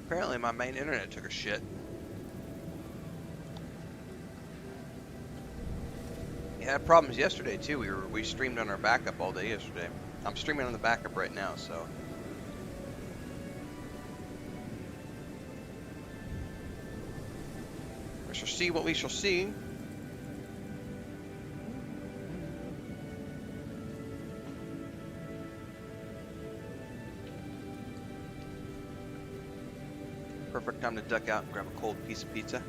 Apparently my main internet took a shit. We had problems yesterday too. We streamed on our backup all day yesterday. I'm streaming on the backup right now, so. We shall see what we shall see. Perfect time to duck out and grab a cold piece of pizza.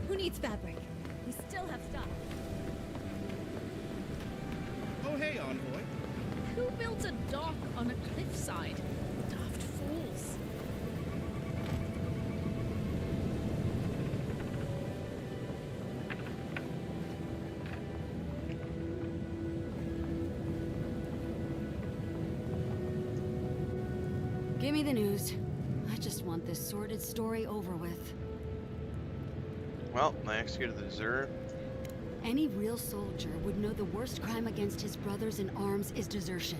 Who needs fabric? We still have stuff. Oh, hey, Envoy. Who built a dock on a cliffside? Daft fools. Give me the news. I just want this sordid story over with. Well, I executed the deserter. Any real soldier would know the worst crime against his brothers in arms is desertion.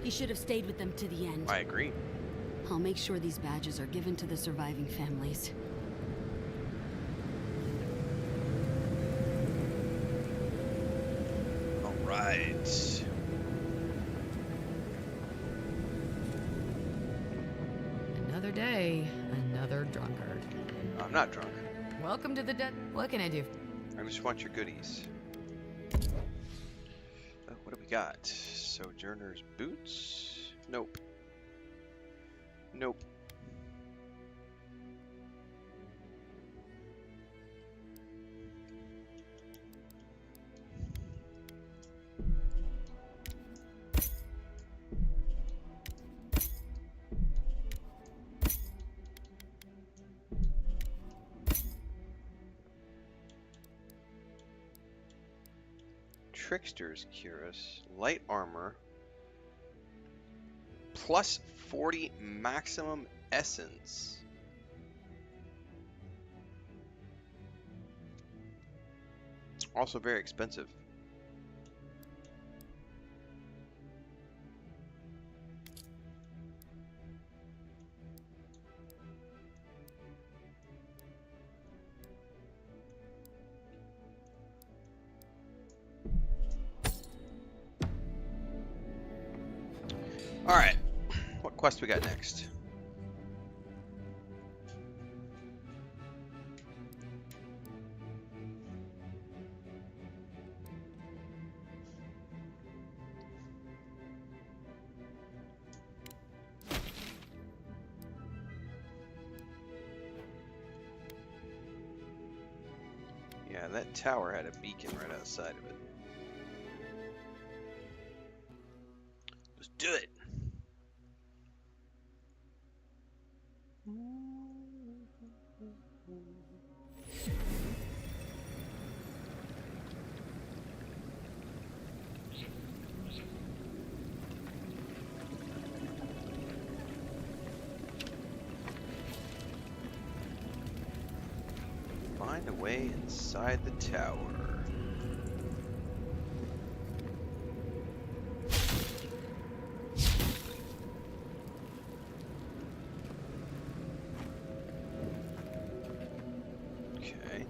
He should have stayed with them to the end. I agree. I'll make sure these badges are given to the surviving families. All right. Another day, another drunkard. I'm not drunk. Welcome to the What can I do? I just want your goodies. What do we got? Sojourner's boots? Nope. Nope. Trickster's Cuirass, light armor, plus 40 maximum essence. Also very expensive. Alright, what quest we got next? Yeah, that tower had a beacon right outside of it. Let's do it! Find a way inside the tower. Okay.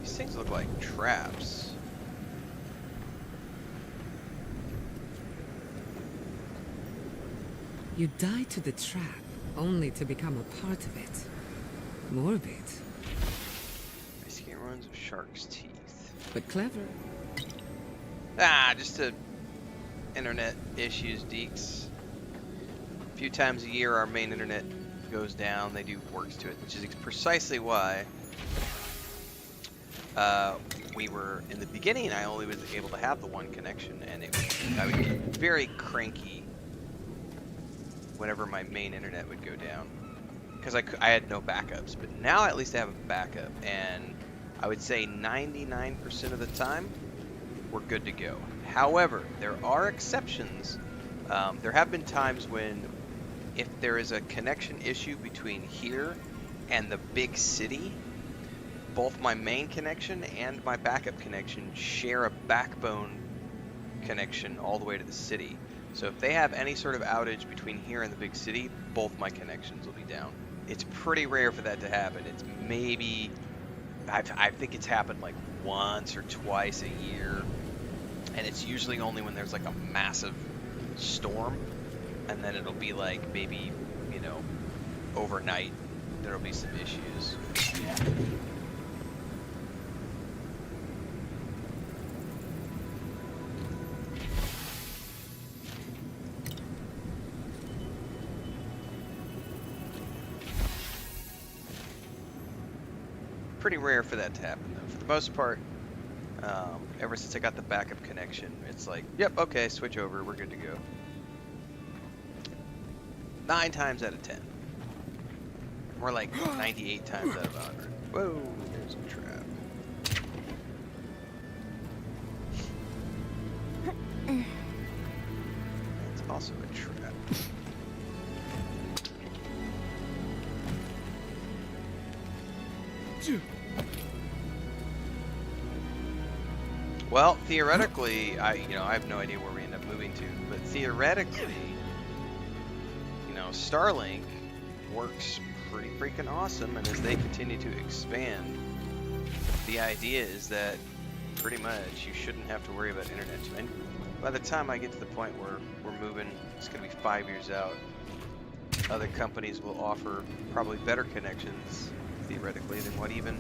These things look like traps. You die to the trap, only to become a part of it. More of it. My skin runs of shark's teeth. But clever. Just internet issues, Deeks. A few times a year, our main internet goes down. They do works to it, which is precisely why we were in the beginning. I only was able to have the one connection, and I would get very cranky whenever my main internet would go down because I had no backups. But now at least I have a backup, and I would say 99% of the time we're good to go. However, there are exceptions. There have been times when if there is a connection issue between here and the big city, both my main connection and my backup connection share a backbone connection all the way to the city. So if they have any sort of outage between here and the big city, both my connections will be down. It's pretty rare for that to happen. It's maybe, I think it's happened like once or twice a year. And it's usually only when there's like a massive storm. And then it'll be like maybe, you know, overnight there'll be some issues. Pretty rare for that to happen though. For the most part, ever since I got the backup connection, it's like, yep, okay, switch over, we're good to go. 9 times out of 10. More like 98 times out of 100. Whoa, there's a trap. That's also a trap. Well, theoretically, I have no idea where we end up moving to, but theoretically, you know, Starlink works pretty freaking awesome, and as they continue to expand, the idea is that pretty much you shouldn't have to worry about internet. And by the time I get to the point where we're moving, it's going to be 5 years out, other companies will offer probably better connections, theoretically, than what even...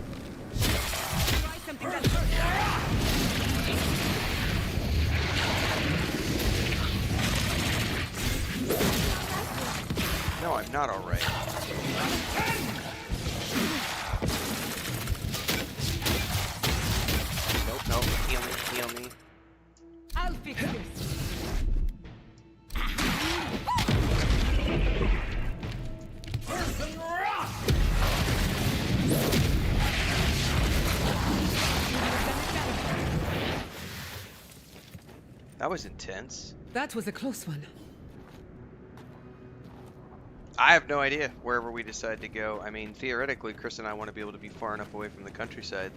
No, I'm not alright. Nope, heal me. I'll fix this. That was intense. That was a close one. I have no idea wherever we decide to go. I mean, theoretically, Chris and I want to be able to be far enough away from the countryside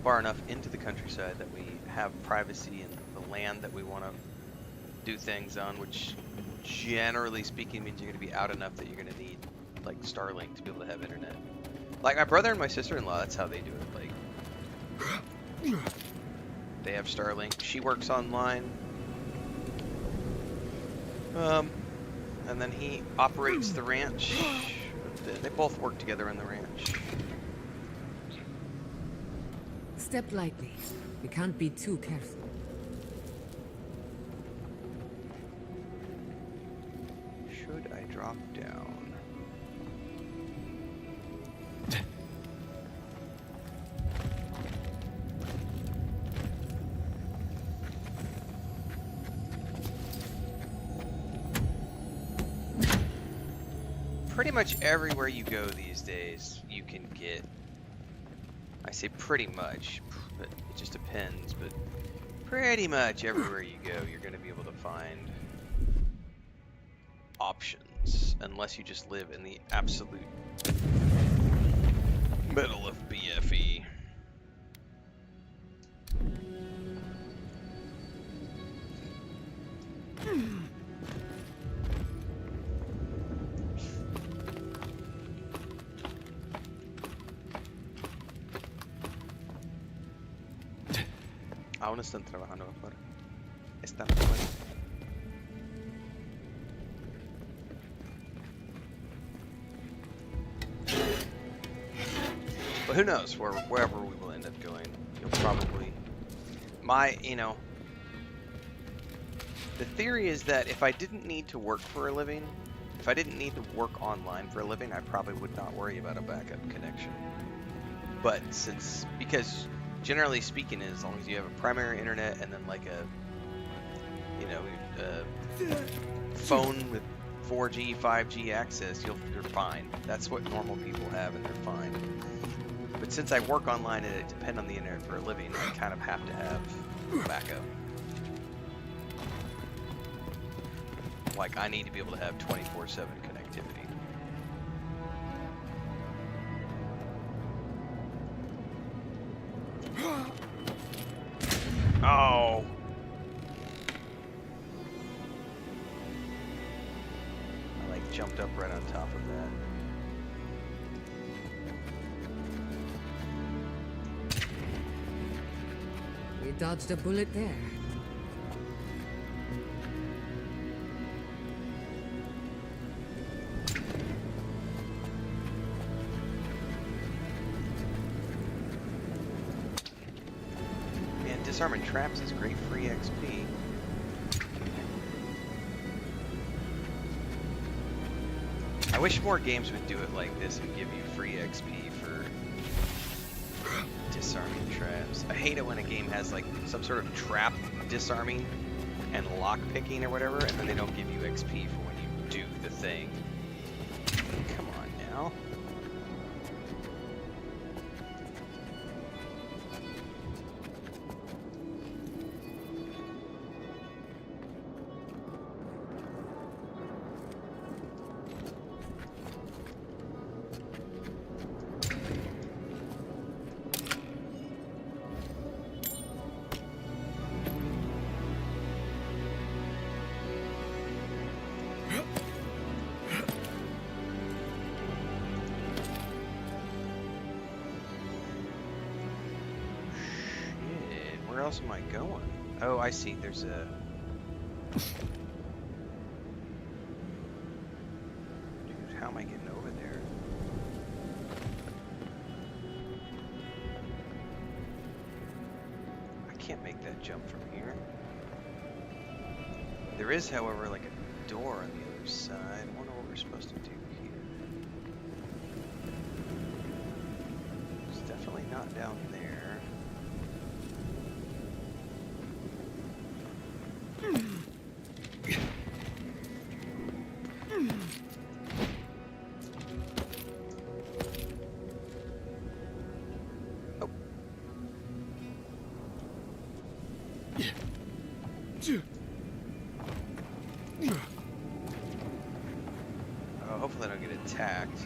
far enough into the countryside that we have privacy and the land that we want to do things on, which generally speaking means you're going to be out enough that you're going to need like Starlink to be able to have internet. Like my brother and my sister-in-law, that's how they do it. Like they have Starlink. She works online. And then he operates the ranch. They both work together on the ranch. Step lightly. We can't be too careful. Should I drop down? Pretty much everywhere you go these days, you can get, I say pretty much, but it just depends, but pretty much everywhere you go, you're going to be able to find options, unless you just live in the absolute middle of BFE. Aún están trabajando afuera. Están afuera. But who knows, wherever we will end up going, you'll probably... The theory is that if I didn't need to work for a living, if I didn't need to work online for a living, I probably would not worry about a backup connection. But because generally speaking, as long as you have a primary internet and then like a phone with 4G, 5G access, you're fine. That's what normal people have, and they're fine. But since I work online and I depend on the internet for a living, I kind of have to have backup. Like, I need to be able to have 24/7 connectivity. Oh! I like jumped up right on top of that. We dodged a bullet there. Man, disarming traps is great free XP. I wish more games would do it like this and give you free XP for disarming traps. I hate it when a game has like some sort of trap disarming and lock picking or whatever, and then they don't give you XP for when you do the thing. Come on now. Where else am I going? Oh, I see. There's a... Dude, how am I getting over there? I can't make that jump from here. There is, however, like a door on the other side. I wonder what we're supposed to do here. It's definitely not down there. Oh, hopefully I don't get attacked.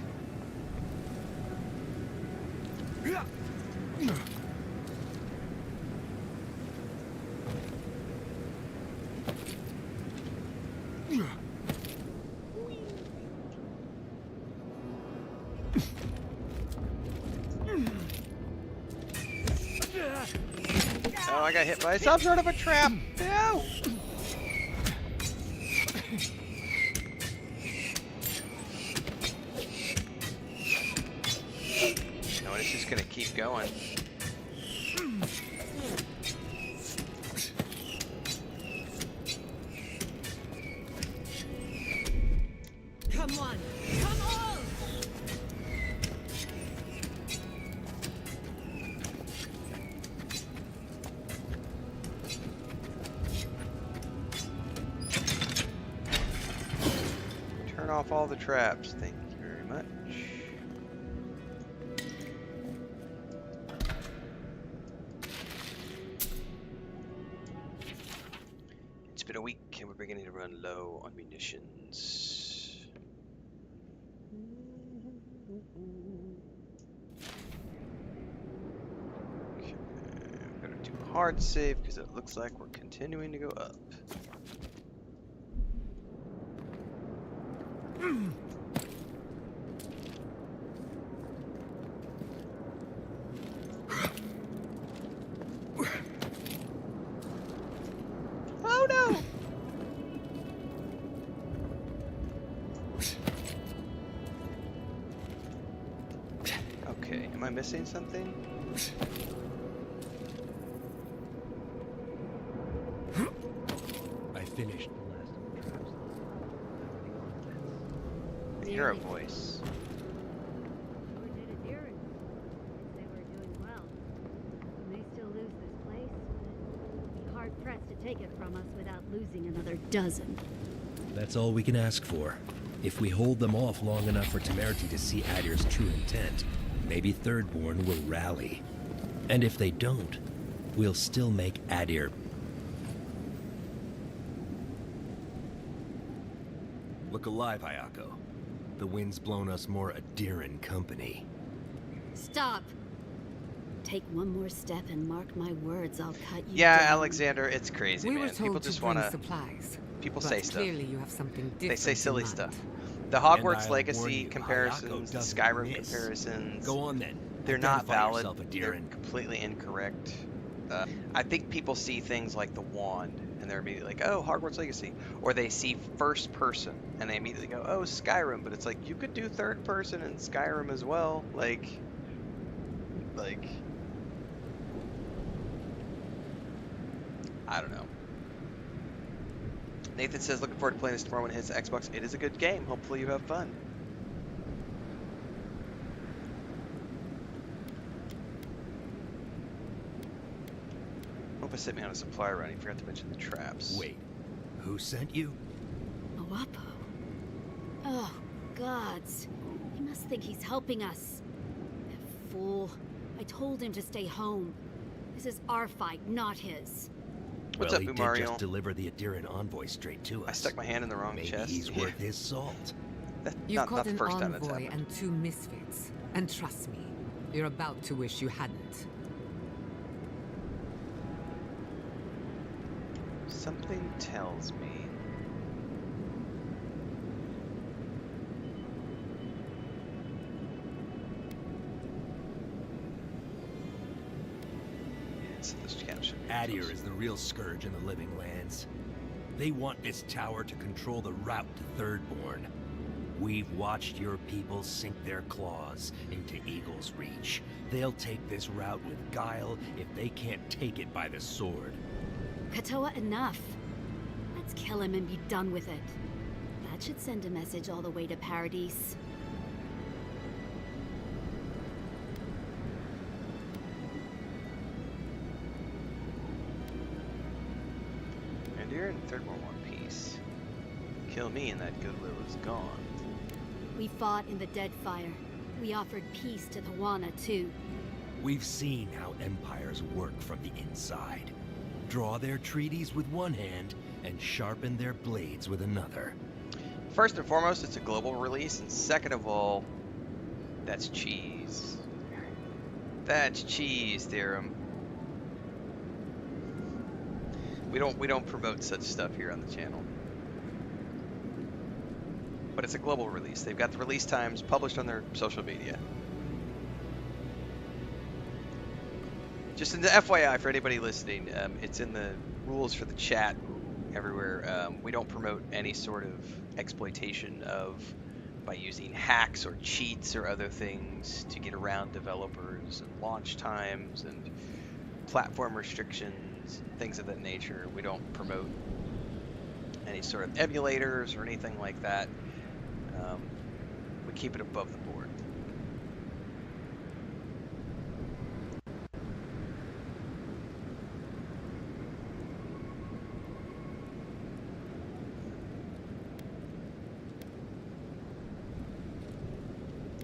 Oh, I got hit by some sort of a trap! No! No, it's just gonna keep going. Come on! Come on! Turn off all the traps. Thank you very much. It's been a week and we're beginning to run low on munitions. Okay, I'm gonna do a hard save because it looks like we're continuing to go up. Oh no! Okay, am I missing something? I finished the last of the traps. I hear a voice. Or did it hear it? They were doing well. We may still lose this place, but it'll be hard pressed to take it from us without losing another dozen. That's all we can ask for. If we hold them off long enough for Temerity to see Adir's true intent, maybe Thirdborn will rally. And if they don't, we'll still make Adir. Look alive, Hayako. The wind's blown us more Adiran company. Stop! Take one more step and mark my words, I'll cut you Yeah, down. Alexander, it's crazy, We were man. told People to just bring want to. supplies. People but say stuff. Clearly, you have something different. They say in silly mind. stuff. The And Hogwarts I'll Legacy warn you, comparisons, the Hayako doesn't Skyrim miss. comparisons, Go on then. they're not Identify valid. yourself, They're Adiran. completely incorrect. I think people see things like the wand, and they're immediately like, "Oh, Hogwarts Legacy," or they see first person, and they immediately go, "Oh, Skyrim." But it's like you could do third person in Skyrim as well. Like, I don't know. Nathan says, "Looking forward to playing this tomorrow when it hits Xbox. It is a good game. Hopefully, you have fun." Hope I sent me on a supply run. He forgot to mention the traps. Wait, who sent you? Awapo. Oh, gods. He must think he's helping us. That fool. I told him to stay home. This is our fight, not his. What's Well, up, he did Umariel? just deliver the Adiran envoy straight to us. I stuck my hand in the wrong Maybe chest. he's Yeah. worth his salt. That's You've not caught the an first time that's envoy happened. and 2 misfits. And trust me, you're about to wish you hadn't. Something tells me. Yes, this camp should be Adir close. is the real scourge in the living lands. They want this tower to control the route to Thirdborn. We've watched your people sink their claws into Eagle's Reach. They'll take this route with guile if they can't take it by the sword. Katoa, enough. Let's kill him and be done with it. That should send a message all the way to Paradise. And you're in Third World War peace. Kill me and that goodwill is gone. We fought in the Deadfire. We offered peace to the Wana, too. We've seen how empires work from the inside. Draw their treaties with one hand and sharpen their blades with another. First and foremost, it's a global release, and second of all, that's cheese. That's cheese, Theorem. We don't promote such stuff here on the channel. But it's a global release. They've got the release times published on their social media. Just in the FYI for anybody listening, it's in the rules for the chat everywhere. We don't promote any sort of exploitation by using hacks or cheats or other things to get around developers and launch times and platform restrictions, things of that nature. We don't promote any sort of emulators or anything like that. We keep it above the board.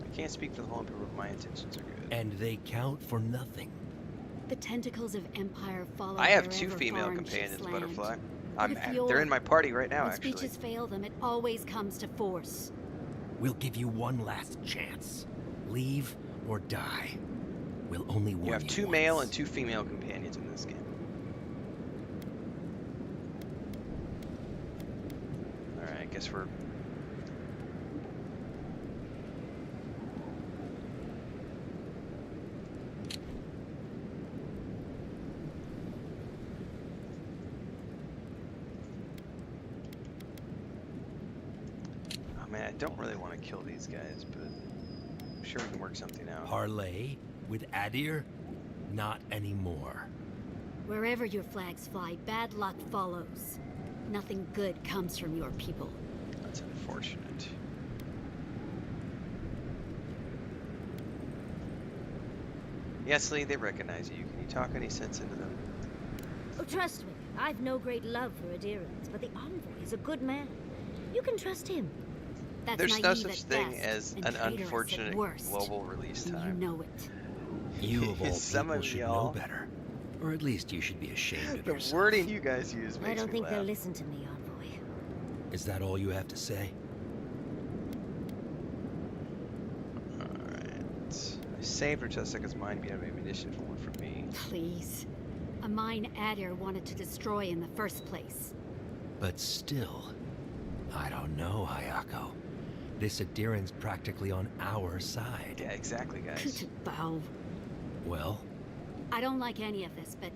I can't speak for the whole group, but my intentions are good. And they count for nothing. The tentacles of Empire follow I have wherever 2 female foreign companions, ships land. Butterfly. But if you're- They're in my party right now, When actually. speeches fail them, it always comes to force. We'll give you one last chance. Leave or die. We'll only warn you. You have 2 once. male and 2 female companions in this game. Alright, I guess we're... Oh man, I don't really want to kill these guys, but I'm sure we can work something out. Parley, With Adir? Not anymore. Wherever your flags fly, bad luck follows. Nothing good comes from your people. That's unfortunate. Yes, Lee, they recognize you. Can you talk any sense into them? Oh, trust me, I've no great love for Adirans, but the Envoy is a good man. You can trust him. That's There's no naive such at thing best, as and an traitorous at unfortunate worst. global release And time. you know it. You of all Some people of should y'all- know better. Or at least you should be ashamed of The yourself. wording you guys use makes I don't me think laugh. they'll listen to me, Envoy. Is that all you have to say? Alright. I saved Rotesika's mine being ammunition for one for me. Please. A mine Adir wanted to destroy in the first place. But still, I don't know, Hayako. This Adiran's practically on our side. Yeah, exactly, guys. Bow. Well, I don't like any of this, but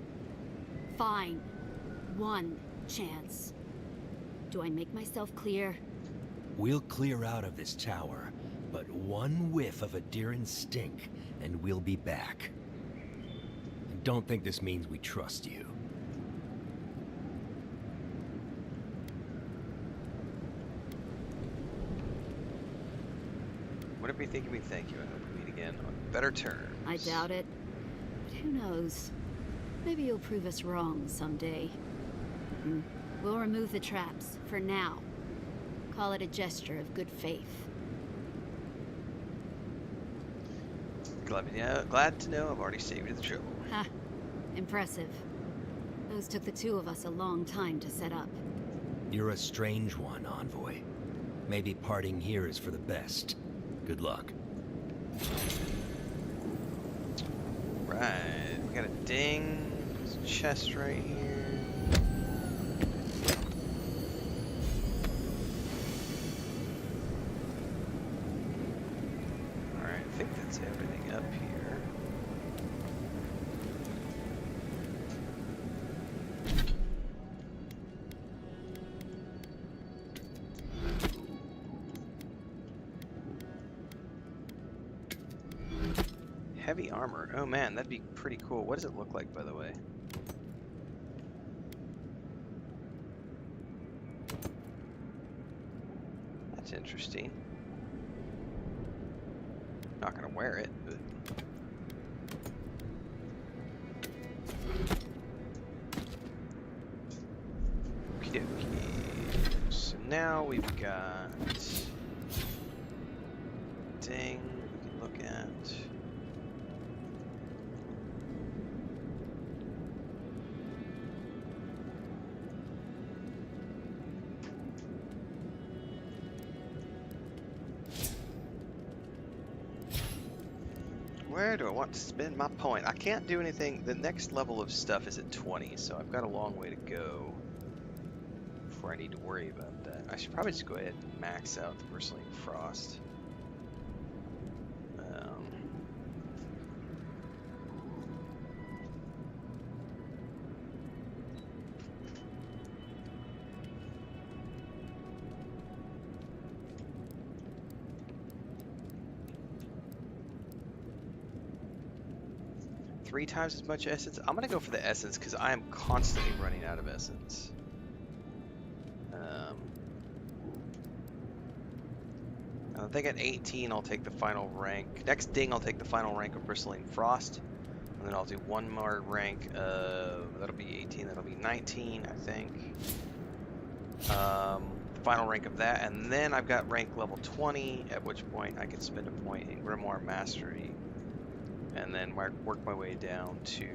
fine. One chance. Do I make myself clear? we'll clear out of this tower, but one whiff of Adiran stink, and we'll be back. And don't think this means we trust you. Whatever you think of me, thank you. I hope we meet again on better terms. I doubt it. But who knows? Maybe you'll prove us wrong someday. We'll remove the traps, for now. Call it a gesture of good faith. Glad to know I've already saved you the trouble. Ha! Impressive. Those took the two of us a long time to set up. You're a strange one, Envoy. Maybe parting here is for the best. Good luck. Right, we got a ding. There's a chest right here. Alright, I think that's everything up here. Heavy armor. Oh man, that'd be pretty cool. What does it look like, by the way? That's interesting. Not gonna wear it, but... Okie dokie. So now we've got... Ding, we can look at... Where do I want to spend my point? I can't do anything. The next level of stuff is at 20, so I've got a long way to go before I need to worry about that. I should probably just go ahead and max out the Bristling Frost. Three times as much essence. I'm gonna go for the essence because I am constantly running out of essence. I think at 18 I'll take the final rank. Next ding I'll take the final rank of Bristling Frost, and then I'll do one more rank. That'll be 18. That'll be 19, I think. The final rank of that, and then I've got rank level 20. At which point I can spend a point in Grimoire Mastery. And then work my way down to...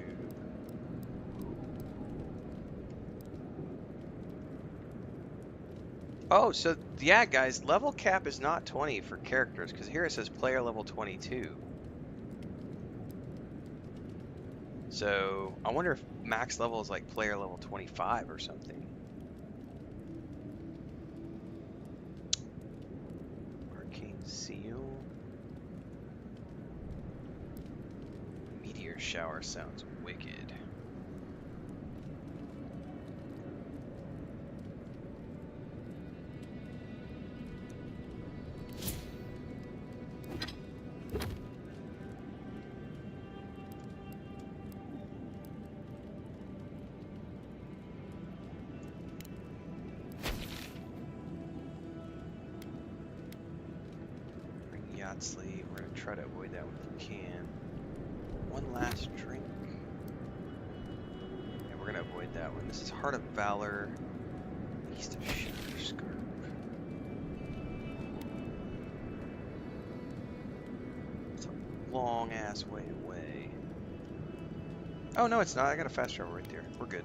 Oh, so yeah, guys, level cap is not 20 for characters, because here it says player level 22. So I wonder if max level is like player level 25 or something. Arcane Seal. Meteor shower sounds wicked. yacht slate. We're gonna try to avoid that when we can. One last drink. Yeah, we're gonna avoid that one. This is Heart of Valor, east of Shadow Scarp. It's a long ass way away. Oh no, it's not. I got a fast travel right there. We're good.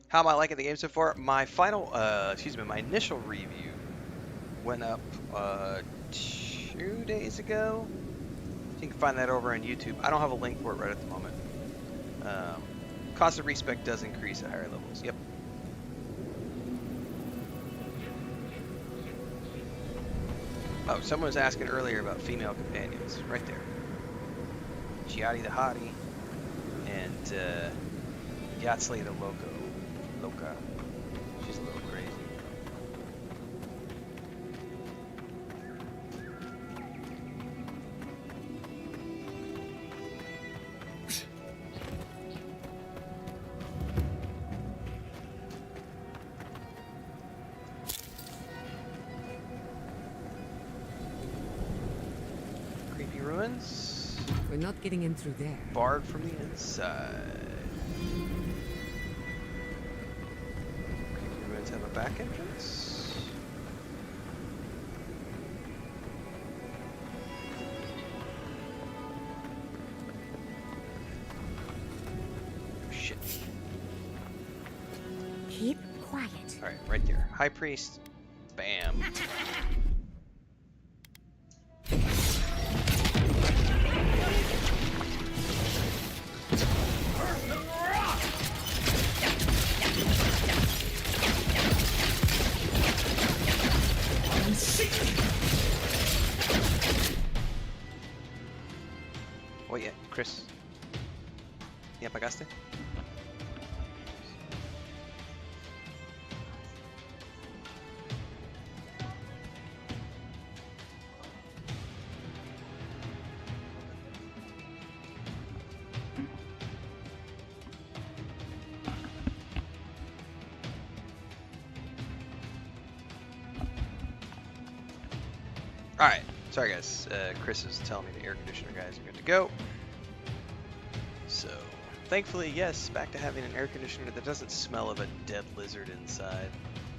How am I liking the game so far? My final, my initial review went up 2 days ago. You can find that over on YouTube. I don't have a link for it right at the moment. Cost of respec does increase at higher levels. Yep. Oh, someone was asking earlier about female companions. Right there. Giatti the Hottie and Yatsli the Loca. She's a little crazy. Creepy ruins. We're not getting in through there. Barred from the inside. Creepy ruins have a back entrance. Oh, shit. Keep quiet. Alright, right there. High Priest. Bam. Oye, Chris. ¿Ya apagaste? Alright, sorry guys, Chris is telling me the air conditioner guys are good to go. So, thankfully, yes, back to having an air conditioner that doesn't smell of a dead lizard inside.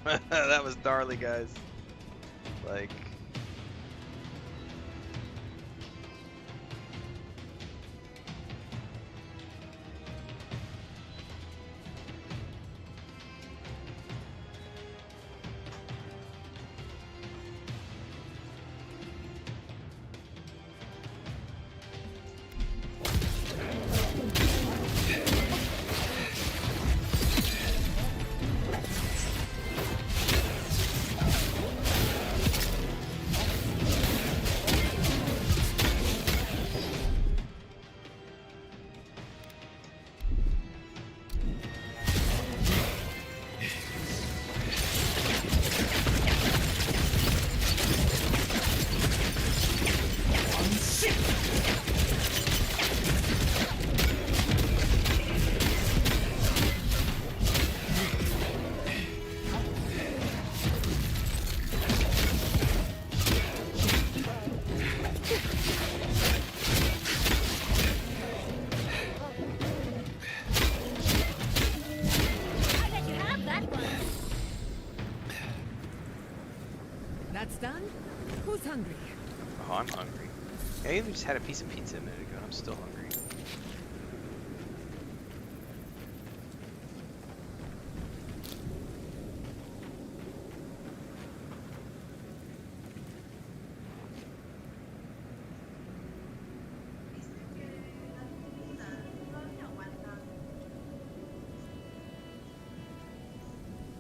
That was gnarly, guys. Like... That's done? Who's hungry? Oh, I'm hungry. I even just had a piece of pizza a minute ago and I'm still hungry.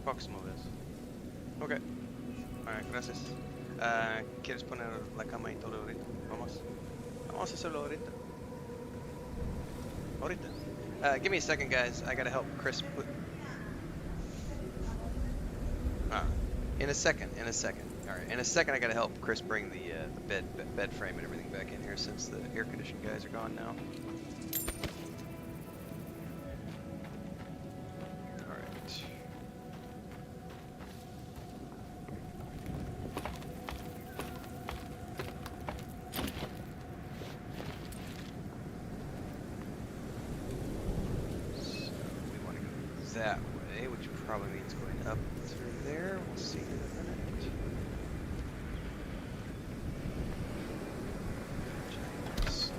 Próximo vez. Ok. Alright, gracias. ¿Quieres poner la cama y todo ahorita? Vamos. Vamos a hacerlo ahorita. Ahorita. Give me a second, guys. I gotta help Chris put... In a second. Alright, in a second I gotta help Chris bring the bed frame and everything back in here since the air conditioning guys are gone now. that way, which probably means going up through there. We'll see in a minute. Giants.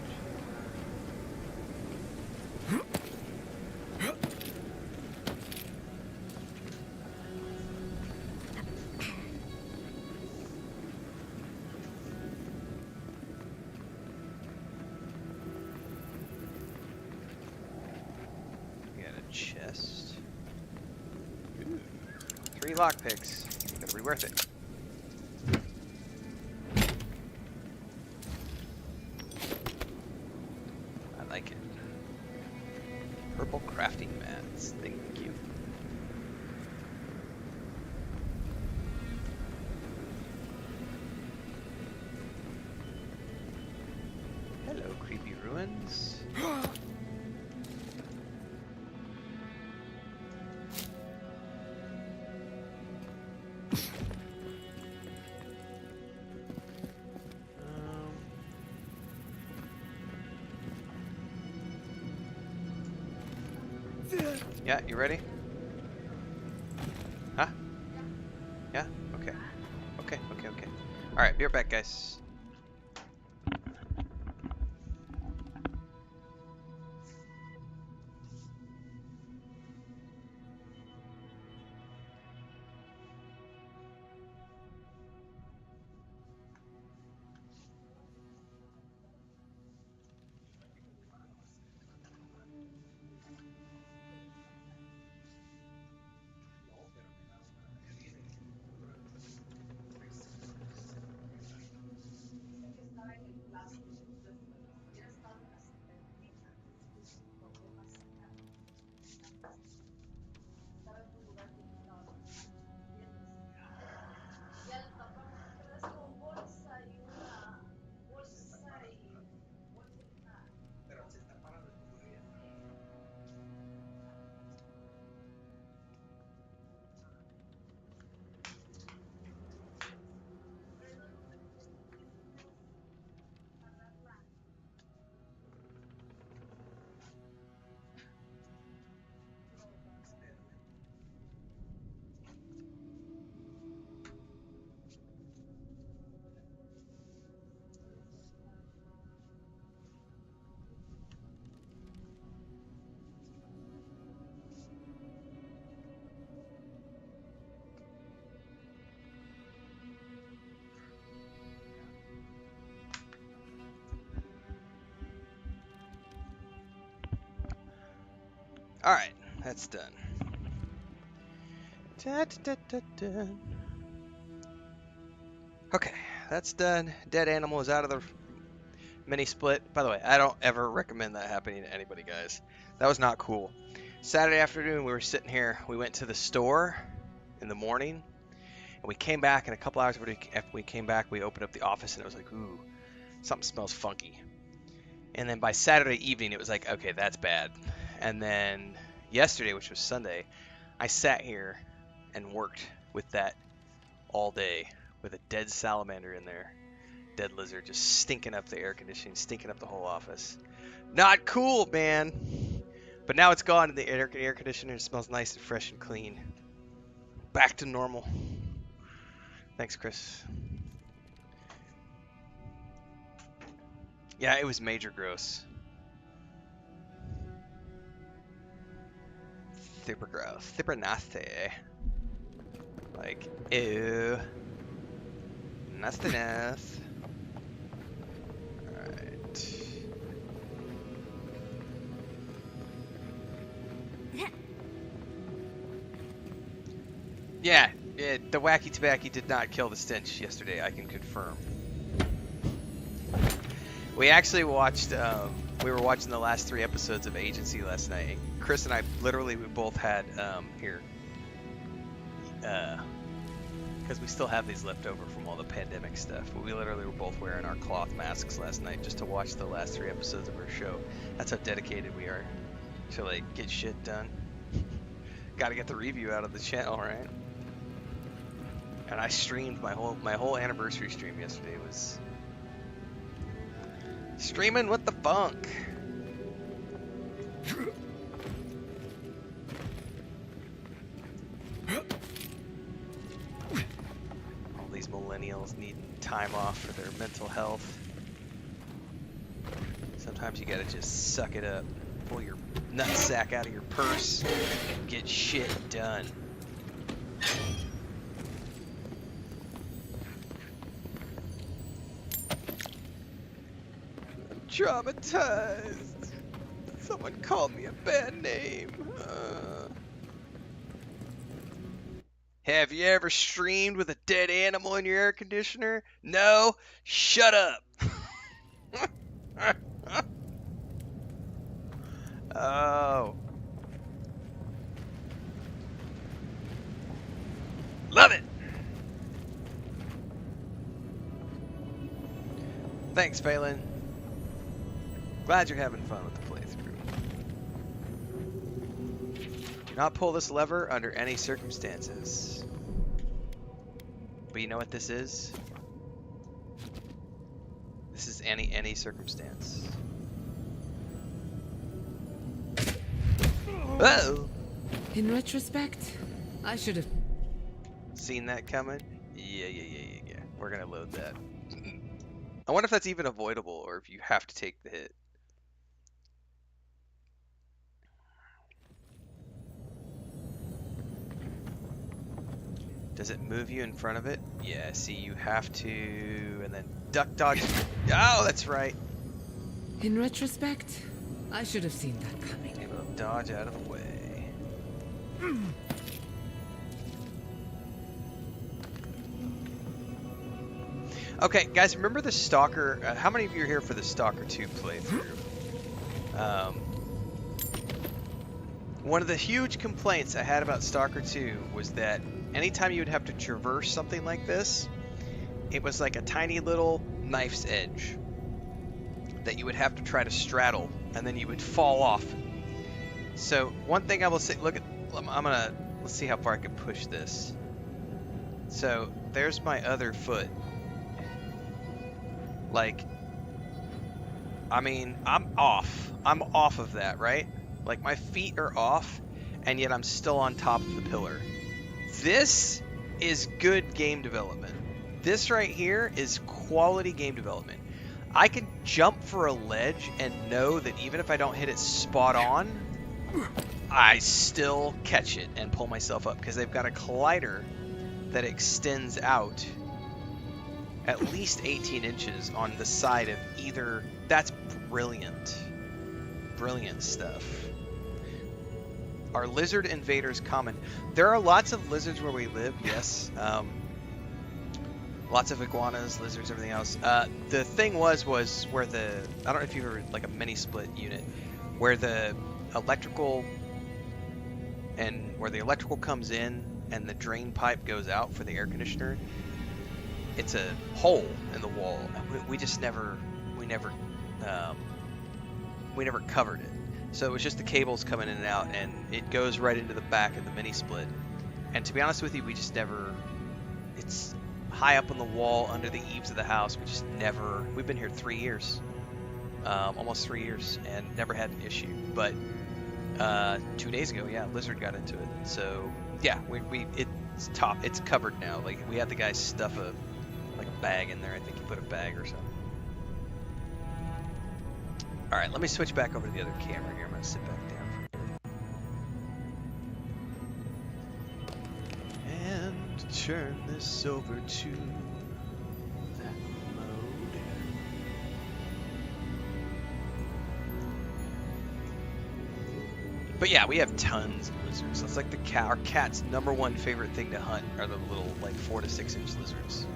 We got a chest. Ooh, 3 lockpicks. Gonna be worth it. I like it. Purple crafting mats. Thank you. Hello, creepy ruins. Yeah, you ready? Huh? Yeah? Okay. Okay. Alright, be right back, guys. Alright, that's done. Okay, that's done. Dead animal is out of the mini split. By the way, I don't ever recommend that happening to anybody, guys. That was not cool. Saturday afternoon, we were sitting here. We went to the store in the morning, and we came back, and a couple hours after we came back, we opened up the office, and it was like, ooh, something smells funky. And then by Saturday evening, it was like, okay, that's bad. And then yesterday, which was Sunday, I sat here and worked with that all day with a dead salamander in there. Dead lizard just stinking up the air conditioning, stinking up the whole office. Not cool, man. But now it's gone, and the air conditioner smells nice and fresh and clean. Back to normal. Thanks, Chris. Yeah, it was major gross. Super gross. Super nasty. Like, ew. Nastiness. Alright. Yeah, the wacky tobacco did not kill the stench yesterday, I can confirm. We actually watched, we were watching the last 3 episodes of Agency last night. And Chris and I literally, we both had, because we still have these left over from all the pandemic stuff. But we literally were both wearing our cloth masks last night just to watch the last 3 episodes of our show. That's how dedicated we are to, like, get shit done. Gotta get the review out of the channel, right? And I streamed my whole anniversary stream yesterday. Was streaming with the funk. time off for their mental health. Sometimes you gotta just suck it up, pull your nutsack out of your purse, and get shit done. I'm traumatized. Someone called me a bad name. Have you ever streamed with a dead animal in your air conditioner? No? Shut up! Oh. Love it! Thanks, Phelan. Glad you're having fun with the playthrough. Do not pull this lever under any circumstances. But you know what this is? This is any circumstance. Oh! In retrospect, I should have. Seen that coming? Yeah. We're gonna load that. I wonder if that's even avoidable or if you have to take the hit. Does it move you in front of it? Yeah, see, you have to, and then duck dodge. Oh, that's right. In retrospect, I should have seen that coming. Able to dodge out of the way. Okay, guys, remember the Stalker? How many of you are here for the Stalker 2 playthrough? One of the huge complaints I had about Stalker 2 was that anytime you would have to traverse something like this, it was like a tiny little knife's edge that you would have to try to straddle, and then you would fall off. So one thing I will say, look at, let's see how far I can push this. So there's my other foot. Like, I mean, I'm off of that, right? Like, my feet are off, and yet I'm still on top of the pillar. This is good game development. This right here is quality game development. I can jump for a ledge and know that even if I don't hit it spot on, I still catch it and pull myself up, because they've got a collider that extends out at least 18 inches on the side of either. That's brilliant. Brilliant stuff. Are lizard invaders common? There are lots of lizards where we live, yes. Lots of iguanas, lizards, everything else. The thing was where the, I don't know if you've ever, like a mini split unit, where the electrical comes in and the drain pipe goes out for the air conditioner. It's a hole in the wall. We never covered it. So it was just the cables coming in and out, and it goes right into the back of the mini split. And to be honest with you, we just never, it's high up on the wall under the eaves of the house. We've been here 3 years, almost 3 years, and never had an issue. But 2 days ago, yeah, lizard got into it. So yeah, it's covered now. Like, we had the guy stuff a bag in there. I think he put a bag or something. All right, let me switch back over to the other camera here. I'm gonna sit back down for a bit and turn this over to that mode. But yeah, we have tons of lizards. It's like our cat's #1 favorite thing to hunt are the little, like, 4 to 6 inch lizards.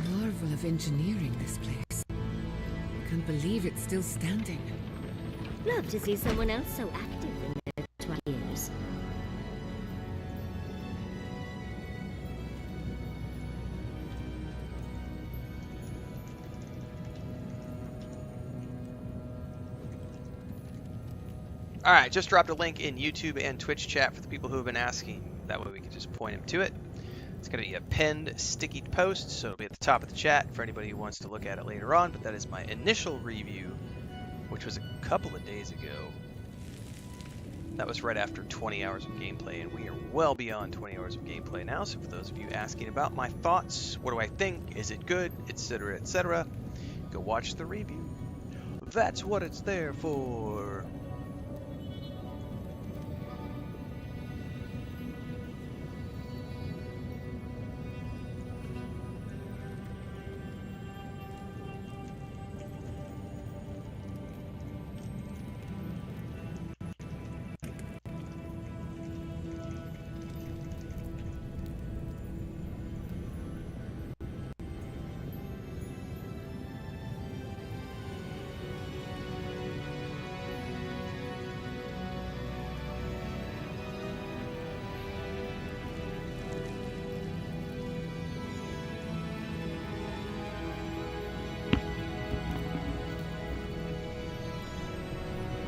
Marvel of engineering, this place. Can't believe it's still standing. Love to see someone else so active in their 20 years. Alright, just dropped a link in YouTube and Twitch chat for the people who have been asking. That way we can just point them to it. It's going to be a pinned, sticky post, so it'll be at the top of the chat for anybody who wants to look at it later on. But that is my initial review, which was a couple of days ago. That was right after 20 hours of gameplay, and we are well beyond 20 hours of gameplay now. So for those of you asking about my thoughts, what do I think, is it good, etc., go watch the review. That's what it's there for.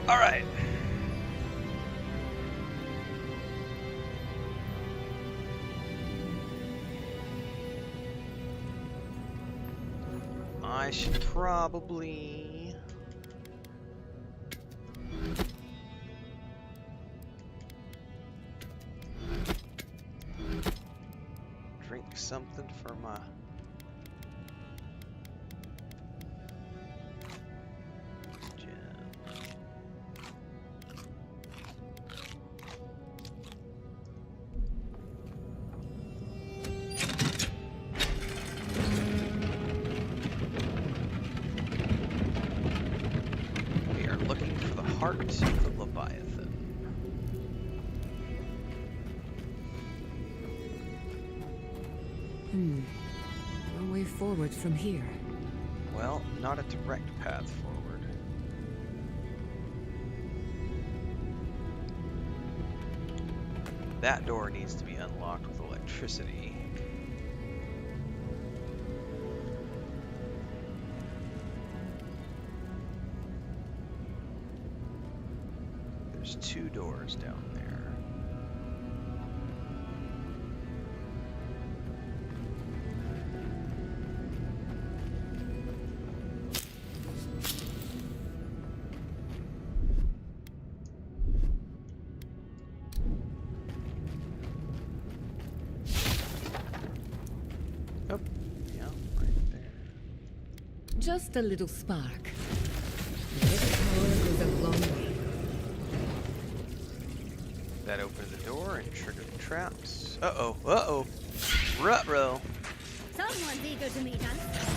All right. I should probably drink something for my heart of the Leviathan. No way forward from here. Well, not a direct path forward. That door needs to be unlocked with electricity. There's 2 doors down there. Oh, yeah, right there. Just a little spark. This power goes a long way. That opened the door and triggered the traps. Uh-oh, uh-oh. Ruh-roh. Someone's eager to meet us.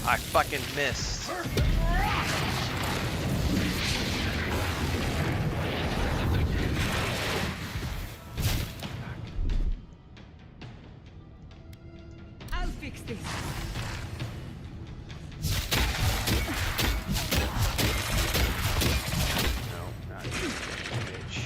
I fucking missed. I'll fix this. No, not you, bitch.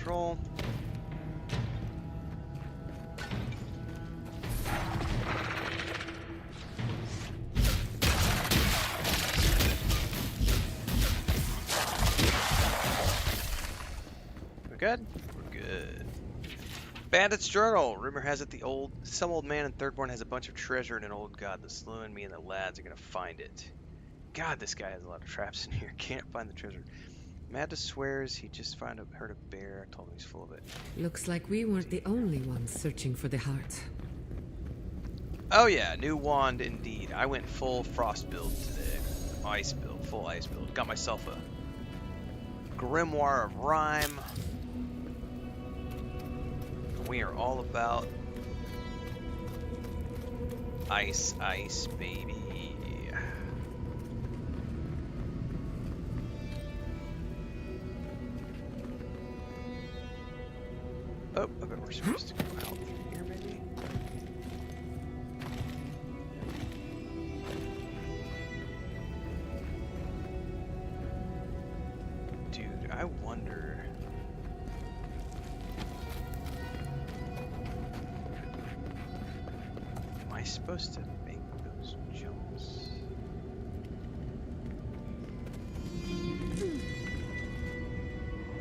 control. We're good? We're good. Bandit's Journal. Rumor has it some old man in Thirdborn has a bunch of treasure in an old god. The Slow and me and the lads are gonna find it. God, this guy has a lot of traps in here. Can't find the treasure. Madness swears he just heard a bear. Told him he's full of it. Looks like we weren't the only ones searching for the heart. Oh yeah, new wand indeed. I went full frost build today. Ice build, full ice build. Got myself a grimoire of rhyme. We are all about ice, ice, baby. Oh, I bet we're supposed to go out through here, maybe. Dude, I wonder. Am I supposed to make those jumps?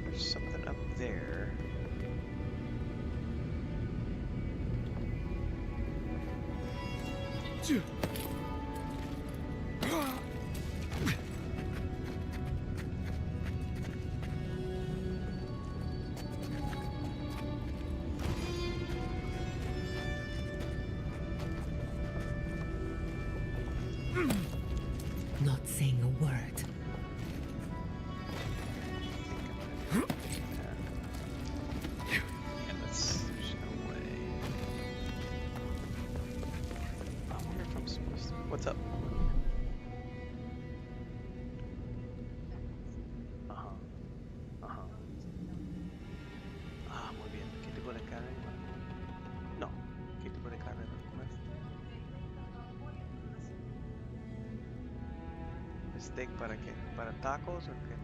There's something up there. Not saying a word. Yeah, there's no way. I wonder if I'm supposed to. What's up? Ah, muy bien. ¿Qué tipo de carga? No. ¿Qué tipo de carga? ¿Steak para qué? ¿Para tacos o qué?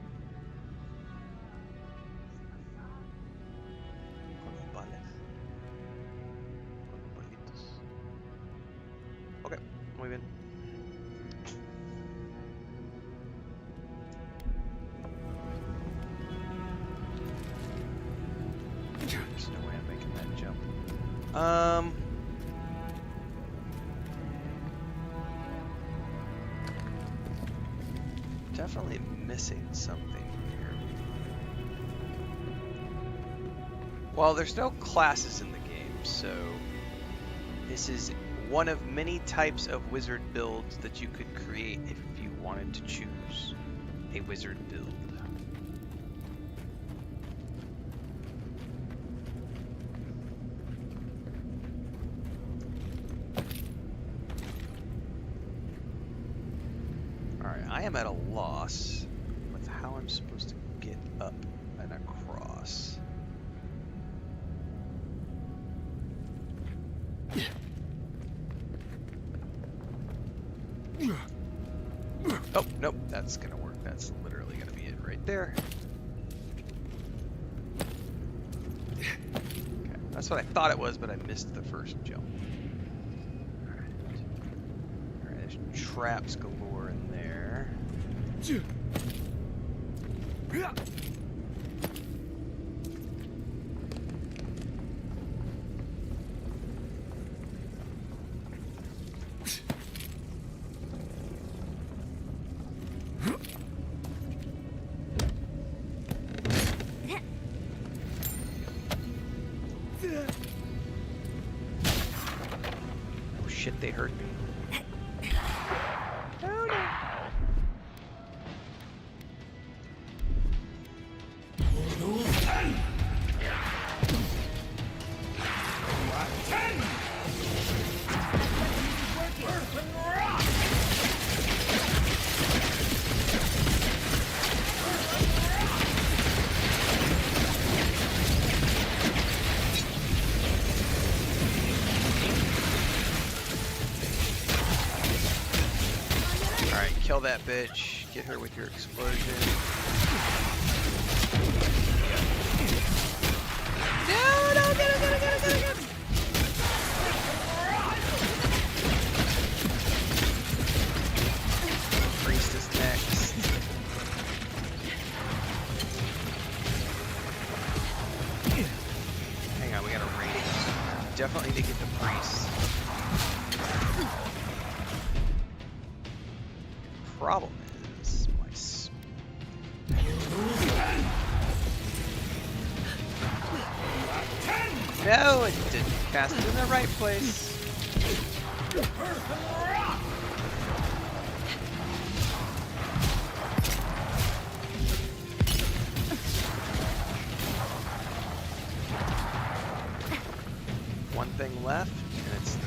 Con los panes. Con los palitos. Ok, muy bien. There's no way I'm making that jump. Definitely missing something here. Well, there's no classes in the game, so this is one of many types of wizard builds that you could create if you wanted to choose a wizard build. I am at a loss with how I'm supposed to get up and across. Oh, nope, that's gonna work. That's literally gonna be it right there. Okay, that's what I thought it was, but I missed the first jump. Alright, there's traps galore in there. Oh shit, they hurt me. Oh no. Alright, kill that bitch. Get her with your explosion. Priest is next. Hang on, we gotta raid. Definitely need to get the priest. Problem is my no, it didn't cast it in the right place. One thing left, and it's the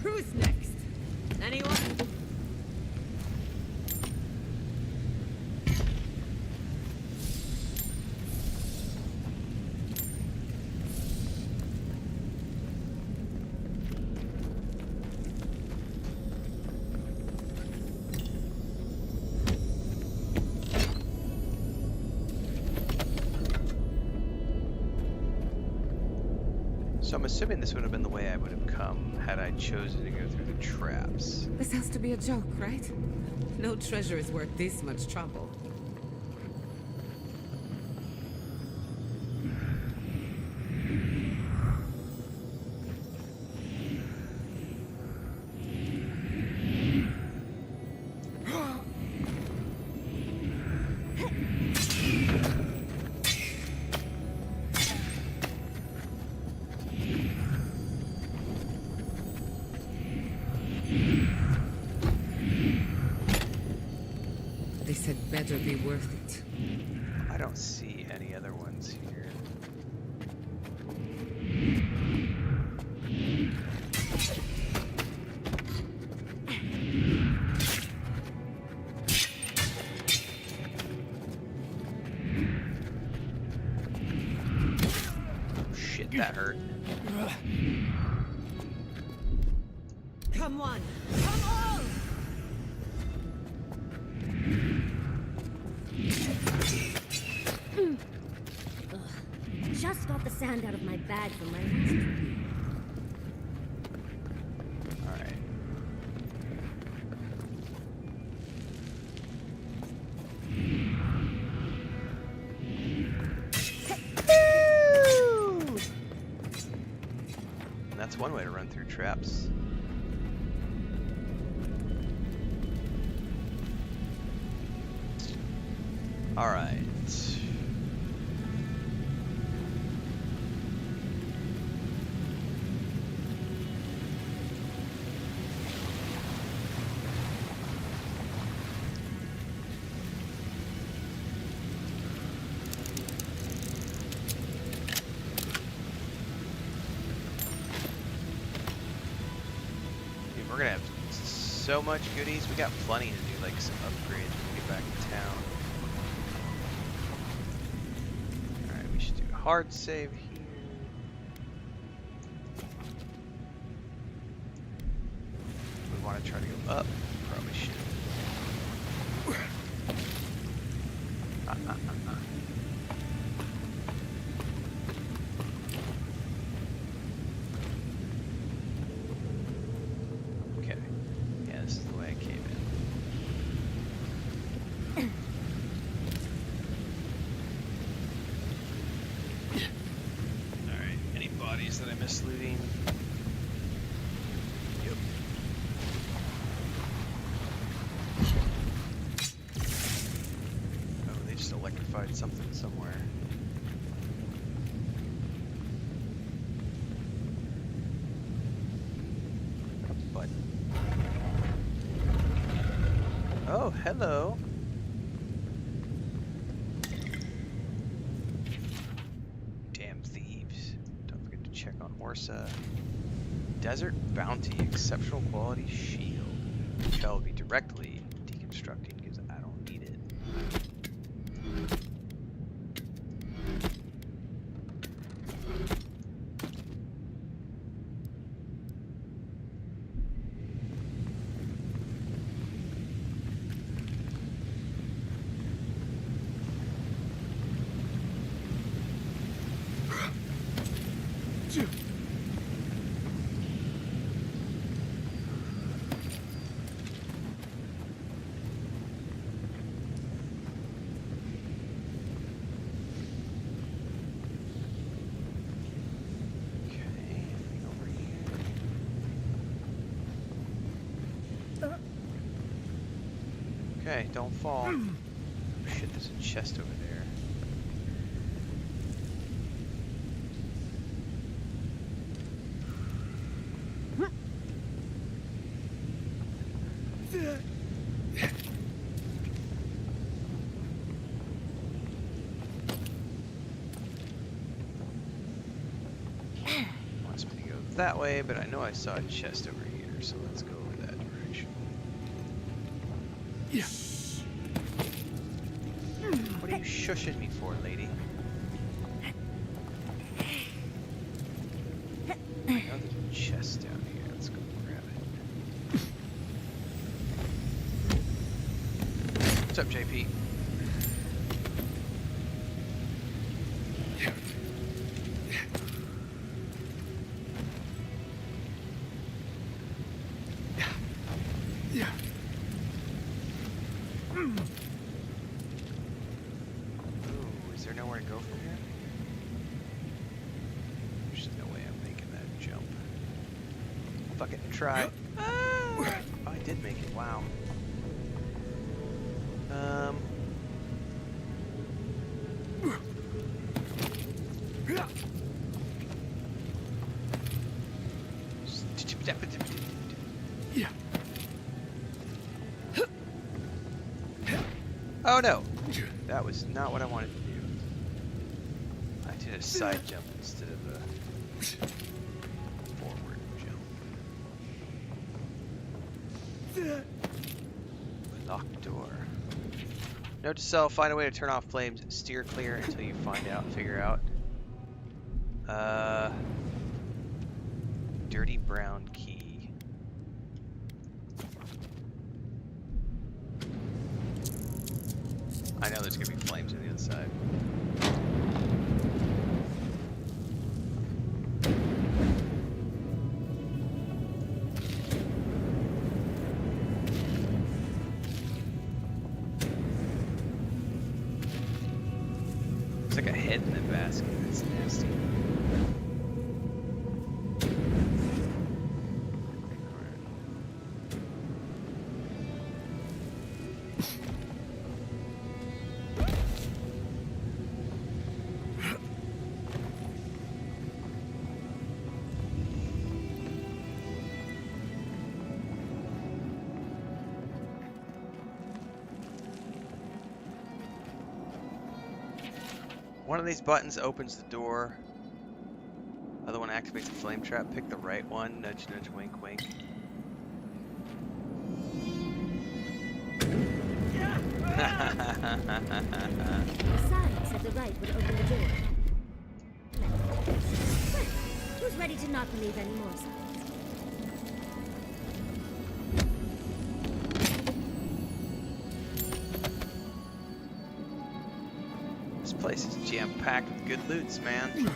Who's next? Anyone? So I'm assuming this would have been the way I would have come had I chosen to go through the traps. This has to be a joke, right? No treasure is worth this much trouble. This had better be worth it. I don't see any other ones here. Shit, that hurt. Come on! Come on! Just got the sand out of my bag from my last trip. Alright. And that's one way to run through traps. Alright. Dude, we're gonna have so much goodies. We got plenty to do, like some upgrades when we get back to town. Alright, we should do a hard save here. We want to try to go up. Probably should. Okay. Yeah, this is the way I came in. Alright, any bodies that I missed looting? Yep. Oh, they just electrified something somewhere. A button. Oh, hello. Damn thieves. Don't forget to check on Horsa. Desert Bounty, exceptional quality shield. Shall be directly deconstructed. constructing because I don't need it. Okay, don't fall. Oh shit, there's a chest over there. Wants me to go that way, but I know I saw a chest over here, so let's go over that direction. Yeah. What are you shushing me for, lady? I know there's a chest down here. Let's go grab it. What's up, JP? Yeah. Ooh, is there nowhere to go from here? There's no way I'm making that jump. Fuck it, try. Oh, I did make it, wow. Yeah. Oh no! That was not what I wanted to do. I did a side jump instead of a forward jump. Locked door. Note to self, find a way to turn off flames, steer clear until you figure out. Dirty brown key. I know there's gonna be flames on the other side. It's like a head in the basket. That's nasty. One of these buttons opens the door. Other one activates a flame trap. Pick the right one. Nudge, nudge, wink, wink. The signs at the right would open the door. Well, who's ready to not believe any more signs? This place is jam-packed with good loots, man.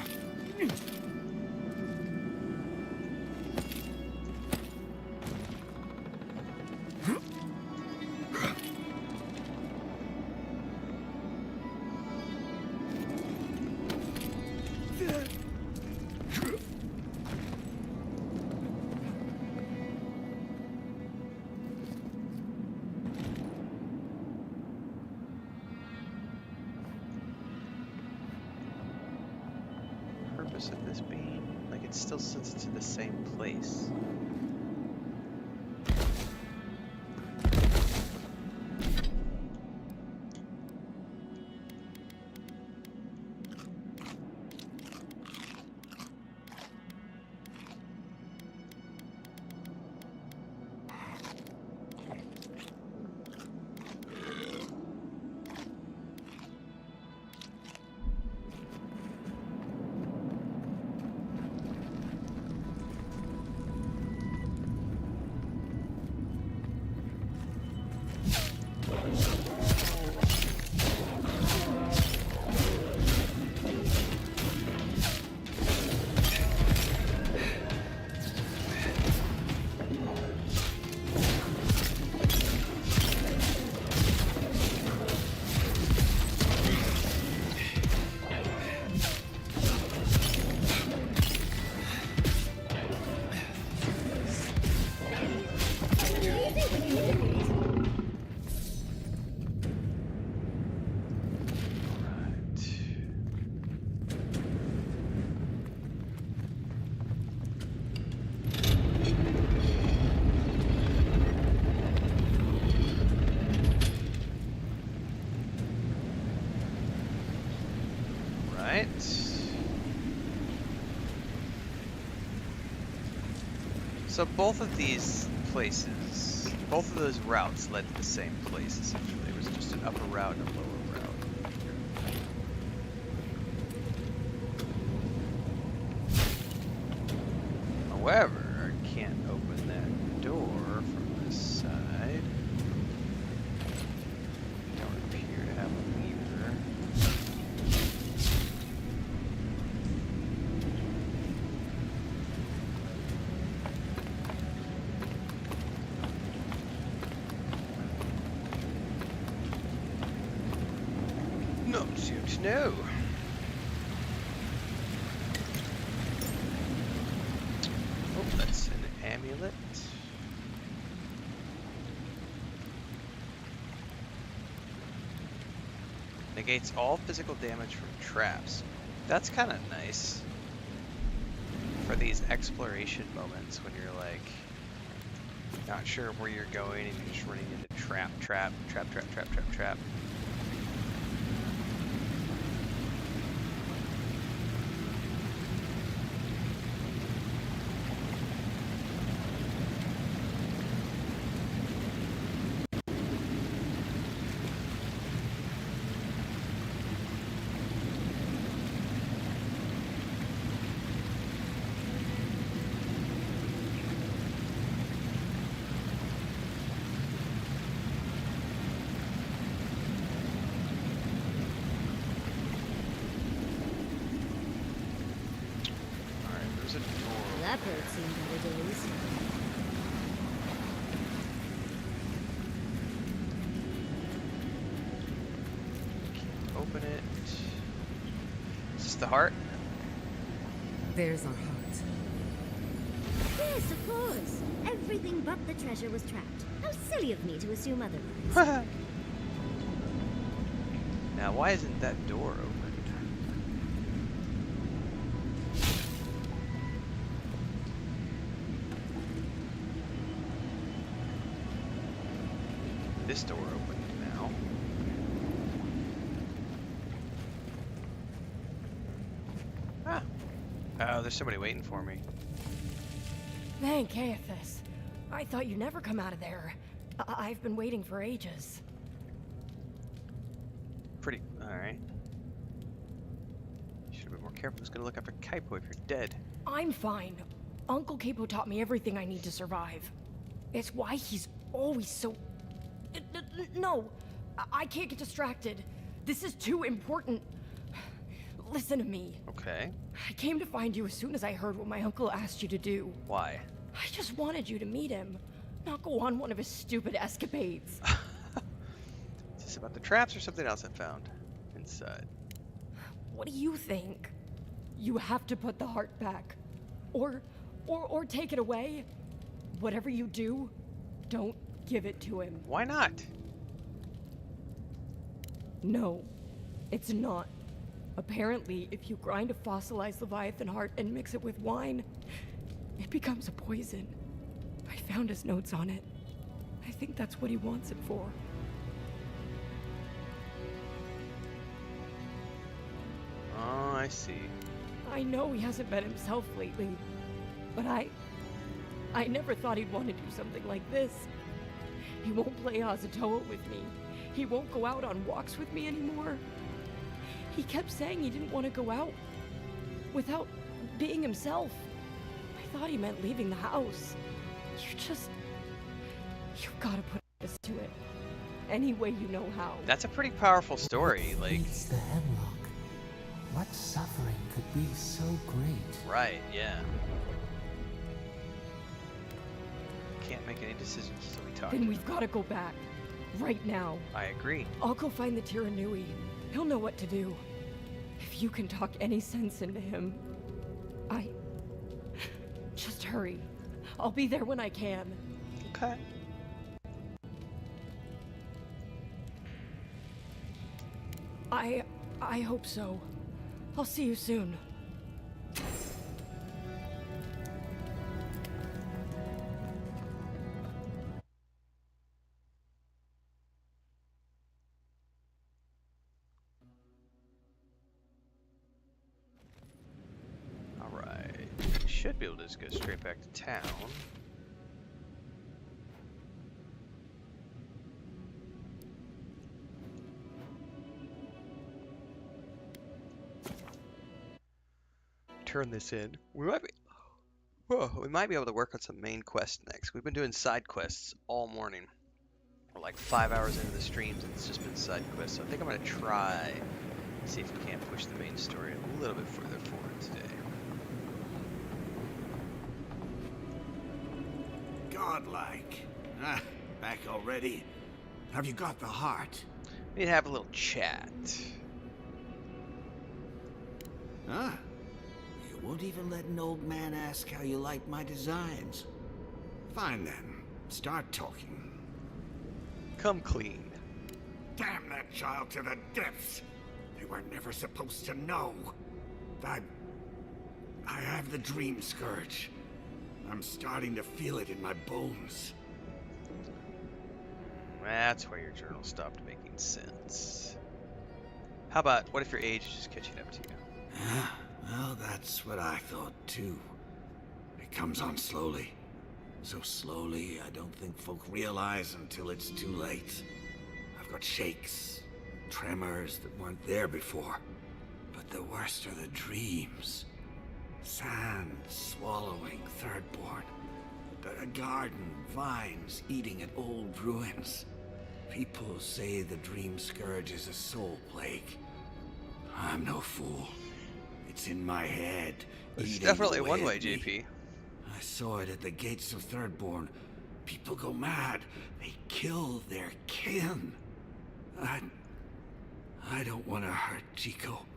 Purpose of this beam? Like it still sits to the same place. So both of these places, both of those routes led to the same place, essentially. It was just an upper route and a lower route. However, I can't open that door from this side. Don't appear to have a lever. No, suit, no. Oh, that's an amulet. Negates all physical damage from traps. That's kind of nice for these exploration moments when you're like not sure where you're going and you're just running into trap. Leopard seen better days. Open it. Is this the heart? There's our heart. Yes, of course. Everything but the treasure was trapped. How silly of me to assume otherwise. Now, why isn't that door opened? This door opened now. Ah. Oh, there's somebody waiting for me. Thank Aethys. I thought you'd never come out of there. I've been waiting for ages. Pretty. Alright. You should have been more careful. Who's gonna look after Kaipo if you're dead? I'm fine. Uncle Capo taught me everything I need to survive. It's why he's always so... No! I can't get distracted. This is too important. Listen to me. Okay. I came to find you as soon as I heard what my uncle asked you to do. Why? I just wanted you to meet him, not go on one of his stupid escapades. Is this about the traps or something else I found inside? What do you think? You have to put the heart back. Or take it away. Whatever you do, don't give it to him. Why not? No, it's not. Apparently, if you grind a fossilized Leviathan heart and mix it with wine, it becomes a poison. I found his notes on it. I think that's what he wants it for. Oh, I see. I know he hasn't been himself lately, but I never thought he'd want to do something like this. He won't play Azatoa with me. He won't go out on walks with me anymore. He kept saying he didn't want to go out without being himself. I thought he meant leaving the house. You've got to put this to it. Any way you know how. That's a pretty powerful story. Like, It's the hemlock. What suffering could be so great? right, yeah. Can't make any decisions until we talk. Then we've got to go back. Right now. I agree. I'll go find the Tiranui. He'll know what to do. If you can talk any sense into him, just hurry. I'll be there when I can. Okay. I hope so. I'll see you soon. should be able to just go straight back to town. Turn this in. We might be able to work on some main quests next. We've been doing side quests all morning. We're like 5 hours into the streams and it's just been side quests. So I think I'm gonna try see if we can't push the main story a little bit further forward today. Godlike. Ah, back already. Have you got the heart? We'd have a little chat. Huh? You won't even let an old man ask how you like my designs. Fine then. Start talking. Come clean. Damn that child to the depths! They were never supposed to know. I have the dream scourge. I'm starting to feel it in my bones. That's where your journal stopped making sense. How about, what if your age is just catching up to you? Well, that's what I thought too. It comes on slowly. So slowly, I don't think folk realize until it's too late. I've got shakes, tremors that weren't there before. But the worst are the dreams. Sand swallowing Thirdborn. A garden, vines eating at old ruins. People say the dream scourge is a soul plague. I'm no fool. It's in my head. It's definitely one way, JP. I saw it at the gates of Thirdborn. People go mad. They kill their kin. I don't want to hurt Chico.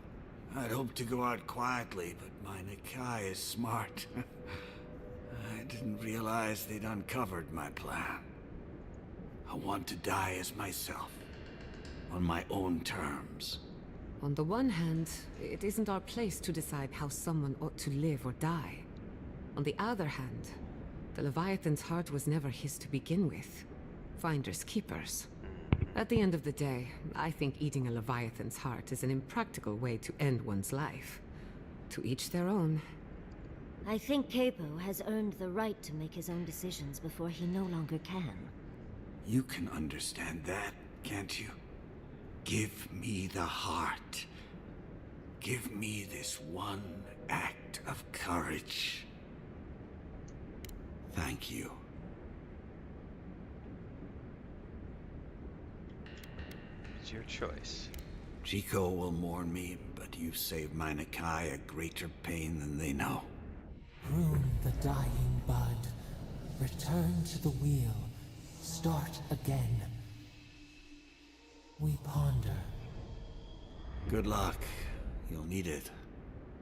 I'd hoped to go out quietly, but my Nikai is smart. I didn't realize they'd uncovered my plan. I want to die as myself, on my own terms. On the one hand, it isn't our place to decide how someone ought to live or die. On the other hand, the Leviathan's heart was never his to begin with. Finders keepers. At the end of the day, I think eating a Leviathan's heart is an impractical way to end one's life. To each their own. I think Capo has earned the right to make his own decisions before he no longer can. You can understand that, can't you? Give me the heart. Give me this one act of courage. Thank you. It's your choice. Chico will mourn me, but you saved my Nikai a greater pain than they know. Prune the dying bud. Return to the wheel. Start again. We ponder. Good luck. You'll need it.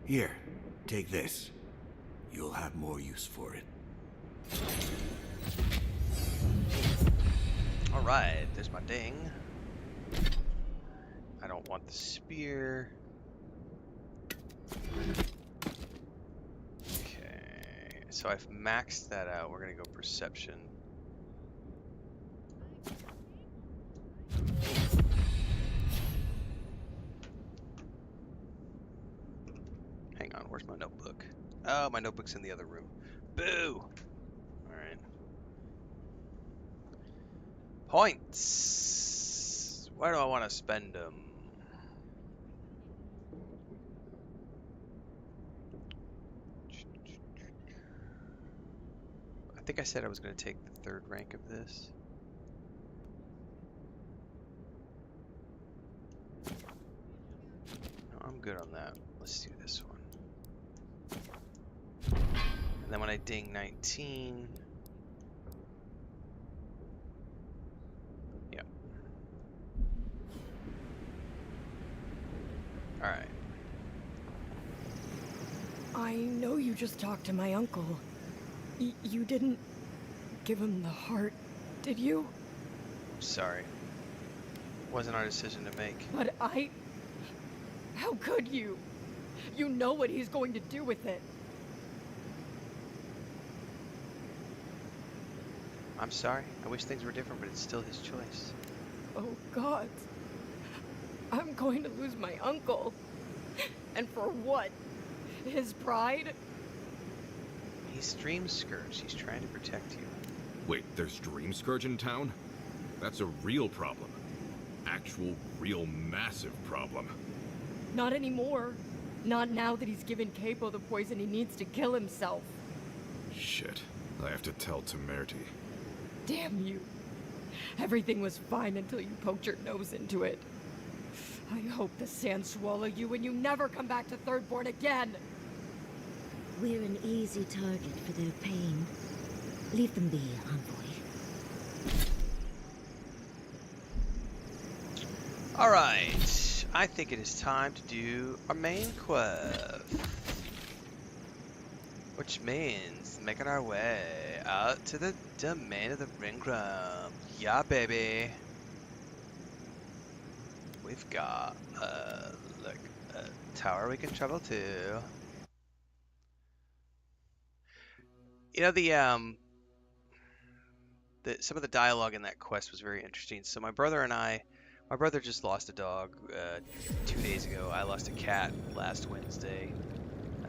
Here, take this. You'll have more use for it. Alright, there's my ding. I don't want the spear. Okay, so I've maxed that out. We're gonna go perception. Hang on, where's my notebook? Oh, my notebook's in the other room. Boo! Alright. Points! Where do I want to spend them? I think I said I was going to take the third rank of this. No, I'm good on that. Let's do this one. And then when I ding 19... Yep. Alright. I know you just talked to my uncle. You didn't give him the heart, did you? Sorry. Wasn't our decision to make. But how could you? You know what he's going to do with it. I'm sorry. I wish things were different, but it's still his choice. Oh, God. I'm going to lose my uncle. And for what? His pride? He's Dream Scourge. He's trying to protect you. Wait, there's Dream Scourge in town? That's a real problem. Actual, real, massive problem. Not anymore. Not now that he's given Capo the poison he needs to kill himself. Shit. I have to tell Temerity. Damn you. Everything was fine until you poked your nose into it. I hope the sand swallow you and you never come back to Thirdborn again. We're an easy target for their pain. Leave them be, Envoy. Alright, I think it is time to do our main quest. Which means making our way out to the domain of the Ringcrum. Yeah, baby. We've got, look, a tower we can travel to. You know, some of the dialogue in that quest was very interesting. So my brother just lost a dog 2 days ago. I lost a cat last Wednesday.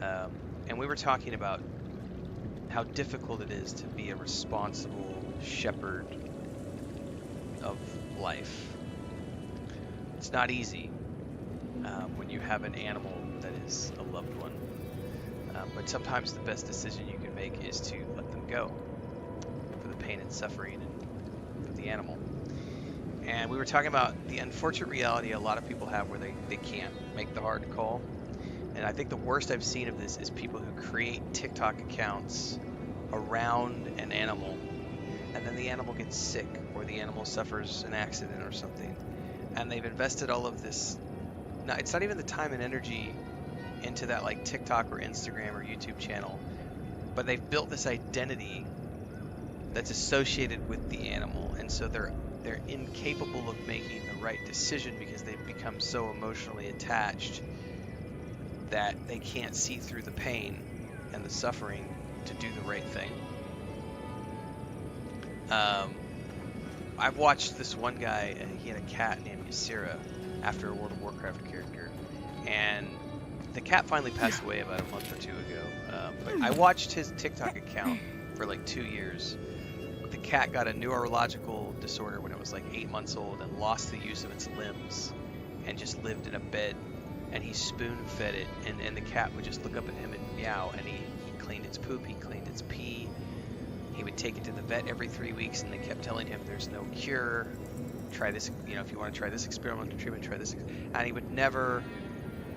And we were talking about how difficult it is to be a responsible shepherd of life. It's not easy when you have an animal that is a loved one. But sometimes the best decision you can make is to let them go for the pain and suffering and for the animal. And we were talking about the unfortunate reality a lot of people have where they can't make the hard call. And I think the worst I've seen of this is people who create TikTok accounts around an animal, and then the animal gets sick or the animal suffers an accident or something. And they've invested all of this, it's not even the time and energy into that like TikTok or Instagram or YouTube channel, but they've built this identity that's associated with the animal, and so they're incapable of making the right decision because they've become so emotionally attached that they can't see through the pain and the suffering to do the right thing. I've watched this one guy, he had a cat named Ysera after a World of Warcraft character, and the cat finally passed away about a month or two ago. But I watched his TikTok account for like 2 years. The cat got a neurological disorder when it was like 8 months old and lost the use of its limbs and just lived in a bed, and he spoon fed it, and the cat would just look up at him and meow, and he cleaned its poop, he cleaned its pee. He would take it to the vet every 3 weeks, and they kept telling him there's no cure. Try this, if you want to try this experimental treatment, try this. And he would never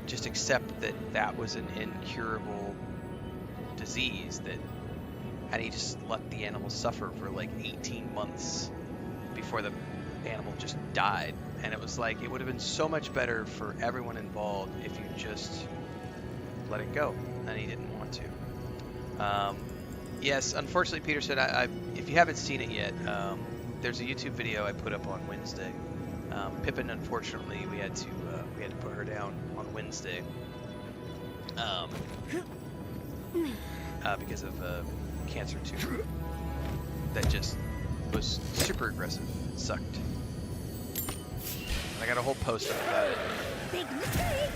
just accept that that was an incurable disease, and he just let the animal suffer for like 18 months before the animal just died. And it was like, it would have been so much better for everyone involved if you just let it go, and he didn't want to. Yes, unfortunately, Peterson, if you haven't seen it yet, there's a YouTube video I put up on Wednesday. Pippin, unfortunately, we had to put her down on Wednesday because of cancer tumor that just was super aggressive. It sucked. And I got a whole post about it. Big mistake!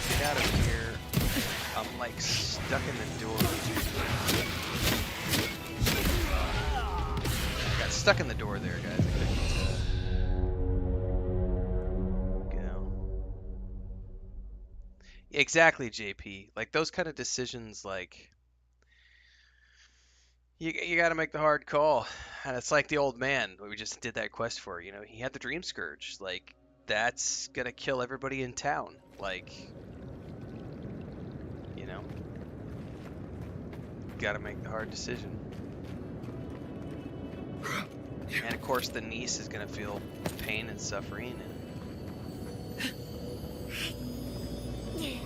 Get out of here. I'm like stuck in the door. I got stuck in the door there, guys. I couldn't go. Exactly, JP. Like those kind of decisions, like you got to make the hard call. And it's like the old man we just did that quest for. He had the Dream Scourge. Like that's gonna kill everybody in town. Like, got to make the hard decision. And of course, the niece is gonna feel pain and suffering. Okay,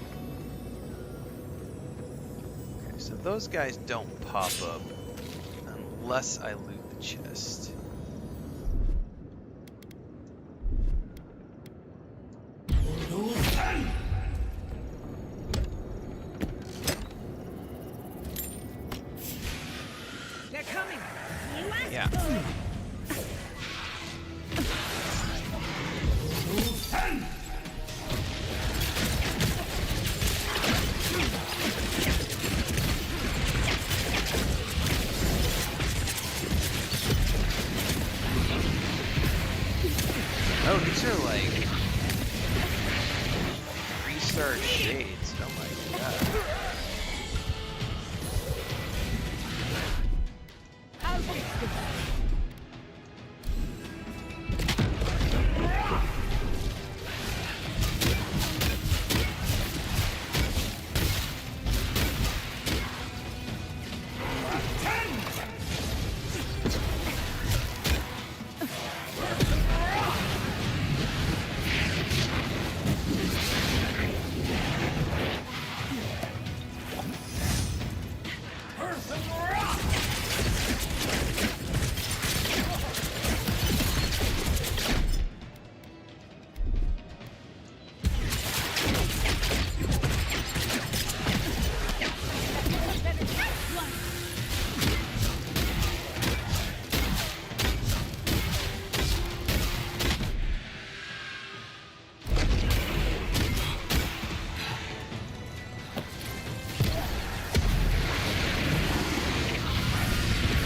so those guys don't pop up unless I loot the chest. Oh, these are like 3-star shades. Oh my god.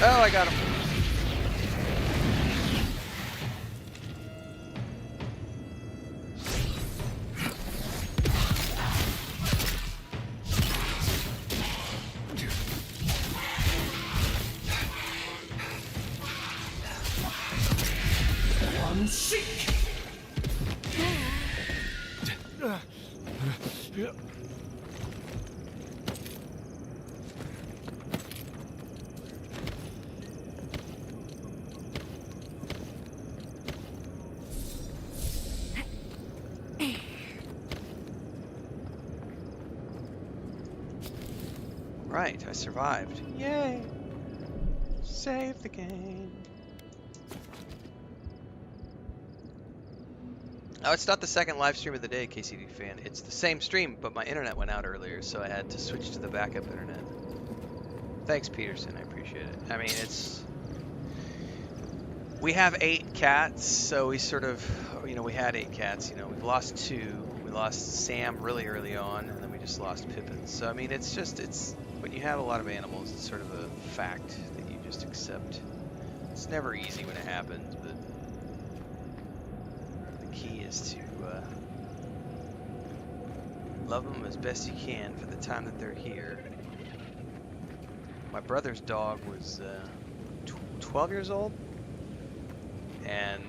Oh, I got him. Right, I survived. Yay! Save the game. Oh, it's not the second live stream of the day, KCD fan. It's the same stream, but my internet went out earlier, so I had to switch to the backup internet. Thanks, Peterson. I appreciate it. I mean, it's... We have 8 cats, so we sort of... You know, we had 8 cats. You know, we've lost 2. We lost Sam really early on, and then we just lost Pippin. So, I mean, it's just... It's... When you have a lot of animals, it's sort of a fact that you just accept. It's never easy when it happens, but the key is to love them as best you can for the time that they're here. My brother's dog was 12 years old, and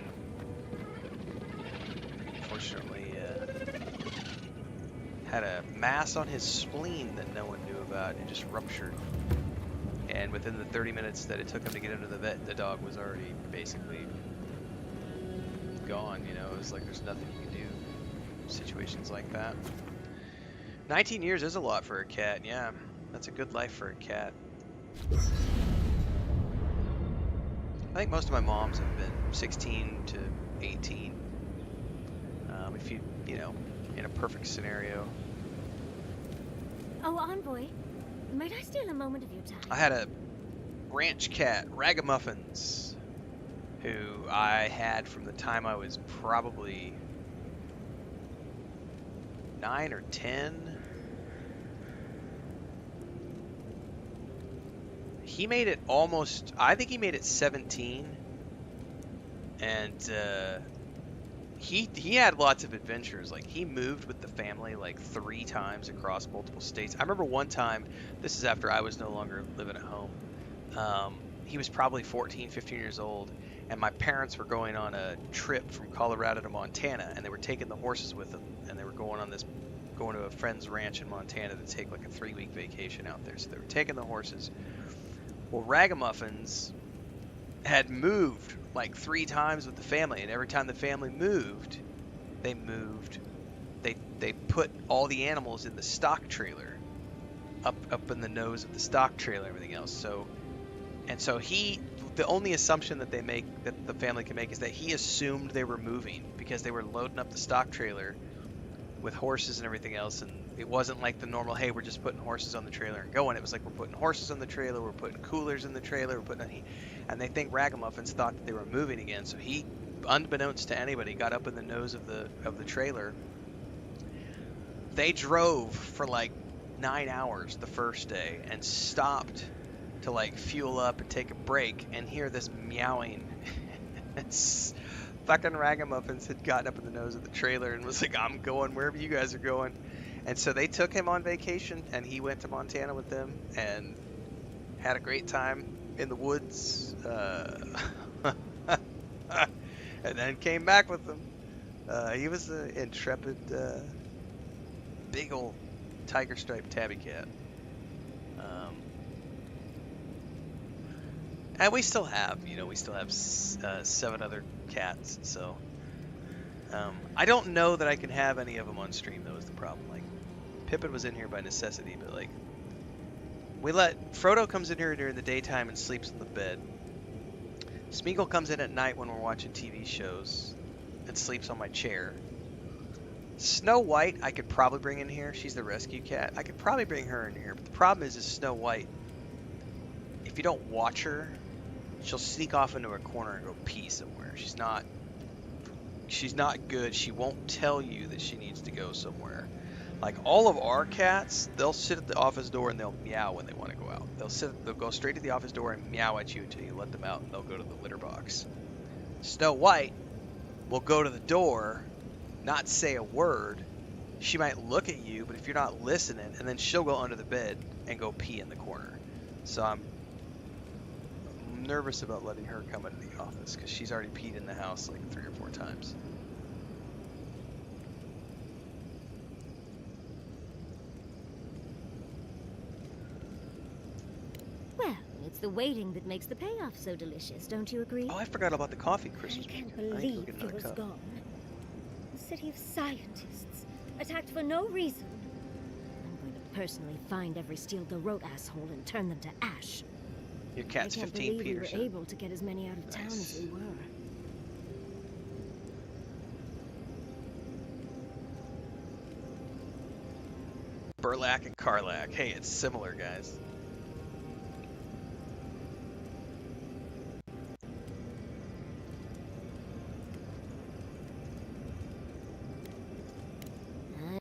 unfortunately had a mass on his spleen that no one knew about and just ruptured. And within the 30 minutes that it took him to get into the vet, the dog was already basically gone. You know, it was like there's nothing you can do in situations like that. 19 years is a lot for a cat. Yeah, that's a good life for a cat. I think most of my moms have been 16 to 18. If you know, in a perfect scenario. Oh, Envoy, might I steal a moment of your time? I had a ranch cat, Ragamuffins, who I had from the time I was probably 9 or 10. He made it almost, I think he made it 17. And he had lots of adventures. Like, he moved with the family like 3 times across multiple states. I remember one time, this is after I was no longer living at home. He was probably 14, 15 years old, and my parents were going on a trip from Colorado to Montana, and they were taking the horses with them, and they were going to a friend's ranch in Montana to take like a 3-week vacation out there. So they were taking the horses. Well, Ragamuffins had moved like 3 times with the family, and every time the family moved, they put all the animals in the stock trailer, up in the nose of the stock trailer and everything else. So the only assumption that the family can make is that he assumed they were moving because they were loading up the stock trailer with horses and everything else, and it wasn't like the normal, hey, we're just putting horses on the trailer and going. It was like, we're putting horses on the trailer, we're putting coolers in the trailer, and they think Ragamuffins thought that they were moving again. So he, unbeknownst to anybody, got up in the nose of the trailer. They drove for like 9 hours the first day and stopped to like fuel up and take a break and hear this meowing. It's fucking ragamuffins had gotten up in the nose of the trailer and was like, I'm going wherever you guys are going. And so they took him on vacation, and he went to Montana with them and had a great time in the woods. And then came back with them. He was an intrepid, big old tiger striped tabby cat. And we still have, we still have 7 other cats. So I don't know that I can have any of them on stream, though, is the problem. Like, Pippin was in here by necessity, but like, Frodo comes in here during the daytime and sleeps in the bed. Smeagol comes in at night when we're watching TV shows and sleeps on my chair. Snow White, I could probably bring in here. She's the rescue cat. I could probably bring her in here, but the problem is Snow White, if you don't watch her, she'll sneak off into a corner and go pee somewhere. She's not good. She won't tell you that she needs to go somewhere. Like all of our cats, they'll sit at the office door and they'll meow when they want to go out. They'll go straight to the office door and meow at you until you let them out, and they'll go to the litter box. Snow White will go to the door, not say a word. She might look at you, but if you're not listening, and then she'll go under the bed and go pee in the corner. So I'm nervous about letting her come into the office because she's already peed in the house like 3 or 4 times. Well, it's the waiting that makes the payoff so delicious, don't you agree? Oh, I forgot about the coffee Christmas I can't week. believe get he another was cup. gone. A city of scientists, attacked for no reason. I'm going to personally find every steel garrote asshole and turn them to ash. Your cat's I can't 15, believe Peterson. we were able to get as many out of town as we were. Burlak and Karlak. Hey, it's similar, guys.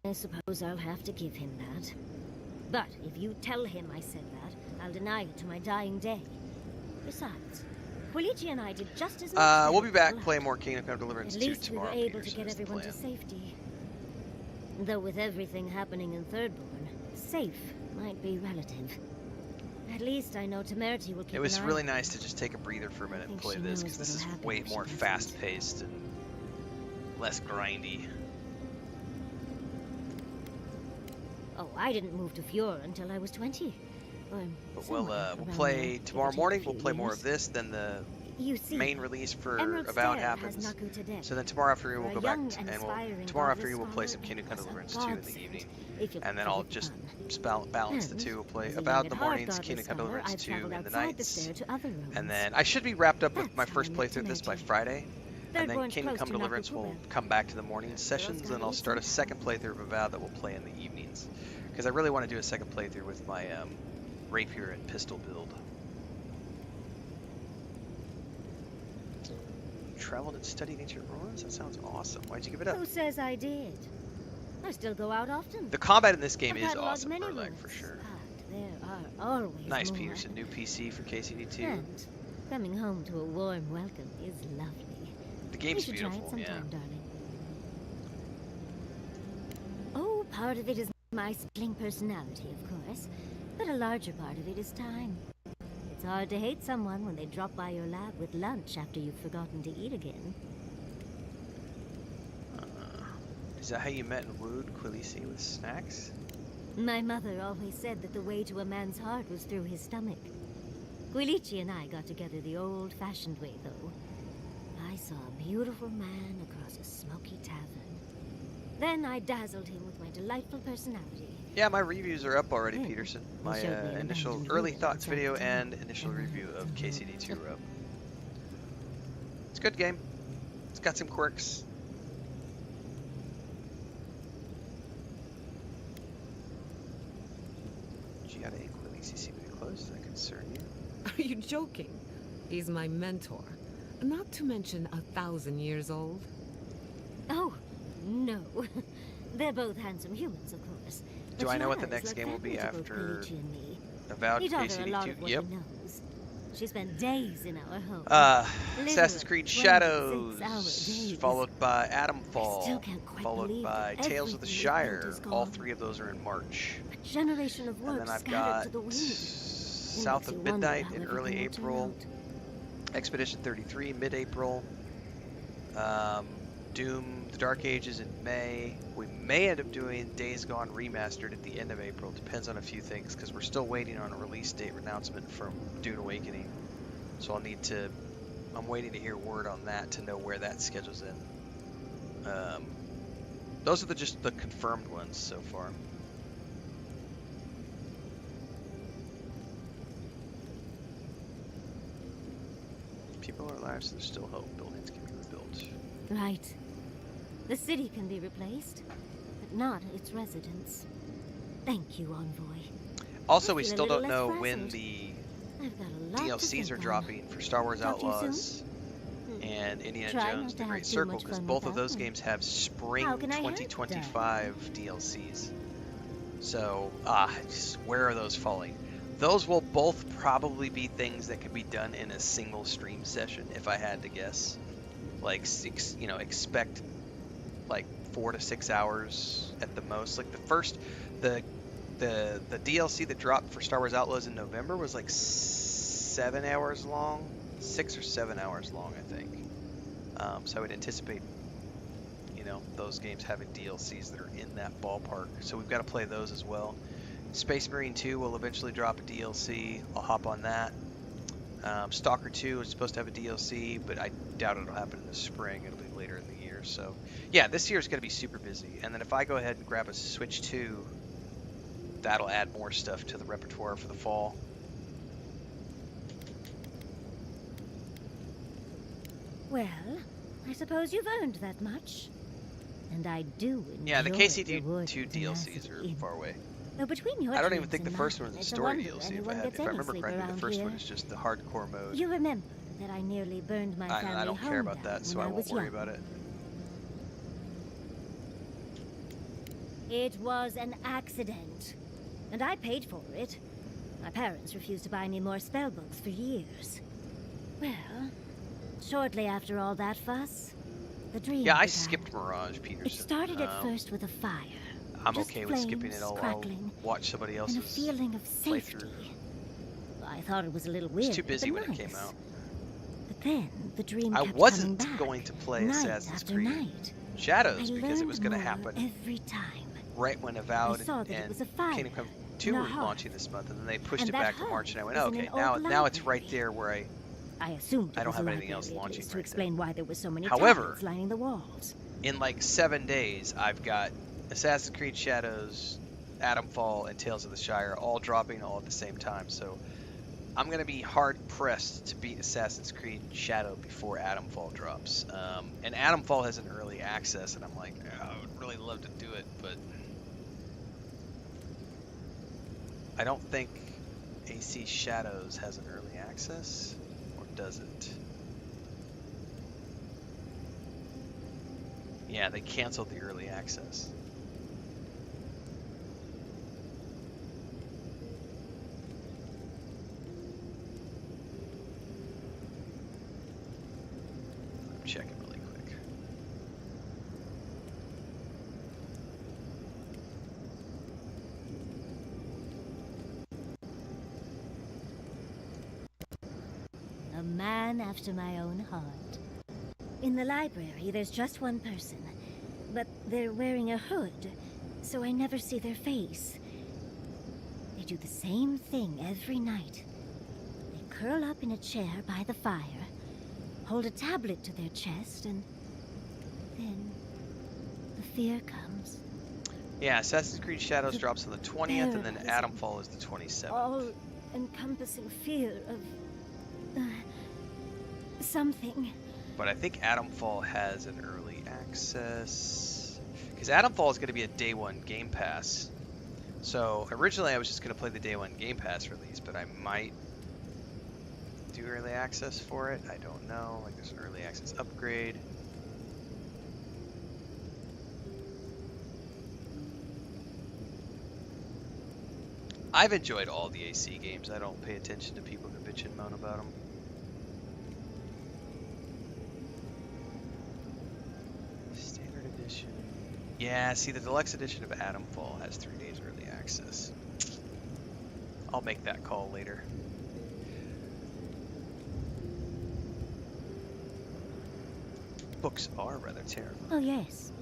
I suppose I'll have to give him that. But if you tell him I said that, I'll deny it to my dying day. Besides, Quilici and I did just as much. We'll be back playing more Kingdom Come Deliverance 2 At least tomorrow. we were able to Peterson, get is the everyone to plan. safety. Though with everything happening in Thirdborn, safe might be relative. At least I know Temerity will keep It was an eye really on nice it. to just take a breather for a minute and think play she this, knows because this is what'll happen way if she more gets it. fast-paced and less grindy. Oh, I didn't move to Fjord until I was 20. Or But we'll somewhere we'll around play there, give or tomorrow take a morning. We'll few play more years. of this. Then the You see, main release for Emerald Avowed Stair happens. has Naku to death. So then tomorrow afternoon we'll For go a back young t- and and we'll aspiring tomorrow godless afternoon we'll play scholar, some Kingdom Come it was a Deliverance 2 in the godsend, evening, if you'll and then forgive I'll the just pun. balance the And two. We'll play as a Avowed in young the at heart mornings, godless Kingdom Come scholar, Deliverance I've 2 traveled in the outside the nights, stair to other rooms. and then I should be wrapped up with That's my how first I met playthrough of this by Temerity. Friday. And then Thirdborn's Kingdom close Come to Deliverance will Naku come back to the morning Girls sessions, gotta and I'll eat start a sometime. second playthrough of Avowed that we'll play in the evenings. Because I really want to do a second playthrough with my rapier and pistol build. Traveled and studied ancient ruins? That sounds awesome. Why'd you give it up? Who says I did? I still go out often. The combat in this game I've is cataloged awesome, many Burlak, ruins, for sure. but there are always Nice, more. Peterson. New PC for KCD2. And coming home to a warm welcome is lovely. The game's you should try it beautiful, yeah. sometime, darling. Oh, part of it is my sibling personality, of course, but a larger part of it is time. It's hard to hate someone when they drop by your lab with lunch after you've forgotten to eat again. Is that how you met and wooed Quilici with snacks? My mother always said that the way to a man's heart was through his stomach. Quilici and I got together the old-fashioned way, though. I saw a beautiful man across a smoky tavern. Then I dazzled him with my delightful personality. Yeah, my reviews are up already, Yeah. Peterson. You My showed me an initial abandoned early ruin thoughts outside video the town. and initial review of KCD2 are up. It's a good game. It's got some quirks. Giada and Quilici seem to be close. Does that concern you? Are you joking? He's my mentor. Not to mention 1,000 years old. Oh, no. They're both handsome humans, of course. Do But I know what the Giada's next like game will be family to both after Quilici and me. Avowed He taught her a lot KCD2? of what Yep. he knows. She spent days in our home. Assassin's Creed Literally 26-hour Shadows, days. followed by I still Adamfall, can't quite followed believe by that Tales of the everything we've built Shire. is All gone. 3 of those are in March. A generation of And work then I've scattered got to the wind. South of Midnight in early April, Expedition 33 mid-April, Doom, The Dark Ages in May. We may end up doing Days Gone Remastered at the end of April. Depends on a few things, because we're still waiting on a release date announcement from Dune Awakening. So I'm waiting to hear word on that to know where that schedules in. Those are just the confirmed ones so far. People are alive, so there's still hope. Buildings can be rebuilt. Right. The city can be replaced, but not its residents. Thank you, Envoy. Also, I we feel a still don't little know less when frazzled. the I've got a lot to DLCs think are on. dropping for Star Wars Talk to you Outlaws and Indiana Try Jones: not The to Great have too Circle, much because fun both of without those them. games have spring How can I help, 2025 DLCs. So, where are those falling? Those will both probably be things that could be done in a single stream session, if I had to guess. Like expect like 4 to 6 hours at the most. Like the DLC that dropped for Star Wars Outlaws in November was like 7 hours long, 6 or 7 hours long, I think. So I would anticipate, those games having DLCs that are in that ballpark. So we've got to play those as well. Space Marine 2 will eventually drop a DLC. I'll hop on that. Stalker 2 is supposed to have a DLC, but I doubt it'll happen in the spring. It'll be later in the year. So, yeah, this year is going to be super busy. And then if I go ahead and grab a Switch 2, that'll add more stuff to the repertoire for the fall. Well, I suppose you've earned that much. And I do enjoy Yeah, the the KC2 wood DLCs are far away. Though between your I don't even dreams think the and first mine, one's a it's story wonder DLC. anyone If gets I any remember sleep correctly, the around first here. one is just the hardcore mode. You remember that I nearly burned my family I don't home care about down that, so when I was won't worry young. about it. It was an accident, and I paid for it. My parents refused to buy me more spell books for years. Well, shortly after all that fuss, the dream Yeah, I began. skipped Mirage, Peterson. It started at first with a fire. I'm Just okay with skipping it. flames I'll crackling, watch somebody and else's a feeling of safety. playthrough. I thought it was a little I weird. was too busy but when it nice. came out. But then the dream I kept wasn't coming back, going to play night Assassin's after Creed night. Shadows I because it was going to learned more happen every time. right when Avowed I saw that it and was a fire Kingdom Come in 2 a were heart. launching this month, and then they pushed And it that back to March, and I went, heart oh, was in okay, an now old it's right there where I assumed I it don't was have a anything else library, at launching least, to right explain why there were so many However, tablets lining the walls. in like 7 days, I've got Assassin's Creed Shadows, Adamfall, and Tales of the Shire all dropping all at the same time, so I'm going to be hard-pressed to beat Assassin's Creed Shadow before Adamfall drops. And Adamfall has an early access, and I'm like, I would really love to do it, but I don't think AC Shadows has an early access, or does it? Yeah, they canceled the early access. I'm checking really quick. A man after my own heart. In the library, there's just one person, but they're wearing a hood, so I never see their face. They do the same thing every night. They curl up in a chair by the fire, hold a tablet to their chest, and then the fear comes. Yeah, Assassin's Creed Shadows drops on the 20th, and then paralyzing, Adamfall is the 27th. All-encompassing fear of something. But I think Adamfall has an early access, because Adamfall is going to be a day one Game Pass. So originally I was just going to play the day one Game Pass release, but I might do early access for it. I don't know. Like, there's an early access upgrade. I've enjoyed all the AC games. I don't pay attention to people who bitch and moan about them. Standard edition. Yeah, see, the deluxe edition of Atomfall has 3 days early access. I'll make that call later. Books are rather terrible. Oh, yes.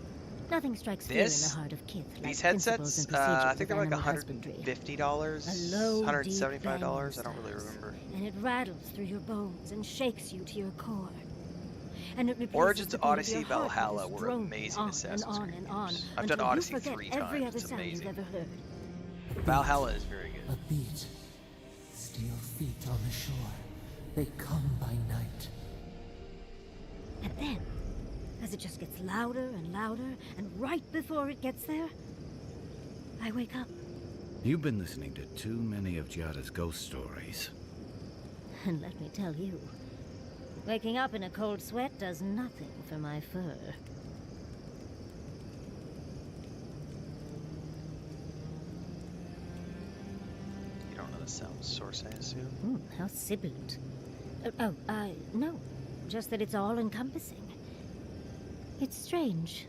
Nothing strikes fear in the heart of Kith like These principles headsets, and procedures I think of they're like animal husbandry. $150, A low, $175. deep I don't really remember. And it rattles through your bones and shakes you to your core. And it replaces Origins, the beat of Odyssey, your heart Valhalla with this were droning amazing on Assassin's and on Creed and on games. I've until done Odyssey you forget 3 every times. other It's sound amazing. you've ever heard. Valhalla is very good. A beat. Steel feet on the shore. They come by night. And then, as it just gets louder and louder, and right before it gets there, I wake up. You've been listening to too many of Giada's ghost stories. And let me tell you, waking up in a cold sweat does nothing for my fur. You don't know the sound source, I assume? How sibilant. No. Just that it's all-encompassing. It's strange.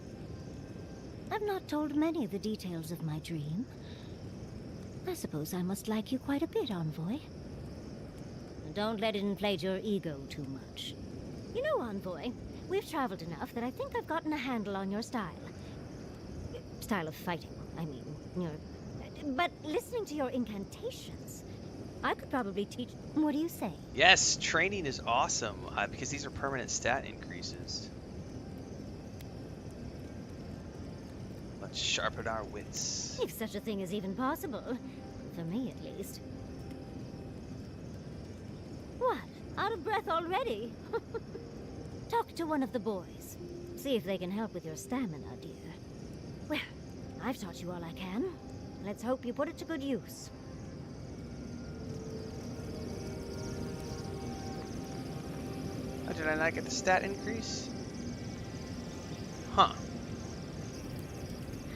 I've not told many of the details of my dream. I suppose I must like you quite a bit, Envoy. Don't let it inflate your ego too much. You know, Envoy, we've traveled enough that I think I've gotten a handle on your style. Style of fighting, I mean. But listening to your incantations, I could probably teach... What do you say? Yes, training is awesome, because these are permanent stat increases. Let's sharpen our wits. If such a thing is even possible. For me, at least. What? Out of breath already? Talk to one of the boys. See if they can help with your stamina, dear. Well, I've taught you all I can. Let's hope you put it to good use. Oh, did I not get the stat increase? Huh.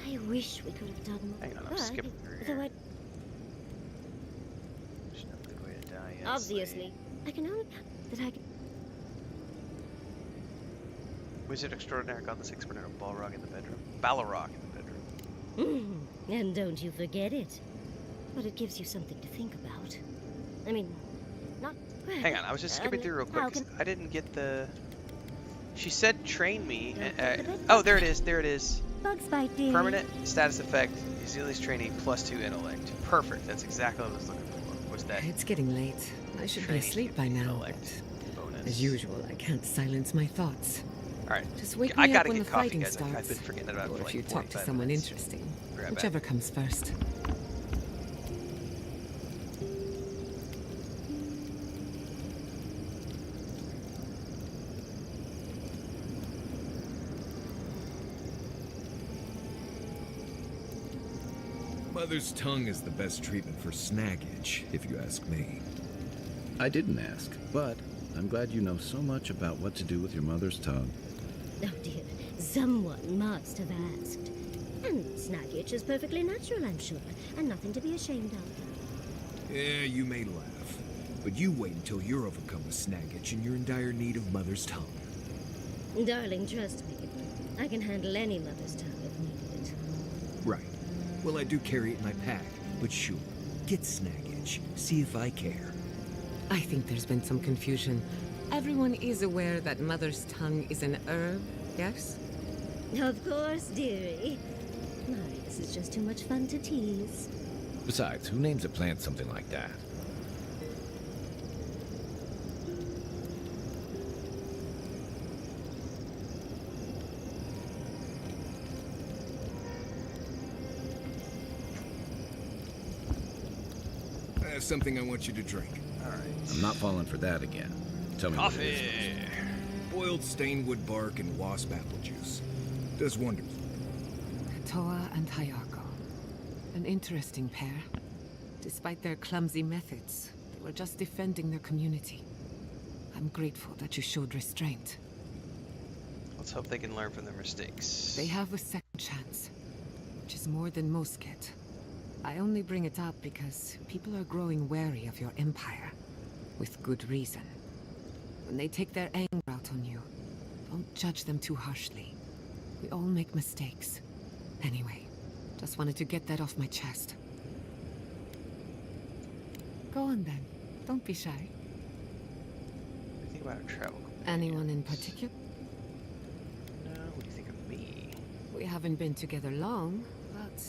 I wish we could have done more. Hang on, I'm but, skipping through though here. There's no good way to die yet. Obviously, I can only that I can. Wizard extraordinaire got this expert in a Balrog in the bedroom. Balrog in the bedroom. And don't you forget it. But it gives you something to think about. I mean, not... Hang on, I was just skipping through real quick. 'Cause I didn't get the... She said train me. Oh, there it is. There it is. Bugs bite, dear. Permanent status effect. Uzili's training +2 intellect. Perfect. That's exactly what I was looking for. Was that? It's getting late. I should be Training asleep by now. intellect bonus. As usual, I can't silence my thoughts. Alright. Just wake I me gotta up when get the coffee, fighting guys. starts. I've been forgetting about it Or for if like you talk to 45 someone minutes. interesting. Be right Whichever back. comes first. Mother's tongue is the best treatment for snaggage, if you ask me. I didn't ask, but I'm glad you know so much about what to do with your mother's tongue. Oh dear, someone must have asked. And snaggage is perfectly natural, I'm sure, and nothing to be ashamed of. Yeah, you may laugh, but you wait until you're overcome with snaggage and you're in dire need of mother's tongue. Darling, trust me. I can handle any mother's tongue if needed. Right. Well, I do carry it in my pack, but sure, get snaggage. See if I care. I think there's been some confusion. Everyone is aware that mother's tongue is an herb, yes? Of course, dearie. Marius is just too much fun to tease. Besides, who names a plant something like that? I have something I want you to drink. Alright. I'm not falling for that again. Tell me what it is. Boiled stainwood bark and wasp apple juice. Does wonders. Toa and Hayako. An interesting pair. Despite their clumsy methods, they were just defending their community. I'm grateful that you showed restraint. Let's hope they can learn from their mistakes. They have a second chance, which is more than most get. I only bring it up because people are growing wary of your empire. With good reason. When they take their anger out on you, don't judge them too harshly. We all make mistakes. Anyway, just wanted to get that off my chest. Go on then. Don't be shy. What do you think about our travel companions? Anyone in particular? No, what do you think of me? We haven't been together long, but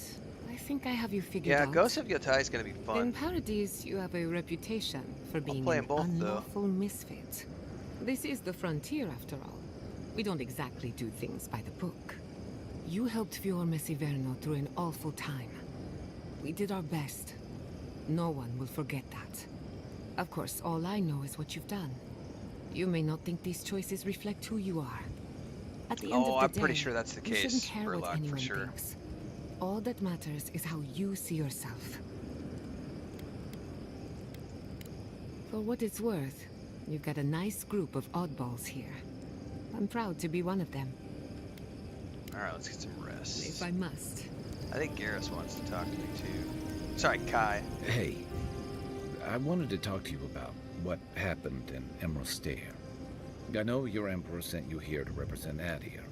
I think I have you figured Yeah, out. Ghost of Yotai is going to be fun. In Paradise, you have a reputation for being play an 'em both, though. unlawful misfit. This is the frontier, after all. We don't exactly do things by the book. You helped Fior Messiverno through an awful time. We did our best. No one will forget that. Of course, all I know is what you've done. You may not think these choices reflect who you are. At the end of the I'm day, pretty sure that's the you shouldn't case, care what Burlock, anyone for sure. thinks. All that matters is how you see yourself. For what it's worth, you've got a nice group of oddballs here. I'm proud to be one of them. Alright, let's get some rest. If I must. I think Garrus wants to talk to me too. Sorry, Kai. Hey, I wanted to talk to you about what happened in Emerald Stair. I know your Emperor sent you here to represent Adir,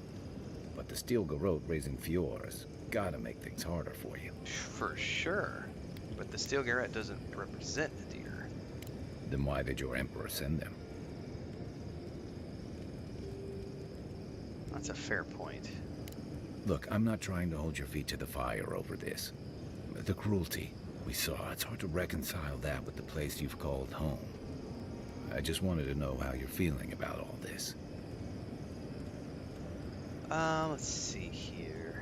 but the Steel Garrote raising Fior has gotta make things harder for you. For sure. But the Steel Garrote doesn't represent the deer. Then why did your Emperor send them? That's a fair point. Look, I'm not trying to hold your feet to the fire over this. The cruelty we saw, it's hard to reconcile that with the place you've called home. I just wanted to know how you're feeling about all this. Let's see here.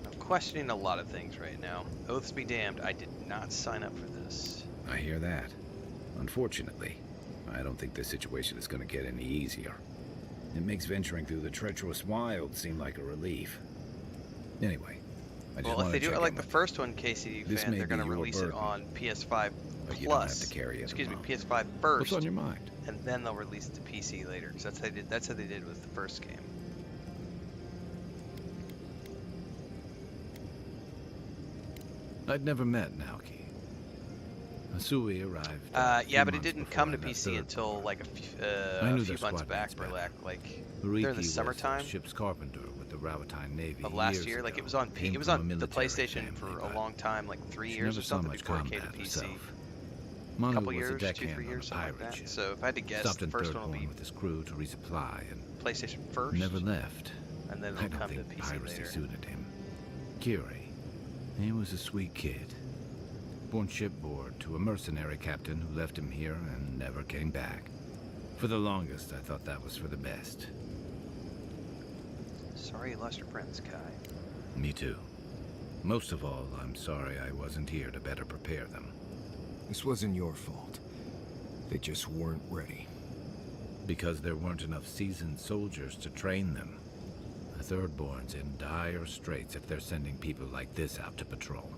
I'm questioning a lot of things right now. Oaths be damned, I did not sign up for this. I hear that. Unfortunately, I don't think this situation is going to get any easier. It makes venturing through the treacherous wild seem like a relief. Anyway, I just Well, if wanted they to do check it like in the with first one, KCD This fan, may they're going to be your release it burden, on PS5 but you don't have Plus. to carry it Excuse me, alone. PS5 first. What's on your mind? And then they'll release it to PC later. Because that's how they did. That's how they did with the first game. I'd never met Naoki. Asui arrived. Yeah, but it didn't come to PC until like a few months back, Burlack. Like during the summertime ship's carpenter with the Rawatine Navy of last years year. Like ago. it was on Came it was from a on the military PlayStation for family, a but long time, like 3 she years or never saw something much before it came to combat PC. herself. A Manu couple was years, a deckhand 2-3 on years, a something like pirate that. ship. So if I had to guess, Stopped the in first one will Thirdborn be with his crew to resupply and PlayStation first, never left. and then I it'll don't come to think PC piracy later. suited him. Kiri, he was a sweet kid. Born shipboard to a mercenary captain who left him here and never came back. For the longest, I thought that was for the best. Sorry you lost your friends, Kai. Me too. Most of all, I'm sorry I wasn't here to better prepare them. This wasn't your fault. They just weren't ready. Because there weren't enough seasoned soldiers to train them. The Thirdborn's in dire straits if they're sending people like this out to patrol.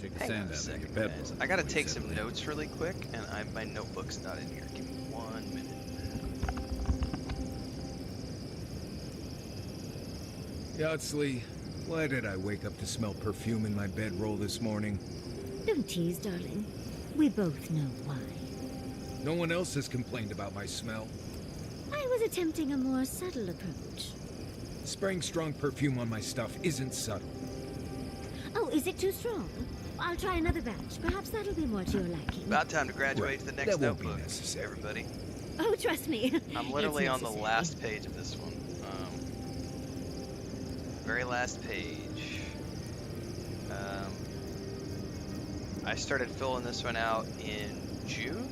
Shake the Hang on sand a out of second, your guys. bedroll I gotta before you take settle some in. notes really quick, and my notebook's not in here. Give me 1 minute. Yardsley, why did I wake up to smell perfume in my bedroll this morning? Don't tease, darling. We both know why. No one else has complained about my smell. I was attempting a more subtle approach. Spraying strong perfume on my stuff isn't subtle. Oh, is it too strong? I'll try another batch. Perhaps that'll be more to your liking. About time to graduate to the next That won't be notebook, necessary. everybody. Oh, trust me. I'm literally It's on the necessary. last page of this one. Very last page. I started filling this one out in June.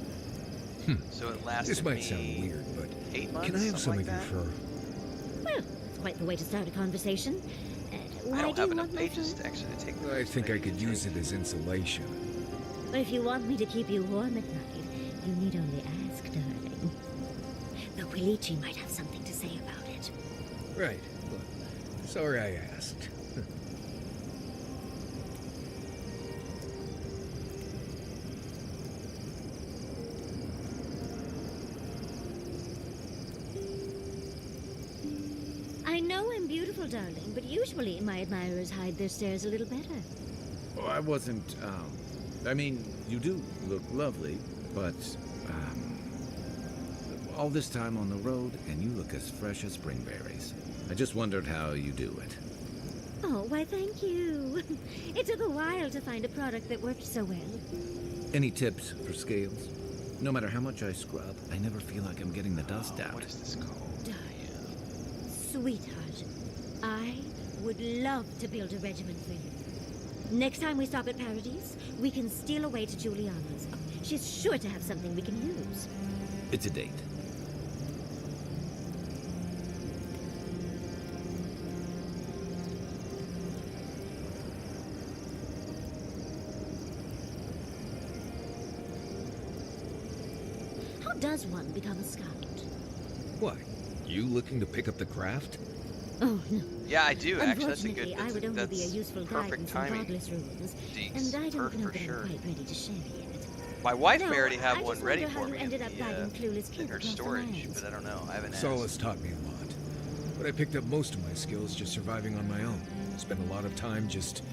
So it lasted This might me sound weird, but 8 months. can I have some something of like your that. fur? Well, it's quite the way to start a conversation. Why I don't do have you enough want my pages fur? to actually take. I think I could use it as insulation. But if you want me to keep you warm at night, you need only ask, darling. The Quilichi might have something to say about it. Right. Well, sorry I asked. know I'm beautiful, darling, but usually my admirers hide their stares a little better. Oh, I wasn't, I mean, you do look lovely, but, all this time on the road, and you look as fresh as spring berries. I just wondered how you do it. Oh, why thank you. It took a while to find a product that worked so well. Any tips for scales? No matter how much I scrub, I never feel like I'm getting the dust out. What is this called? Darling, sweetheart, I would love to build a regiment for you. Next time we stop at Paradise, we can steal away to Juliana's. Oh, she's sure to have something we can use. It's a date. How does one become a scout? What? You looking to pick up the craft? Oh, no. Yeah, I do. Actually, that's a good. Unfortunately, I would only be a useful guide in perfect some timing. godless ruins, Deeks, and I don't know for that sure. I'm quite ready to share yet. My wife No, may already have I one just ready wonder how for you me ended up guiding clueless in kids her across the storage, lands. but I don't know. I haven't asked. Solace taught me a lot. But I picked up most of my skills just surviving on my own. Spent a lot of time just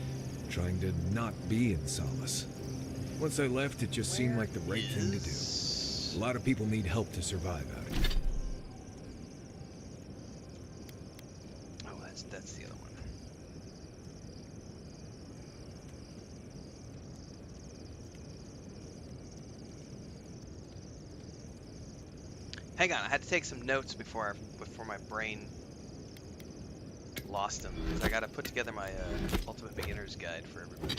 trying to not be in Solace. Once I left, it just seemed like the right thing to do. A lot of people need help to survive out here. Oh, that's the other one. Hang on, I had to take some notes before my brain lost them, because I got to put together my Ultimate Beginner's Guide for everybody.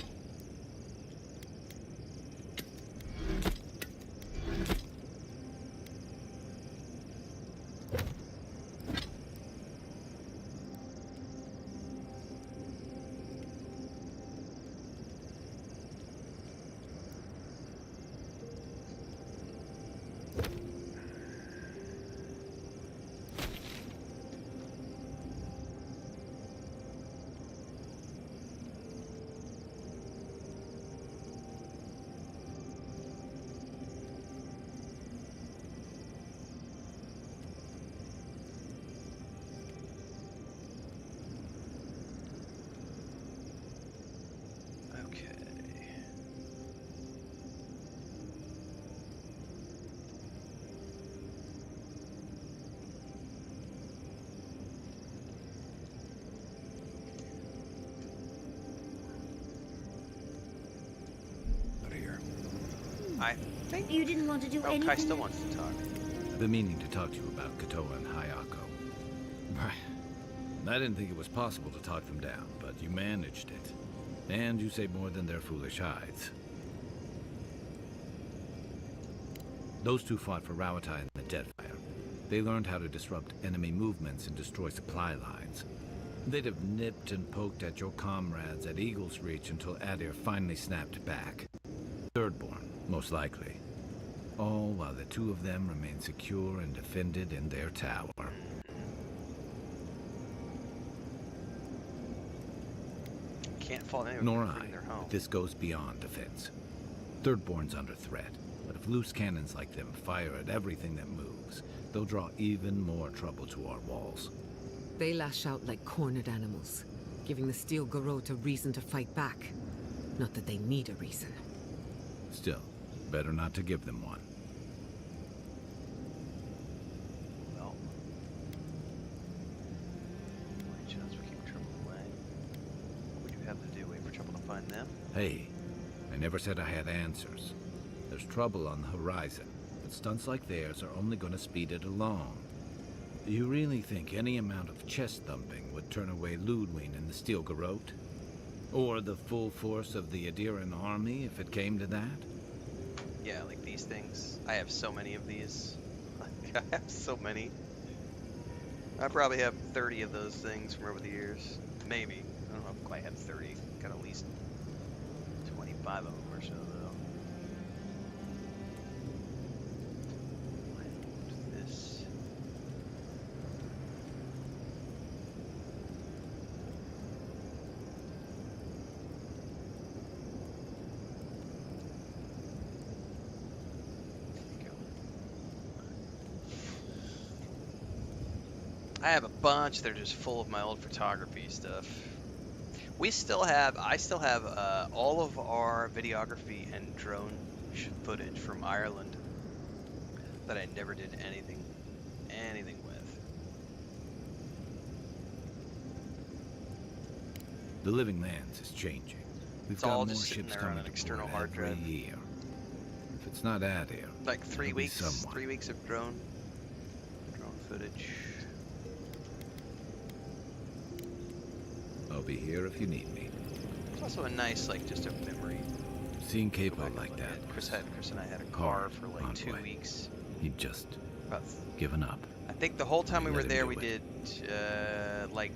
I think You didn't want to do anything? Kai still wants to talk. I've been meaning to talk to you about Katoa and Hayako. I didn't think it was possible to talk them down, but you managed it. And you saved more than their foolish hides. Those two fought for Rawatai in the Deadfire. They learned how to disrupt enemy movements and destroy supply lines. They'd have nipped and poked at your comrades at Eagle's Reach until Adir finally snapped back. Thirdborn, most likely. All while the two of them remain secure and defended in their tower. Can't fault anyone Nor for I, bringing their home. but this goes beyond defense. Thirdborn's under threat, but if loose cannons like them fire at everything that moves, they'll draw even more trouble to our walls. They lash out like cornered animals, giving the Steel Garrote a reason to fight back. Not that they need a reason. Still, better not to give them one. Well, any chance we keep trouble away? What would you have to do? Wait for trouble to find them? Hey, I never said I had answers. There's trouble on the horizon, but stunts like theirs are only going to speed it along. Do you really think any amount of chest thumping would turn away Ludwig and the Steel Garrote? Or the full force of the Adiran army, if it came to that? Yeah, like these things. I have so many of these. I have so many. I probably have 30 of those things from over the years. Maybe. I don't know if I quite have 30. Got at least 25 of them or so, though. This. I have a bunch that are just full of my old photography stuff. I still have all of our videography and drone footage from Ireland that I never did anything with. The Living Lands is changing. We've It's got all more just sitting ships there on coming an to external port hard every drive. year. If it's not Adair, Like 3 it'll be weeks, someone. 3 weeks of drone footage. I'll be here if you need me. It's also a nice, like, just a memory. Seeing Capo like that. Chris and I had a car for like 2 weeks. He'd just About given up. I think the whole time we were Let him there, do we it. did like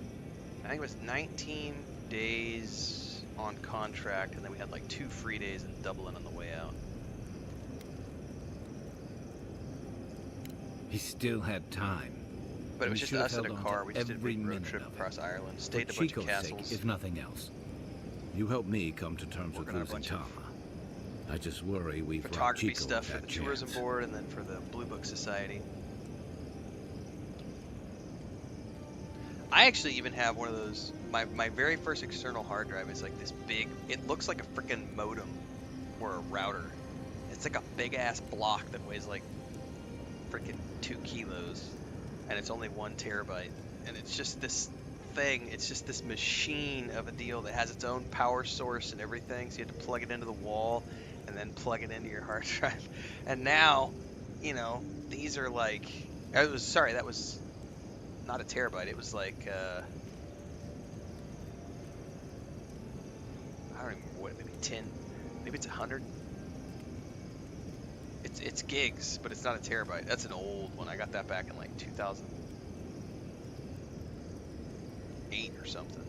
I think it was 19 days on contract, and then we had like 2 free days in Dublin on the way out. He still had time. But it was We just should have us in a held on car. to We just did a every big road minute trip of it. across Ireland, For stayed at a bunch of Chico's castles. sake, if nothing else. You helped me come to terms with Working on a losing bunch of Tama. I just worry we've robbed photography Chico stuff of for that the tourism chance. board, and then for the Blue Book Society. I actually even have one of those. My very first external hard drive is like this big. It looks like a freaking modem or a router. It's like a big ass block that weighs like freaking 2 kilos, and it's only 1 terabyte. And it's just this thing. It's just this machine of a deal that has its own power source and everything. So you have to plug it into the wall and then plug it into your hard drive. And now, you know, these are like. That was not a terabyte. It was like I don't even know what, maybe 10, maybe it's 100. It's gigs, but it's not a terabyte. That's an old one. I got that back in like 2008 or something.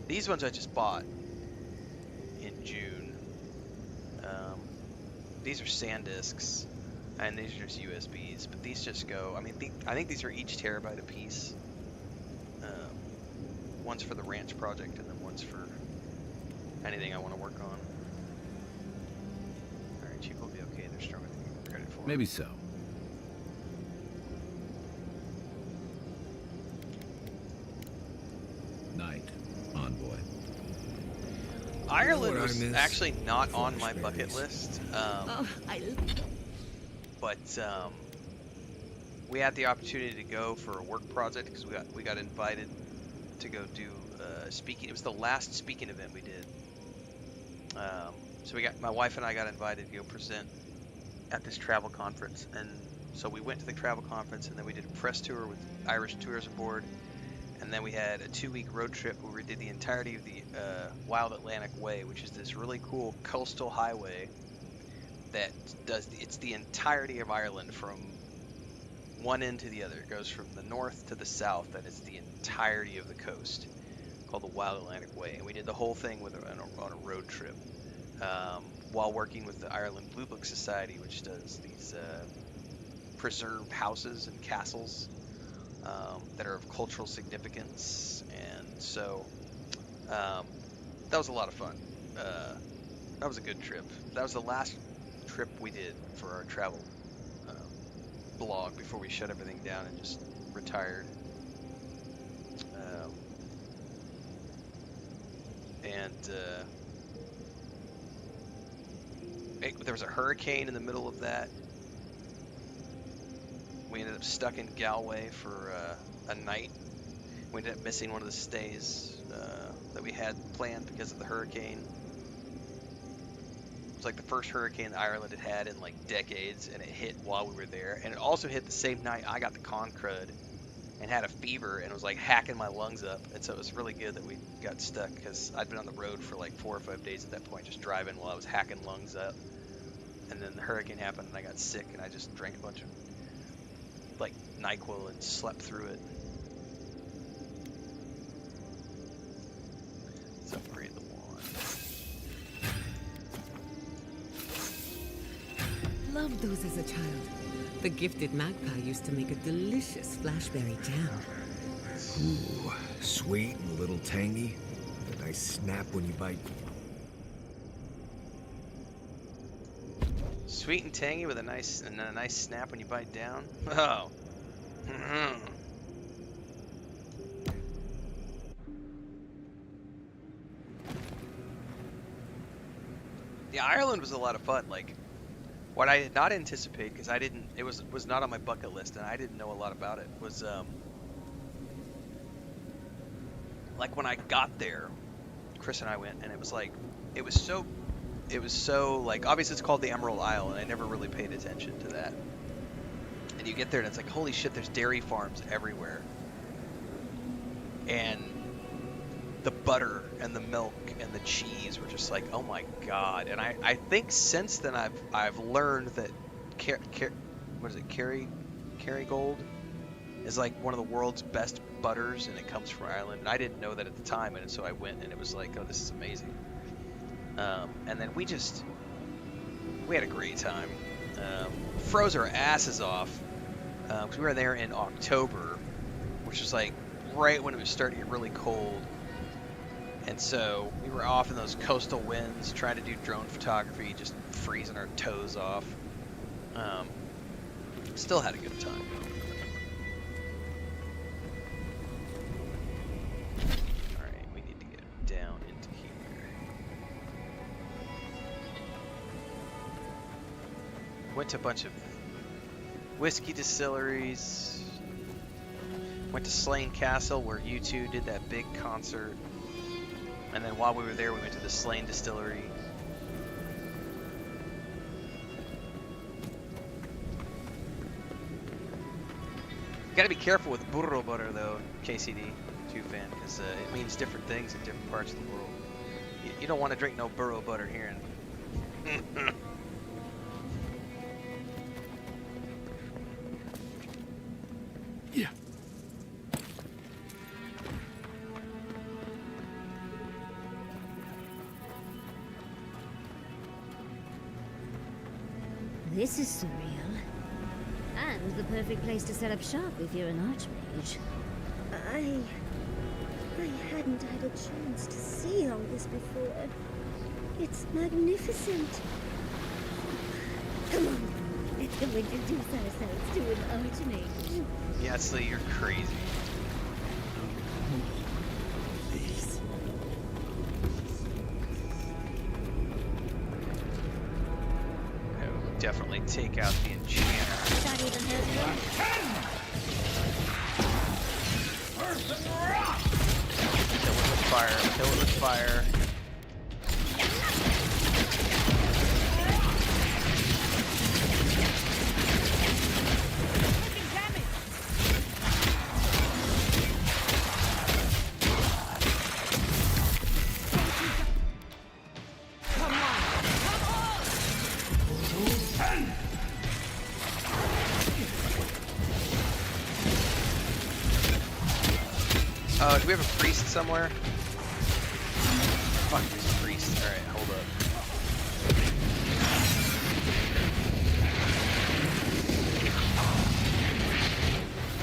These ones I just bought in June. These are SanDisks, and these are just USBs. But these just go. I mean, I think these are each terabyte a piece. One's for the ranch project, and then one's for anything I want to work on. Alright, Chief will be okay. They're stronger than you give credit for. Maybe so. Night, envoy. Ireland what I was miss? actually not on my bucket list. But we had the opportunity to go for a work project because we got invited to go do speaking. It was the last speaking event we did. So my wife and I got invited to go present at this travel conference, and so we went to the travel conference, and then we did a press tour with Irish Tourism Board, and then we had a 2-week road trip where we did the entirety of the Wild Atlantic Way, which is this really cool coastal highway that it's the entirety of Ireland from one end to the other. It goes from the north to the south, and it's the entirety of the coast, called the Wild Atlantic Way. And we did the whole thing on a road trip while working with the Ireland Blue Book Society, which does these preserved houses and castles that are of cultural significance. And so that was a lot of fun. That was a good trip. That was the last trip we did for our travel blog before we shut everything down and just retired. There was a hurricane in the middle of that. We ended up stuck in Galway for a night. We ended up missing one of the stays that we had planned because of the hurricane. It was like the first hurricane that Ireland had had in like decades, and it hit while we were there. And it also hit the same night I got the con crud and had a fever and was like hacking my lungs up. And so it was really good that we got stuck because I'd been on the road for like 4 or 5 days at that point, just driving while I was hacking lungs up. And then the hurricane happened and I got sick, and I just drank a bunch of like NyQuil and slept through it. Let's upgrade the wand. Loved those as a child. The gifted magpie used to make a delicious flashberry jam. Ooh, sweet and a little tangy. A nice snap when you bite. Sweet and tangy with a nice snap when you bite down. Oh. Yeah, Ireland was a lot of fun. Like, what I did not anticipate, because I didn't, it was not on my bucket list, and I didn't know a lot about it, was like when I got there, Chris and I went, and it was like, it was so like, obviously it's called the Emerald Isle, and I never really paid attention to that. And you get there, and it's like, holy shit, there's dairy farms everywhere, and the butter and the milk and the cheese were just like, oh my god. And I think since then I've learned that what is it, Kerrygold is like one of the world's best butters, and it comes from Ireland. And I didn't know that at the time, and so I went, and it was like, oh, this is amazing. And then we had a great time. Froze our asses off because we were there in October, which was like right when it was starting to get really cold. And so we were off in those coastal winds, trying to do drone photography, just freezing our toes off. Still had a good time. Alright, we need to get down into here. Went to a bunch of whiskey distilleries. Went to Slane Castle, where U2 did that big concert. And then while we were there, we went to the Slane Distillery. You gotta be careful with burro butter, though, KCD 2 fan, because it means different things in different parts of the world. You don't want to drink no burro butter here. Yeah. This is surreal. And the perfect place to set up shop if you're an archmage. I hadn't had a chance to see all this before. It's magnificent. Come on, let's go introduce ourselves to an archmage. Yatsli, you're crazy. Definitely take out the enchanter. Not even hurt Kill it with fire. Kill it with fire. Do we have a priest somewhere? Fuck, there's a priest. Alright, hold up.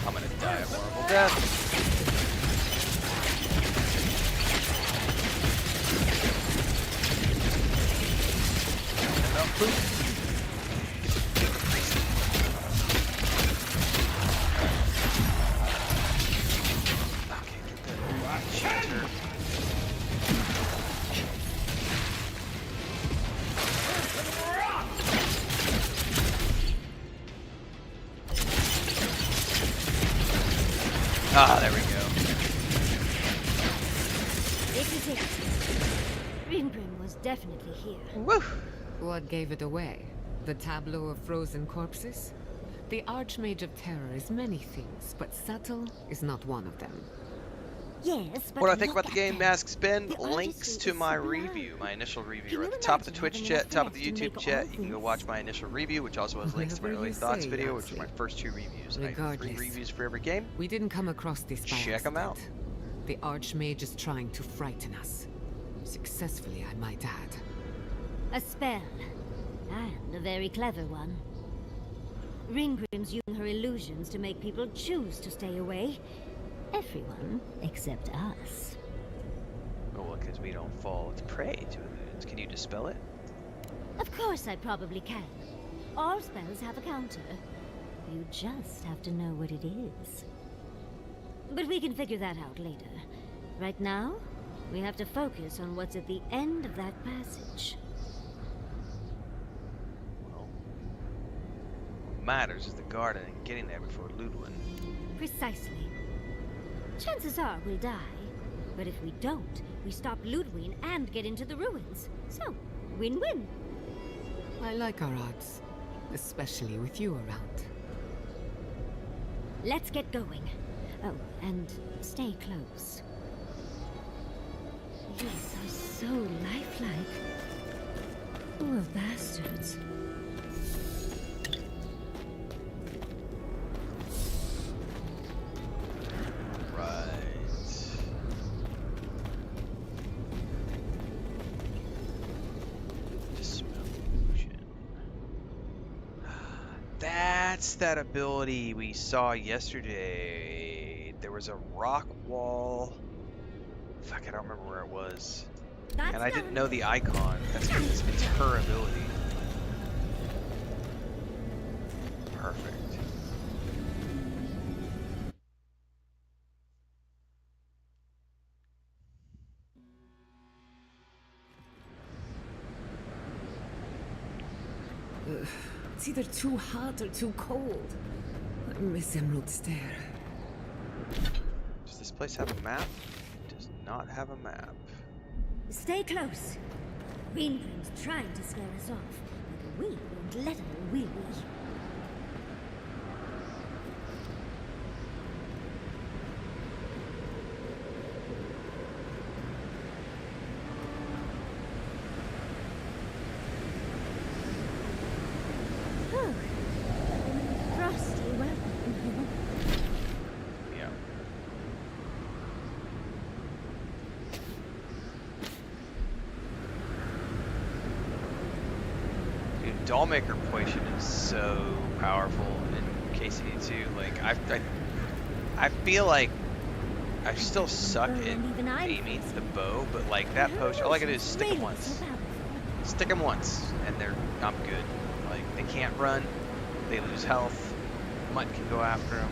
I'm gonna die a horrible death. No, poop. Get the priest. Enchanter. Ah, there we go. This is it. Ringgrim was definitely here. Woo! What gave it away? The tableau of frozen corpses? The Archmage of Terror is many things, but subtle is not one of them. Yes, but what do I think about the look game at Mask Spin? The Links artistry to is my sublime. review, my initial review, Can are at you the top of the imagine Twitch having chat, top of the enough to YouTube make chat. all You can go things? watch my initial review, which also has links to my Whatever early you thoughts say, video, which are my Yaxley. first 2 reviews. And I have 3 Regardless, reviews for every game. We didn't come across this by Check 'em out. accident. The Archmage is trying to frighten us. Successfully, I might add. A spell. And a very clever one. Ringgrim's using her illusions to make people choose to stay away. Everyone except us. Oh, because we don't fall prey to illusions. Can you dispel it? Of course I probably can. All spells have a counter. You just have to know what it is. But we can figure that out later. Right now, we have to focus on what's at the end of that passage. matters is the garden and getting there before Ludwin. Precisely. Chances are we'll die. But if we don't, we stop Ludwig and get into the ruins. So, win-win. I like our odds, especially with you around. Let's get going. Oh, and stay close. These are so lifelike. Poor bastards. That's that ability we saw yesterday. There was a rock wall. Fuck, I don't remember where it was. And I didn't know the icon. That's because it's her ability. Perfect. It's either too hot or too cold. I miss Emerald Stair. Does this place have a map? It does not have a map. Stay close. Greenbrim's trying to scare us off, but we won't let him, will we? Dollmaker potion is so powerful in KCD2. Like I feel like I still suck at aiming the bow, but like that potion, all I gotta do is stick them once. Stick them once, and I'm good. Like they can't run, they lose health. Mutt can go after them.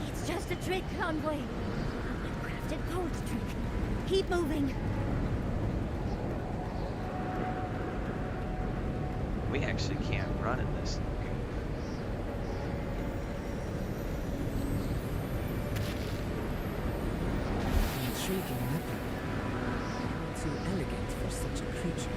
It's just a trick, Envoy. A crafted gold trick. Keep moving. We actually can't run in this. Intriguing weapon. Too elegant for such a creature.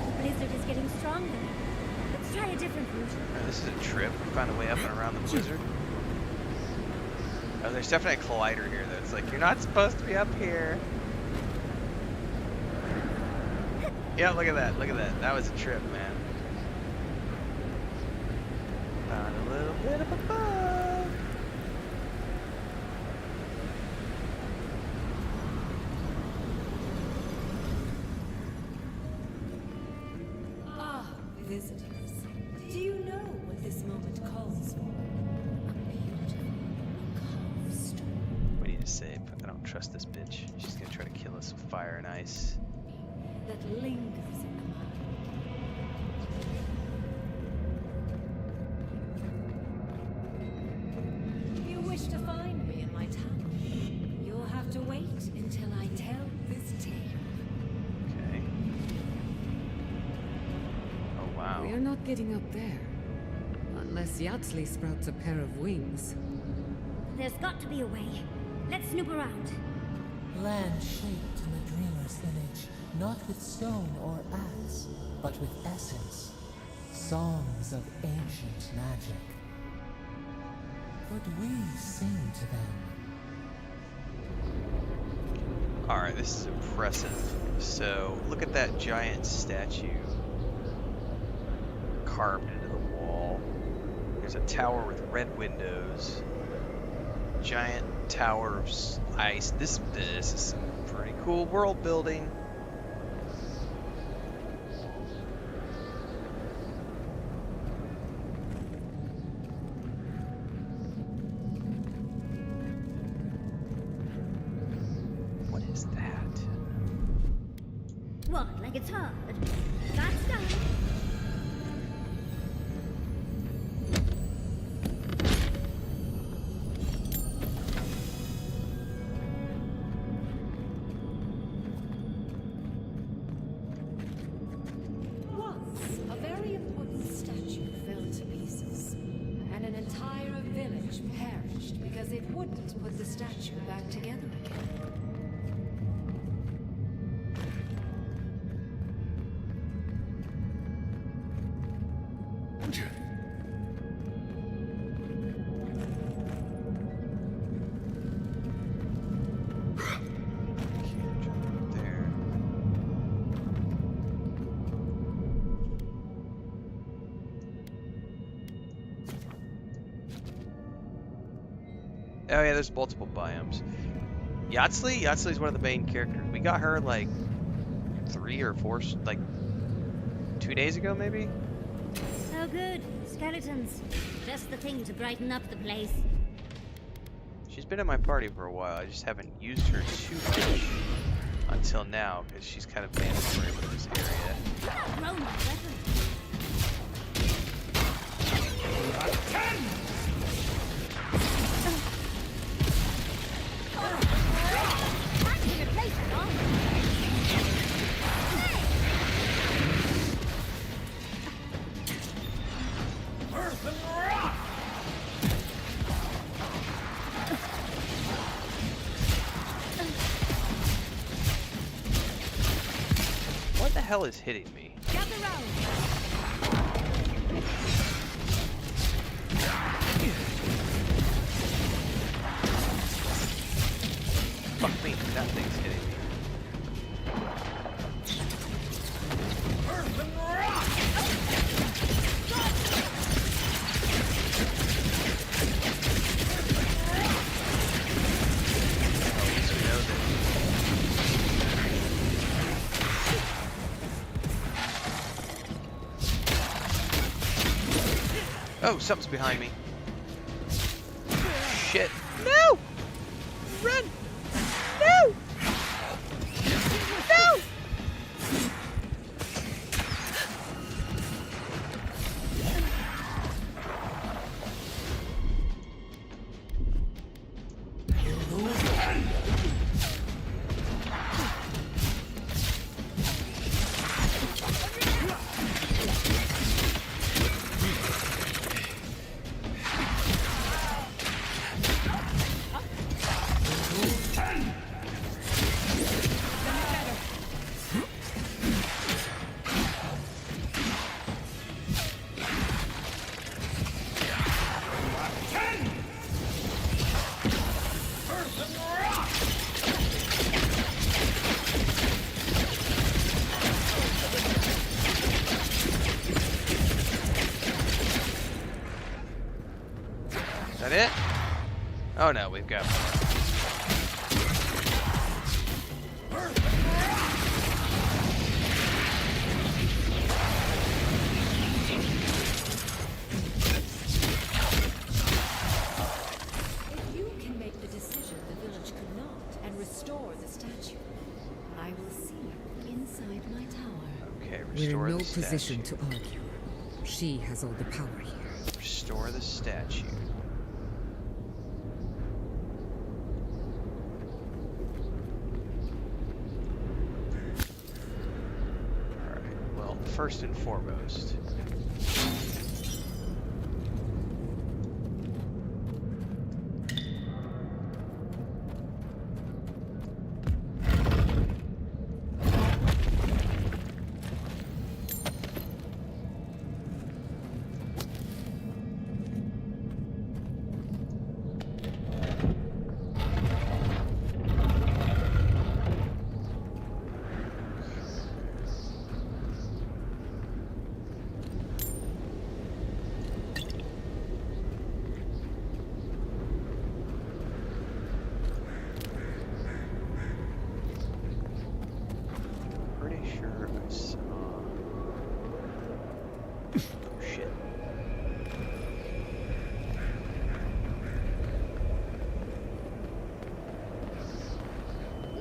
The blizzard is getting stronger. Let's try a different route. This is a trip. We found a way up and around the blizzard. Oh, there's definitely a collider here that's like, you're not supposed to be up here. Yeah, look at that. Look at that. That was a trip, man. Found a little bit of a bug. Ah, visitors. Do you know what this moment calls for? A beautiful, calm storm We need to save. I don't trust this bitch. She's gonna try to kill us with fire and ice. that lingers in the mind. If you wish to find me in my tower, you'll have to wait until I tell this tale. Okay. Oh wow. We're not getting up there. Unless Yatsley sprouts a pair of wings. There's got to be a way. Let's snoop around. Land shaped in the dreamer's image, not with stone or axe, but with essence. Songs of ancient magic. Could we sing to them? Alright, this is impressive. So, look at that giant statue carved into the wall. There's a tower with red windows. Giant tower of ice. This is some pretty cool world building. What is that? What, like it's hard? That's done. wouldn't put the statue back together again. Oh yeah, there's multiple biomes. Yatsley's one of the main characters. We got her like 3 or 4, like 2 days ago maybe? Oh good, skeletons. Just the thing to brighten up the place. She's been in my party for a while. I just haven't used her too much until now because she's kind of mandatory with this area. Throw my weapon. What the hell is hitting me? Gather round. Fuck me, that thing's hitting me. Oh, something's behind me. Shit. No! Run! No! No! Is that it? Oh no, we've got more. If you can make the decision the village could not and restore the statue, I will see you inside my tower. Okay, We're restore in no the statue. position to argue. She has all the power here. Restore the statue. Alright, well, first and foremost.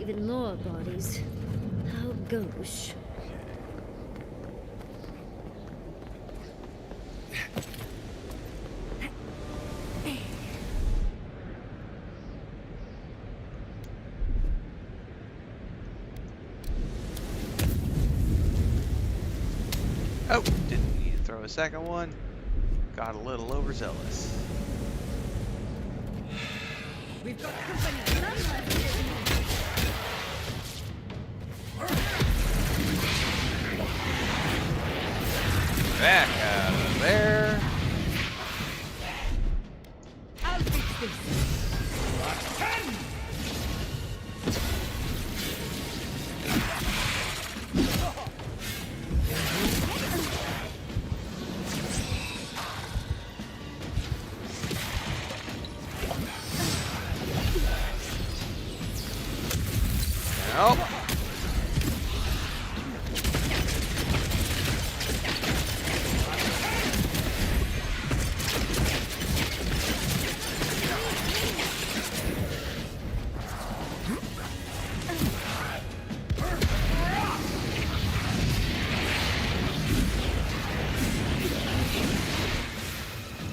Even more bodies. How gauche. Oh, didn't need to throw a second one. Got a little overzealous. Back out of there. I'll fix this. Nope.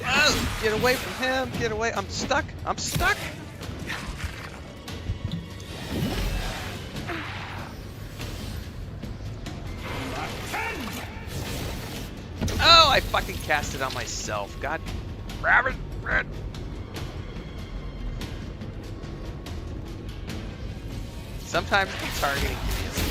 Oh, get away from him. Get away. I'm stuck. I'm stuck. Oh, I fucking cast it on myself. God, rabbit, red. Sometimes the targeting is.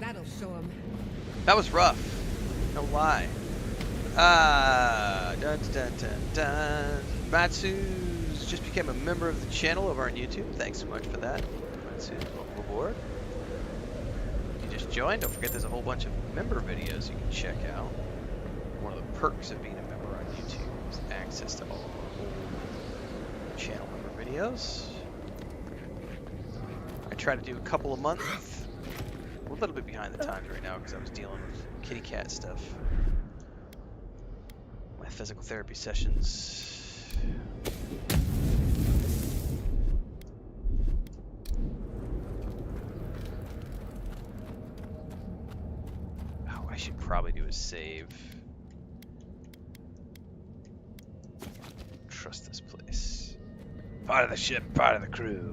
That'll show him. That was rough. No lie. Dun dun dun dun. Matsu's just became a member of the channel over on YouTube. Thanks so much for that. Matsu's, welcome aboard. You just joined. Don't forget there's a whole bunch of member videos you can check out. One of the perks of being a member on YouTube is access to all of our whole channel member videos. I try to do a couple a month. We're a little bit behind the times right now because I was dealing with kitty cat stuff. My physical therapy sessions. Oh, I should probably do a save. Trust this place. Part of the ship, part of the crew.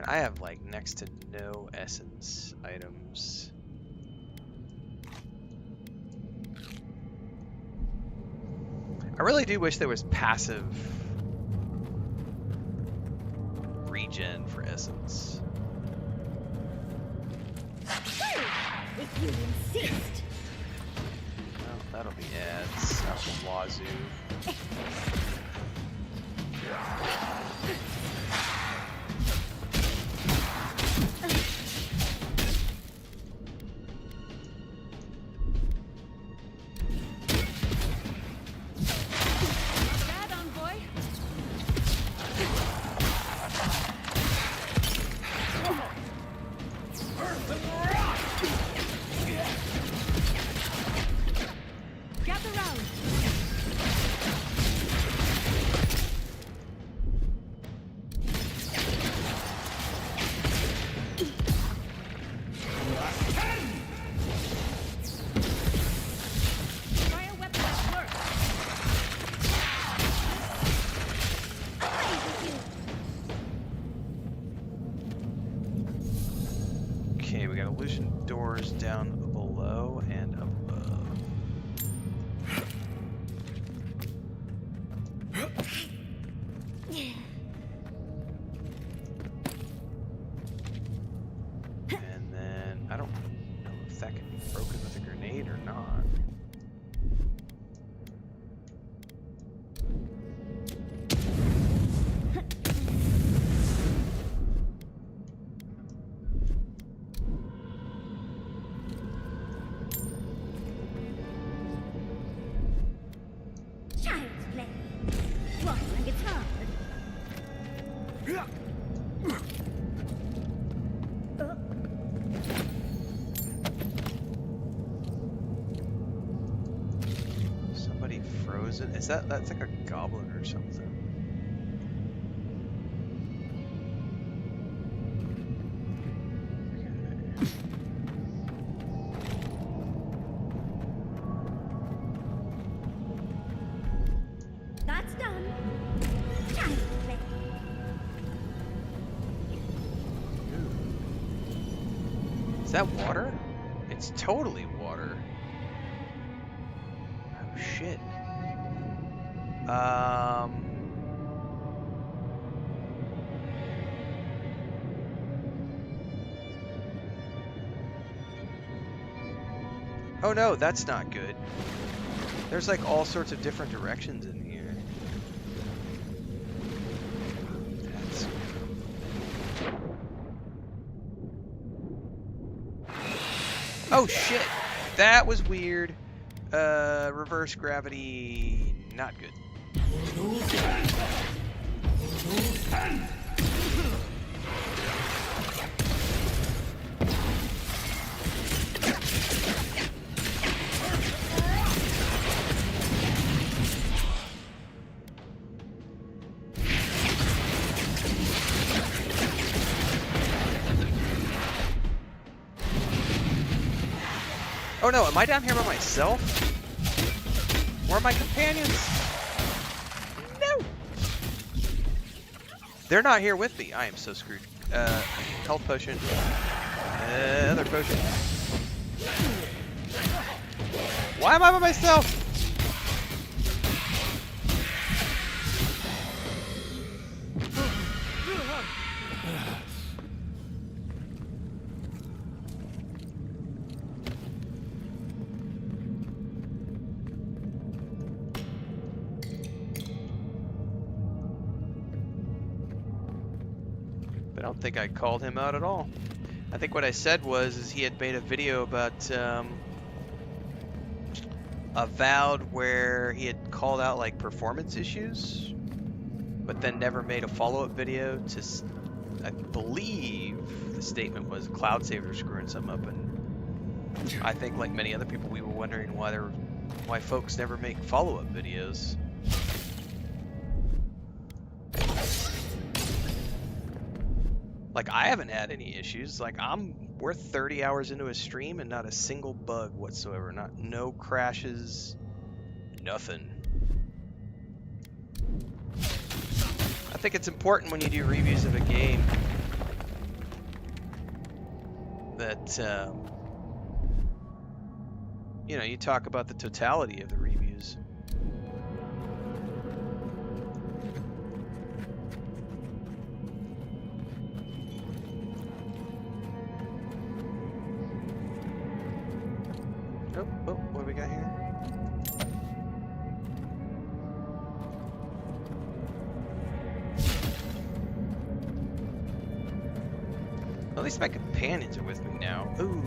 I have like next to no essence items. I really do wish there was passive regen for essence. If you insist. Well, that'll be ads out the wazoo. Doors down below and above. frozen. Is that's like a goblin or something? That's done. Is that water? It's totally water. Oh shit. Oh no, that's not good. There's like all sorts of different directions in here. That's... Oh shit! That was weird. Reverse gravity, not good. Oh no, am I down here by myself? Where are my companions? No! They're not here with me. I am so screwed. Health potion. Another potion. Why am I by myself? I don't think I called him out at all. I think what I said was he had made a video about Avowed where he had called out like performance issues, but then never made a follow-up video to, I believe the statement was cloud saver screwing something up, and I think like many other people we were wondering why folks never make follow-up videos. Like, I haven't had any issues. Like, we're 30 hours into a stream and not a single bug whatsoever. No crashes, nothing. I think it's important when you do reviews of a game that, you know, you talk about the totality of the reviews. Oh, what do we got here? At least my companions are with me now. Ooh.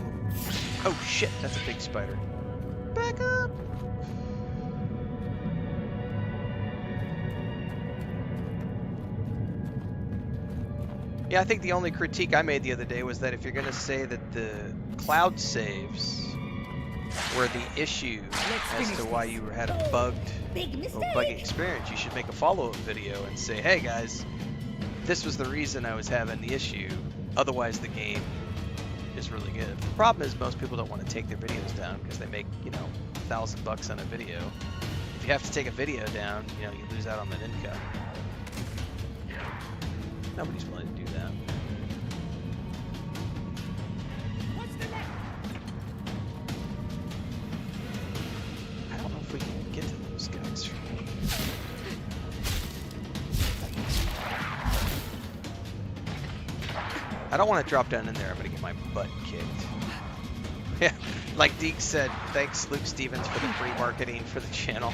Oh shit, that's a big spider. Back up! Yeah, I think the only critique I made the other day was that if you're gonna say that the cloud saves were the issue as to why you had a bugged or buggy experience, you should make a follow-up video and say, hey guys, this was the reason I was having the issue, otherwise the game is really good. The problem is most people don't want to take their videos down because they make, you know, $1,000 on a video. If you have to take a video down, you know, you lose out on that income. Nobody's willing to do that. I don't know if we can get to those guys. I don't want to drop down in there. I'm going to get my butt kicked. Yeah, like Deke said, thanks Luke Stevens for the free marketing for the channel.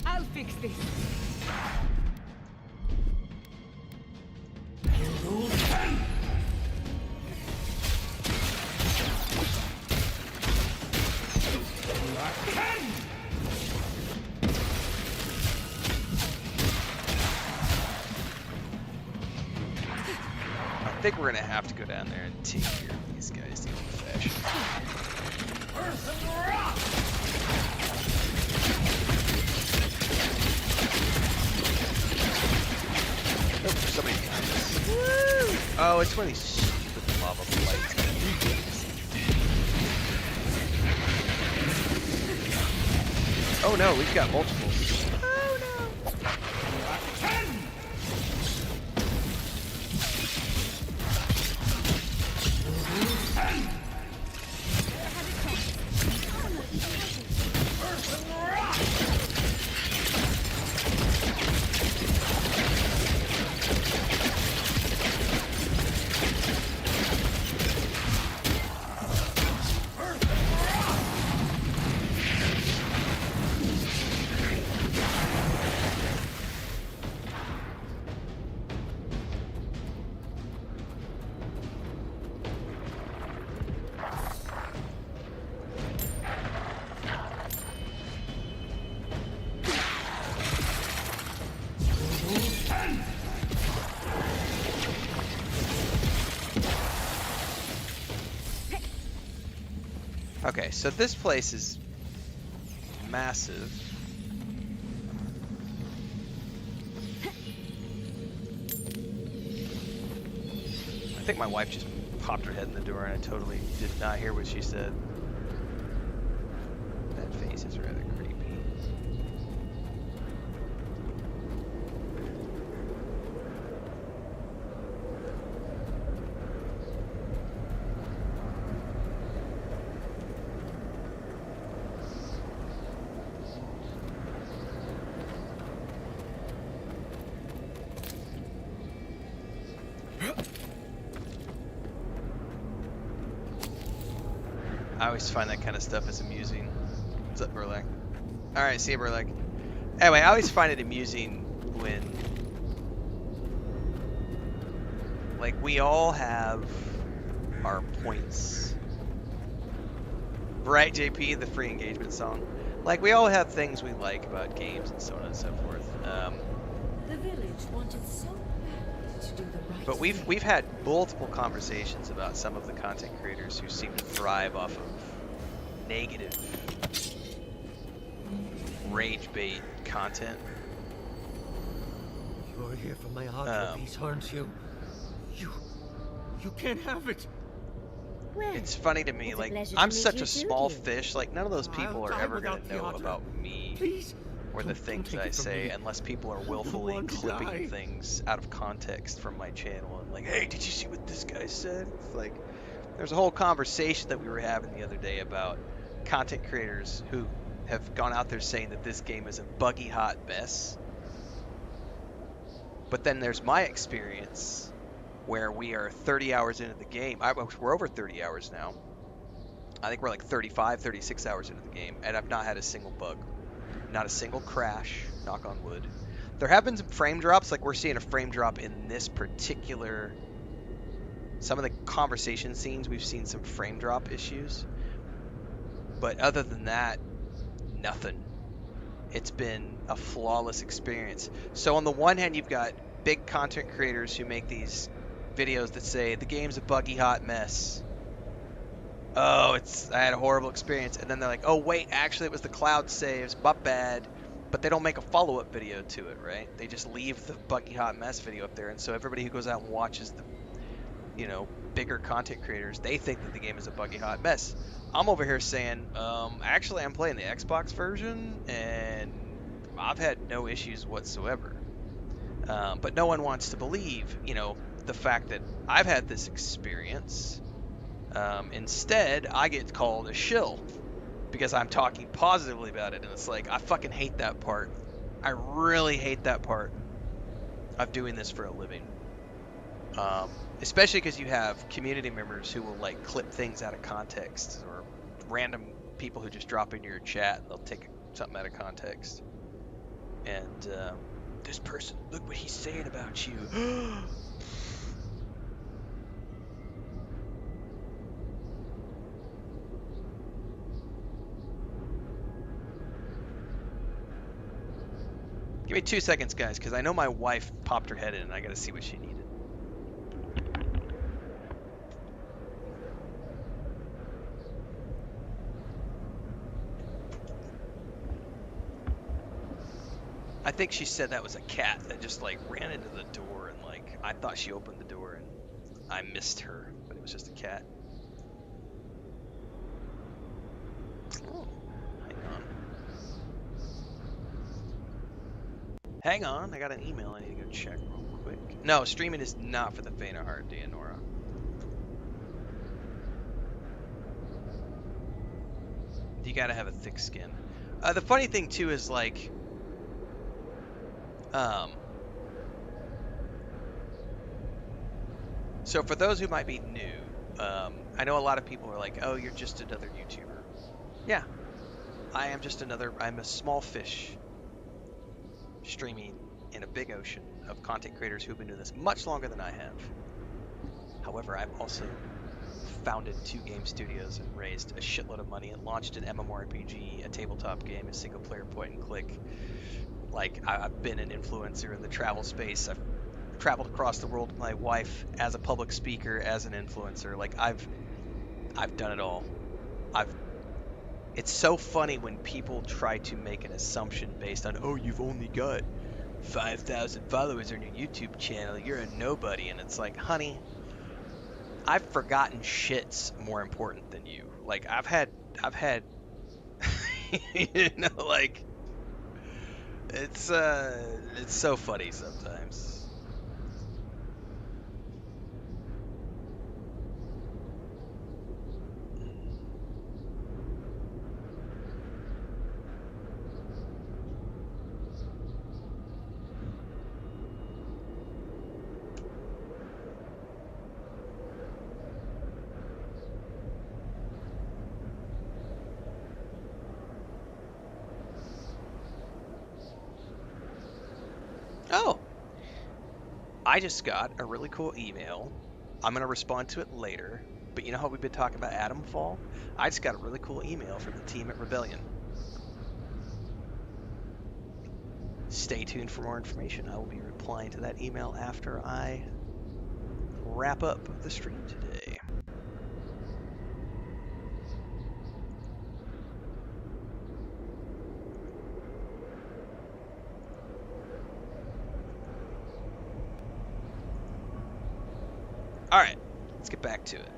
I'll fix this. think we're gonna have to go down there and take care of these guys the old-fashioned. Oh, there's somebody behind us. Woo! Oh, it's one of these stupid lava lights. Oh no, we've got multiples. Oh no! Okay, so this place is massive. I think my wife just popped her head in the door and I totally did not hear what she said. That face is rather creepy. I always find that kind of stuff is amusing. What's up, Burlak? Alright, see you, Burlak. Anyway, I always find it amusing when, like, we all have our points. Right, JP, the free engagement song? Like, we all have things we like about games and so on and so forth. The village wanted so bad to do the right But thing. we've had multiple conversations about some of the content creators who seem to thrive off of negative rage bait content. You're here for my heart piece, aren't you? You can't have it. Well, It's funny to me, it's a like, pleasure I'm to meet such you a too, small dear. fish, like, none of those people I'll are die ever going without to know the about me Please. or the Don't things take I it from say me. unless people are I don't willfully want to clipping die. things out of context from my channel and like, hey, did you see what this guy said? It's like, there's a whole conversation that we were having the other day about content creators who have gone out there saying that this game is a buggy hot mess. But then there's my experience where we are 30 hours into the game. We're over 30 hours now. I think we're like 35, 36 hours into the game, and I've not had a single bug. Not a single crash, knock on wood. There have been some frame drops, like we're seeing a frame drop in this particular... Some of the conversation scenes, we've seen some frame drop issues. But other than that, nothing. It's been a flawless experience. So on the one hand, you've got big content creators who make these videos that say, the game's a buggy hot mess. Oh, I had a horrible experience. And then they're like, oh wait, actually it was the cloud saves, my bad. But they don't make a follow-up video to it, right? They just leave the buggy hot mess video up there. And so everybody who goes out and watches the, you know, bigger content creators, they think that the game is a buggy hot mess. I'm over here saying, actually I'm playing the Xbox version and I've had no issues whatsoever. But no one wants to believe, you know, the fact that I've had this experience. Instead, I get called a shill because I'm talking positively about it, and it's like, I fucking hate that part. I really hate that part of doing this for a living. Especially because you have community members who will like clip things out of context, or random people who just drop into your chat and they'll take something out of context. And this person, look what he's saying about you. Give me 2 seconds, guys, because I know my wife popped her head in and I gotta see what she needed. I think she said that was a cat that just like ran into the door and like I thought she opened the door and I missed her, but it was just a cat. Oh, hang on, I got an email I need to go check real quick. No, streaming is not for the faint of heart, Deonora. You gotta have a thick skin. The funny thing too is like, so for those who might be new, I know a lot of people are like, oh, you're just another YouTuber. Yeah, I am just another, I'm a small fish streaming in a big ocean of content creators who've been doing this much longer than I have. However, I've also founded 2 game studios and raised a shitload of money and launched an MMORPG, a tabletop game, a single player point and click. Like, I've been an influencer in the travel space. I've traveled across the world with my wife as a public speaker, as an influencer. Like, I've done it all. It's so funny when people try to make an assumption based on, oh, you've only got 5,000 followers on your YouTube channel, you're a nobody. And it's like, honey, I've forgotten shit's more important than you. Like, I've had, you know, like, it's so funny sometimes. Oh, I just got a really cool email. I'm going to respond to it later. But you know how we've been talking about Atomfall? I just got a really cool email from the team at Rebellion. Stay tuned for more information. I will be replying to that email after I wrap up the stream today. Alright, let's get back to it.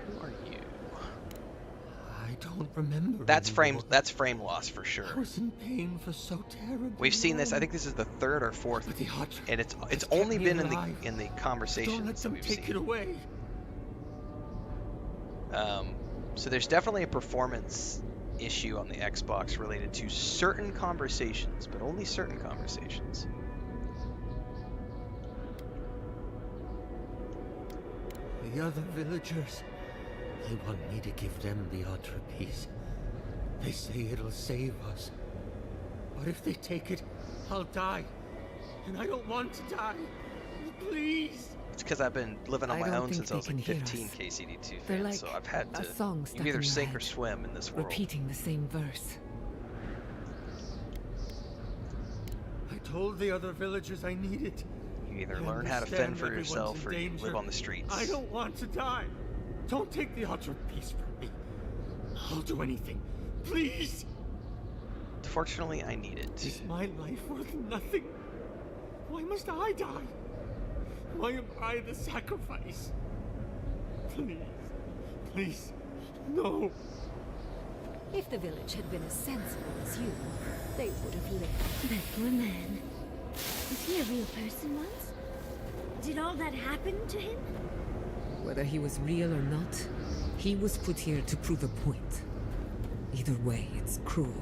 Who are you? I don't remember. That's frame loss for sure. I was in pain for so terribly We've seen this, I long. think this is the 3rd or 4th, But the Archer and it's has only kept me been alive. in the conversations Don't let that them we've take seen. it away. So there's definitely a performance issue on the Xbox related to certain conversations, but only certain conversations. The other villagers, they want me to give them the Ultra piece. They say it'll save us. But if they take it, I'll die. And I don't want to die. Please. It's because I've been living on I my don't own think since I they was can like hear 15 us. KCD2 They're fans, like so I've had a to song stuck you either in your sink or head, swim in this world. repeating the same verse. I told the other villagers I need it. You either I learn how to understand fend for everyone's yourself in or you danger. live on the streets. I don't want to die. Don't take the Ultra piece from me. I'll do anything. Please. Fortunately, I need it. Is my life worth nothing? Why must I die? Why am I the sacrifice? Please. Please. No. If the village had been as sensible as you, they would have lived. That poor man. Was he a real person once? Did all that happen to him? Whether he was real or not, he was put here to prove a point. Either way, it's cruel.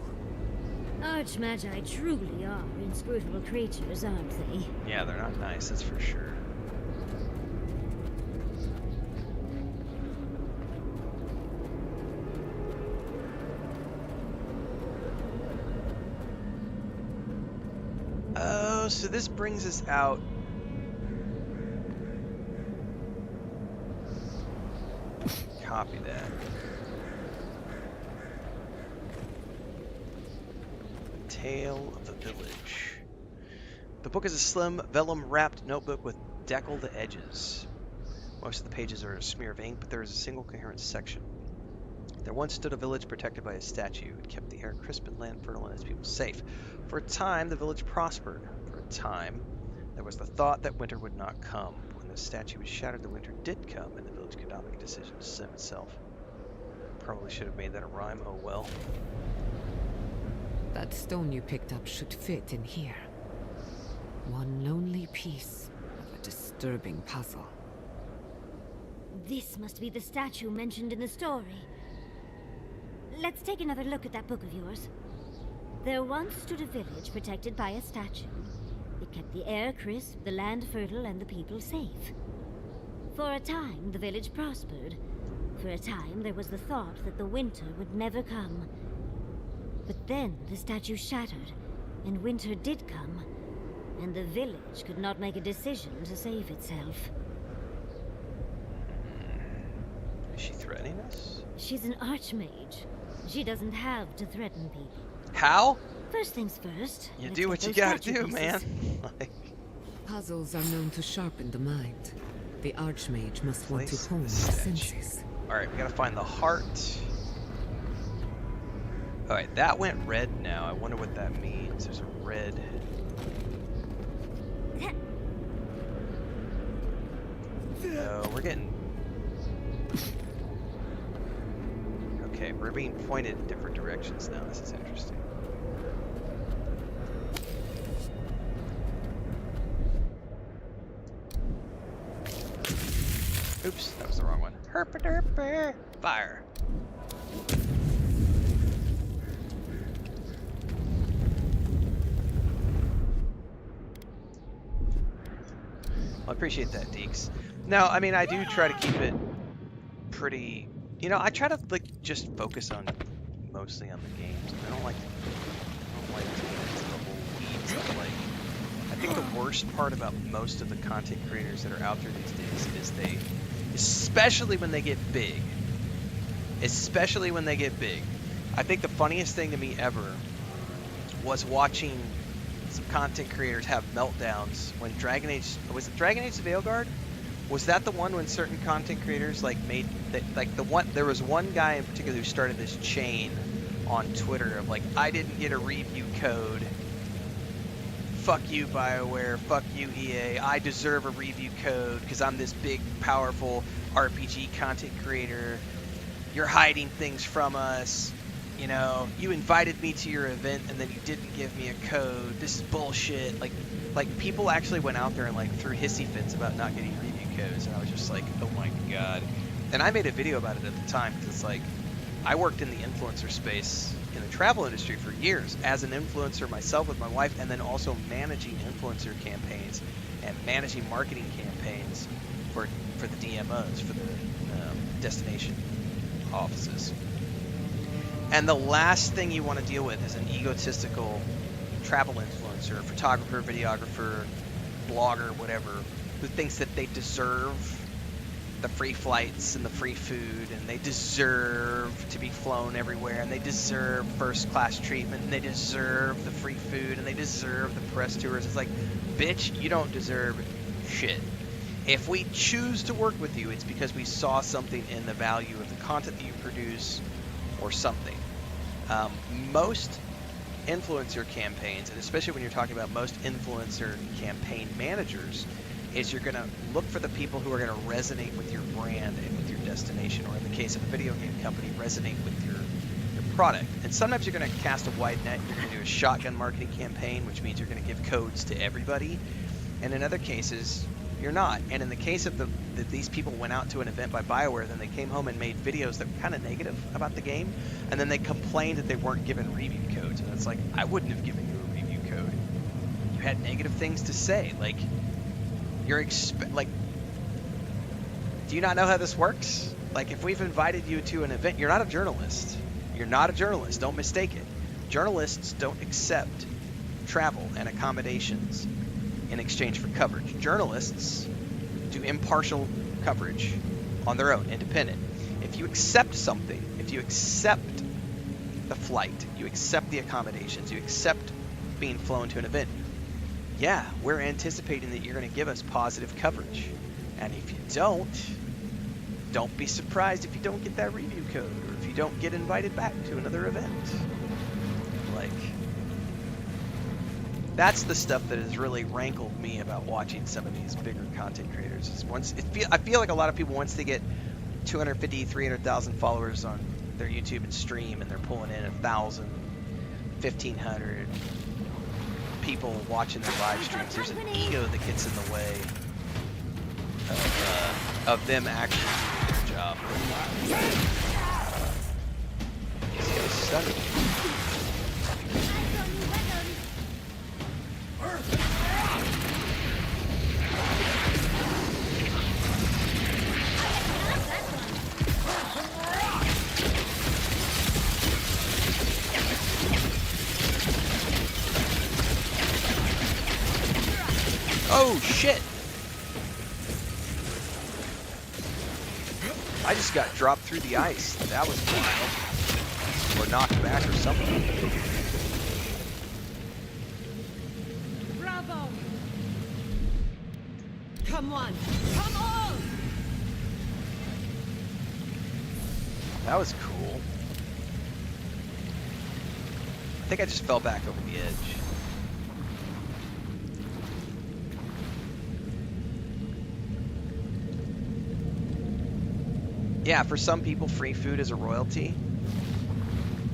Archmagi truly are inscrutable creatures, aren't they? Yeah, they're not nice, that's for sure. Oh, so this brings us out. Copy that. Tale of the Village. The book is a slim, vellum-wrapped notebook with deckled edges. Most of the pages are a smear of ink, but there is a single coherent section. There once stood a village protected by a statue. It kept the air crisp and land fertile and its people safe. For a time, the village prospered. For a time, there was the thought that winter would not come. When the statue was shattered, the winter did come, and the village could not make a decision to save itself. Probably should have made that a rhyme, oh well. That stone you picked up should fit in here. One lonely piece of a disturbing puzzle. This must be the statue mentioned in the story. Let's take another look at that book of yours. There once stood a village protected by a statue. It kept the air crisp, the land fertile, and the people safe. For a time, the village prospered. For a time, there was the thought that the winter would never come. But then the statue shattered, and winter did come, and the village could not make a decision to save itself. Is she threatening us? She's an archmage. She doesn't have to threaten people. How? First things first. You let's do get what you those gotta statue do, pieces. man. Like, Puzzles are known to sharpen the mind. The archmage must want to place hone the the statue. senses. Alright, we gotta find the heart. Alright, that went red now. I wonder what that means. There's a red. No, we're getting... Okay, we're being pointed in different directions now. This is interesting. Oops, that was the wrong one. Herpa-derpa! Fire! I appreciate that, Deeks. No, I mean, I do try to keep it pretty... You know, I try to, like, just focus on mostly on the games. I don't like to get into the whole weeds of, like... I think the worst part about most of the content creators that are out there these days is they... Especially when they get big. Especially when they get big. I think the funniest thing to me ever was watching some content creators have meltdowns when Dragon Age... Was it Dragon Age Veilguard? Was that the one when certain content creators like made that, like the one, there was one guy in particular who started this chain on Twitter of like, I didn't get a review code. Fuck you, BioWare. Fuck you, EA. I deserve a review code because I'm this big, powerful RPG content creator. You're hiding things from us. You know, you invited me to your event and then you didn't give me a code. This is bullshit. Like people actually went out there and like threw hissy fits about not getting review codes, and I was just like, oh my god. And I made a video about it at the time because it's like, I worked in the influencer space in the travel industry for years as an influencer myself with my wife, and then also managing influencer campaigns and managing marketing campaigns for the DMOs, for the destination offices. And the last thing you want to deal with is an egotistical travel influencer, photographer, videographer, blogger, whatever, who thinks that they deserve the free flights and the free food, and they deserve to be flown everywhere, and they deserve first class treatment, and they deserve the free food, and they deserve the press tours. It's like, bitch, you don't deserve shit. If we choose to work with you, it's because we saw something in the value of the content that you produce or something. Most influencer campaigns, and especially when you're talking about most influencer campaign managers, is you're going to look for the people who are going to resonate with your brand and with your destination, or in the case of a video game company, resonate with your product. And sometimes you're going to cast a wide net. You're going to do a shotgun marketing campaign, which means you're going to give codes to everybody. And in other cases, you're not. And in the case of these people went out to an event by BioWare, then they came home and made videos that were kind of negative about the game, and then they complained that they weren't given review codes. And it's like, I wouldn't have given you a review code. You had negative things to say. Like, you're like, do you not know how this works? Like, if we've invited you to an event, you're not a journalist. You're not a journalist. Don't mistake it. Journalists don't accept travel and accommodations in exchange for coverage. Journalists do impartial coverage on their own, independent. If you accept something, if you accept the flight, you accept the accommodations, you accept being flown to an event, yeah, we're anticipating that you're going to give us positive coverage. And if you don't, don't be surprised if you don't get that review code, or if you don't get invited back to another event. Like, that's the stuff that has really rankled me about watching some of these bigger content creators. Is I feel like a lot of people, once they get 250, 300,000 followers on their YouTube and stream, and they're pulling in 1,000, 1,500 people watching their live streams, there's an ego that gets in the way of them actually doing their job. This guy's stunning. Oh shit! I just got dropped through the ice. That was wild. Or knocked back or something. Bravo! Come on! Come on! That was cool. I think I just fell back over the edge. Yeah, for some people, free food is a royalty.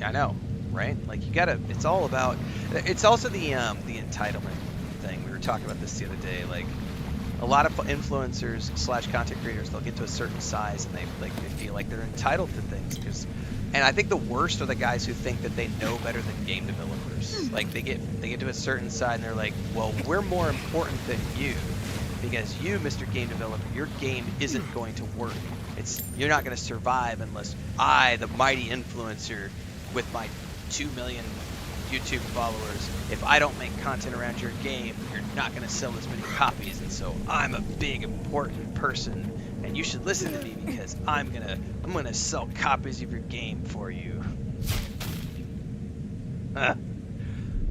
I know, right? Like, you gotta, it's all about, it's also the entitlement thing. We were talking about this the other day. Like, a lot of influencers / content creators, they'll get to a certain size and they feel like they're entitled to things. And I think the worst are the guys who think that they know better than game developers. Like, they get to a certain size and they're like, well, we're more important than you, because you, Mr. Game Developer, your game isn't going to work. You're not going to survive unless I, the mighty influencer with my 2 million YouTube followers, if I don't make content around your game, you're not going to sell as many copies. And so I'm a big, important person, and you should listen to me because I'm gonna sell copies of your game for you.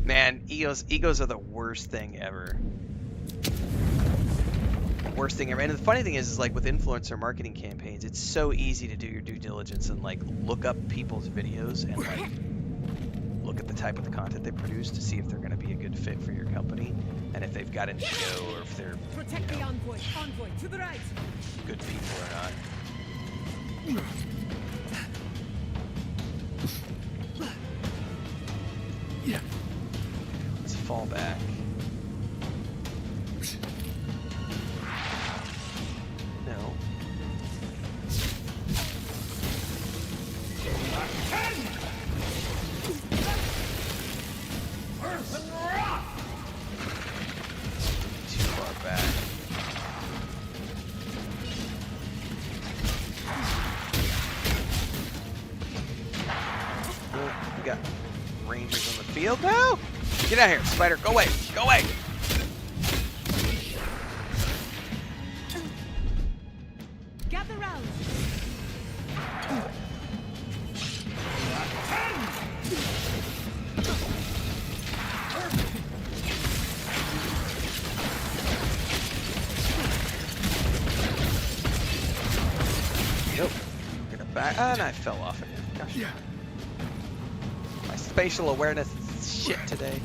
Man, egos are the worst thing ever. Worst thing ever. And the funny thing is like with influencer marketing campaigns, it's so easy to do your due diligence and like look up people's videos and like look at the type of the content they produce to see if they're going to be a good fit for your company, and if they've got an ego, or if they're, protect the envoy to the right. Good people or not. Yeah. Let's fall back. No. Too far back. Oh, we got rangers on the field now. Get out of here, spider. Go away. Go away. Gather round. Nope. Gonna back. And I fell off again. Gosh. Yeah. My spatial awareness is shit today.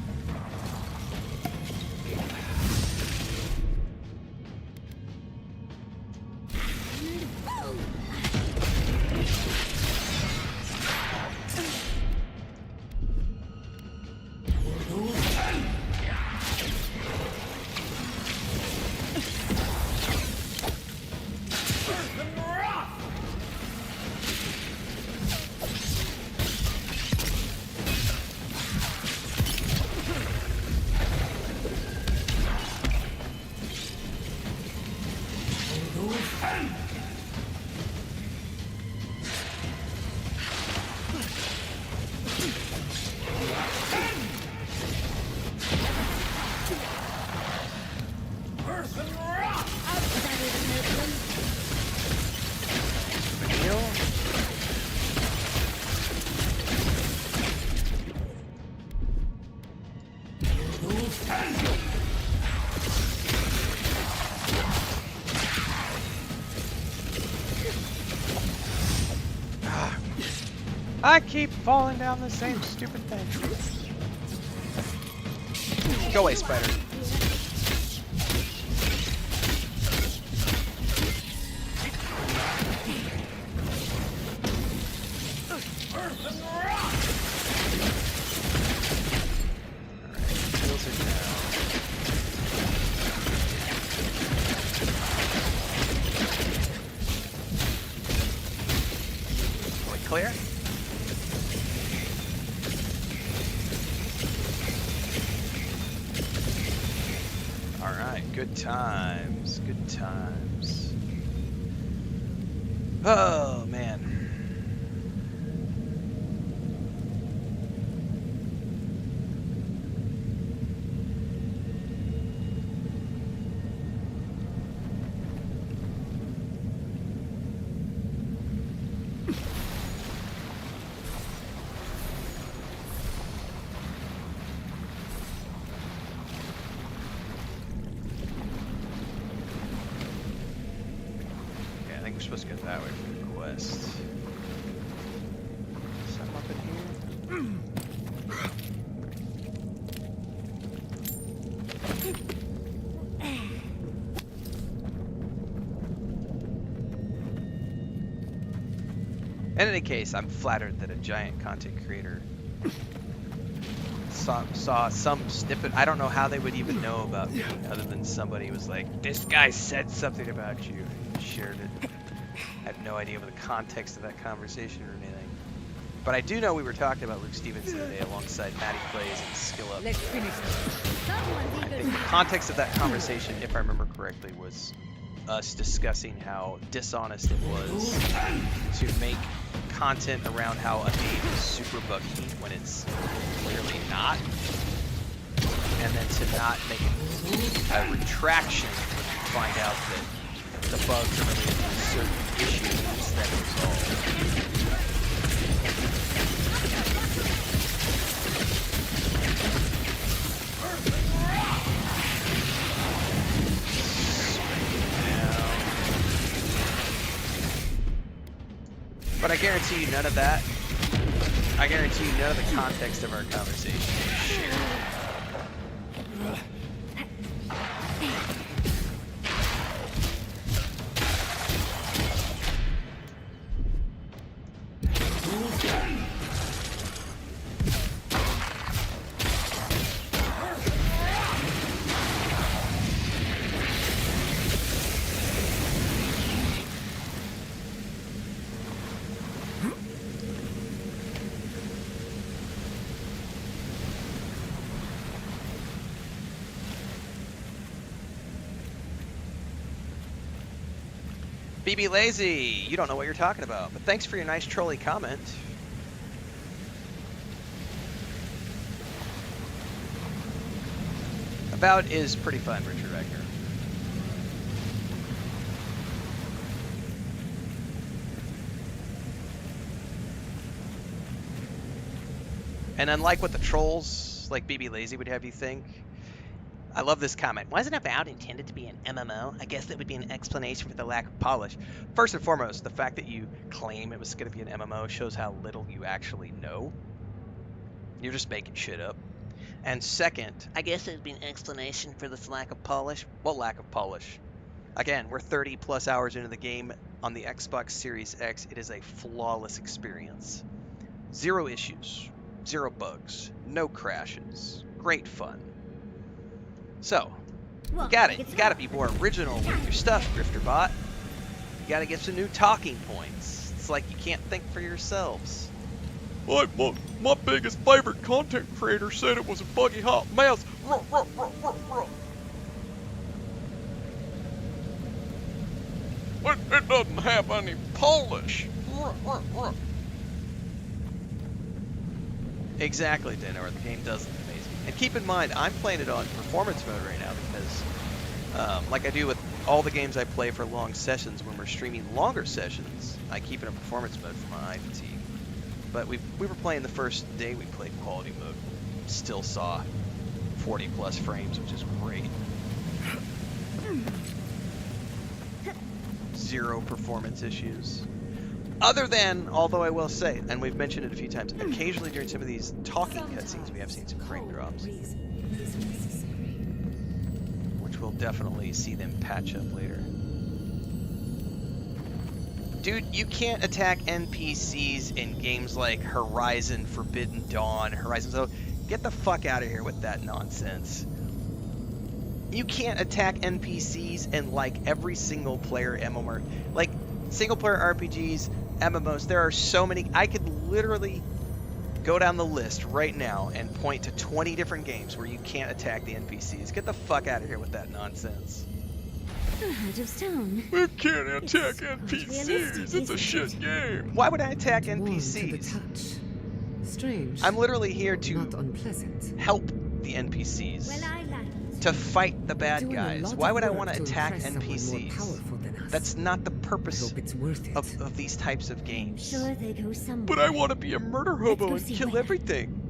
I keep falling down the same stupid thing. Go away, spider. Clear? Alright, good times, good times. Oh, man. We're supposed to go that way for the quest. Something up in here. In any case, I'm flattered that a giant content creator saw some snippet. I don't know how they would even know about me, other than somebody was like, "This guy said something about you," and shared it. I have no idea of the context of that conversation or anything. But I do know we were talking about Luke Stevenson today alongside Matty Plays and Skill Up. Let's finish this. I think the context of that conversation, if I remember correctly, was us discussing how dishonest it was to make content around how a game is super buggy when it's clearly not. And then to not make a retraction when you find out that the bugs are related to certain issues that resolve. But I guarantee you none of that. I guarantee you none of the context of our conversation is shared. BB Lazy, you don't know what you're talking about, but thanks for your nice trolly comment. Avowed is pretty fun, Richard Wagner. And unlike what the trolls like BB Lazy would have you think, I love this comment. Wasn't Avowed intended to be an MMO? I guess that would be an explanation for the lack of polish. First and foremost, the fact that you claim it was going to be an MMO shows how little you actually know. You're just making shit up. And second, I guess it would be an explanation for this lack of polish. What lack of polish? Again, we're 30 plus hours into the game on the Xbox Series X. It is a flawless experience. 0 issues, 0 bugs, no crashes, great fun. So, you gotta be more original with your stuff, Grifterbot. You gotta get some new talking points. It's like you can't think for yourselves. My biggest favorite content creator said it was a buggy hot mess. It doesn't have any polish. Exactly, Dinner. The game doesn't amaze me. And keep in mind, I'm playing it on performance mode right now because, like I do with all the games I play for long sessions, when we're streaming longer sessions, I keep it in performance mode for my eye fatigue. But we were playing the first day we played quality mode, still saw 40 plus frames, which is great. 0 performance issues. Other than, although I will say, and we've mentioned it a few times, occasionally during some of these talking cutscenes, we have seen some frame drops, which we'll definitely see them patch up later. Dude, you can't attack NPCs in games like Horizon Forbidden Dawn, Horizon Zero. Get the fuck out of here with that nonsense. You can't attack NPCs in like every single player MMO, like single player RPGs, MMOs. There are so many. I could literally go down the list right now and point to 20 different games where you can't attack the NPCs. Get the fuck out of here with that nonsense. Out of town. We can't attack NPCs. It's a shit game. Why would I attack NPCs? Strange. I'm literally here to not unpleasant. Help the NPCs. To fight the bad guys. Why would I want to attack NPCs? That's not the purpose of these types of games. Sure, they go somewhere. But I want to be a murder hobo and kill everything.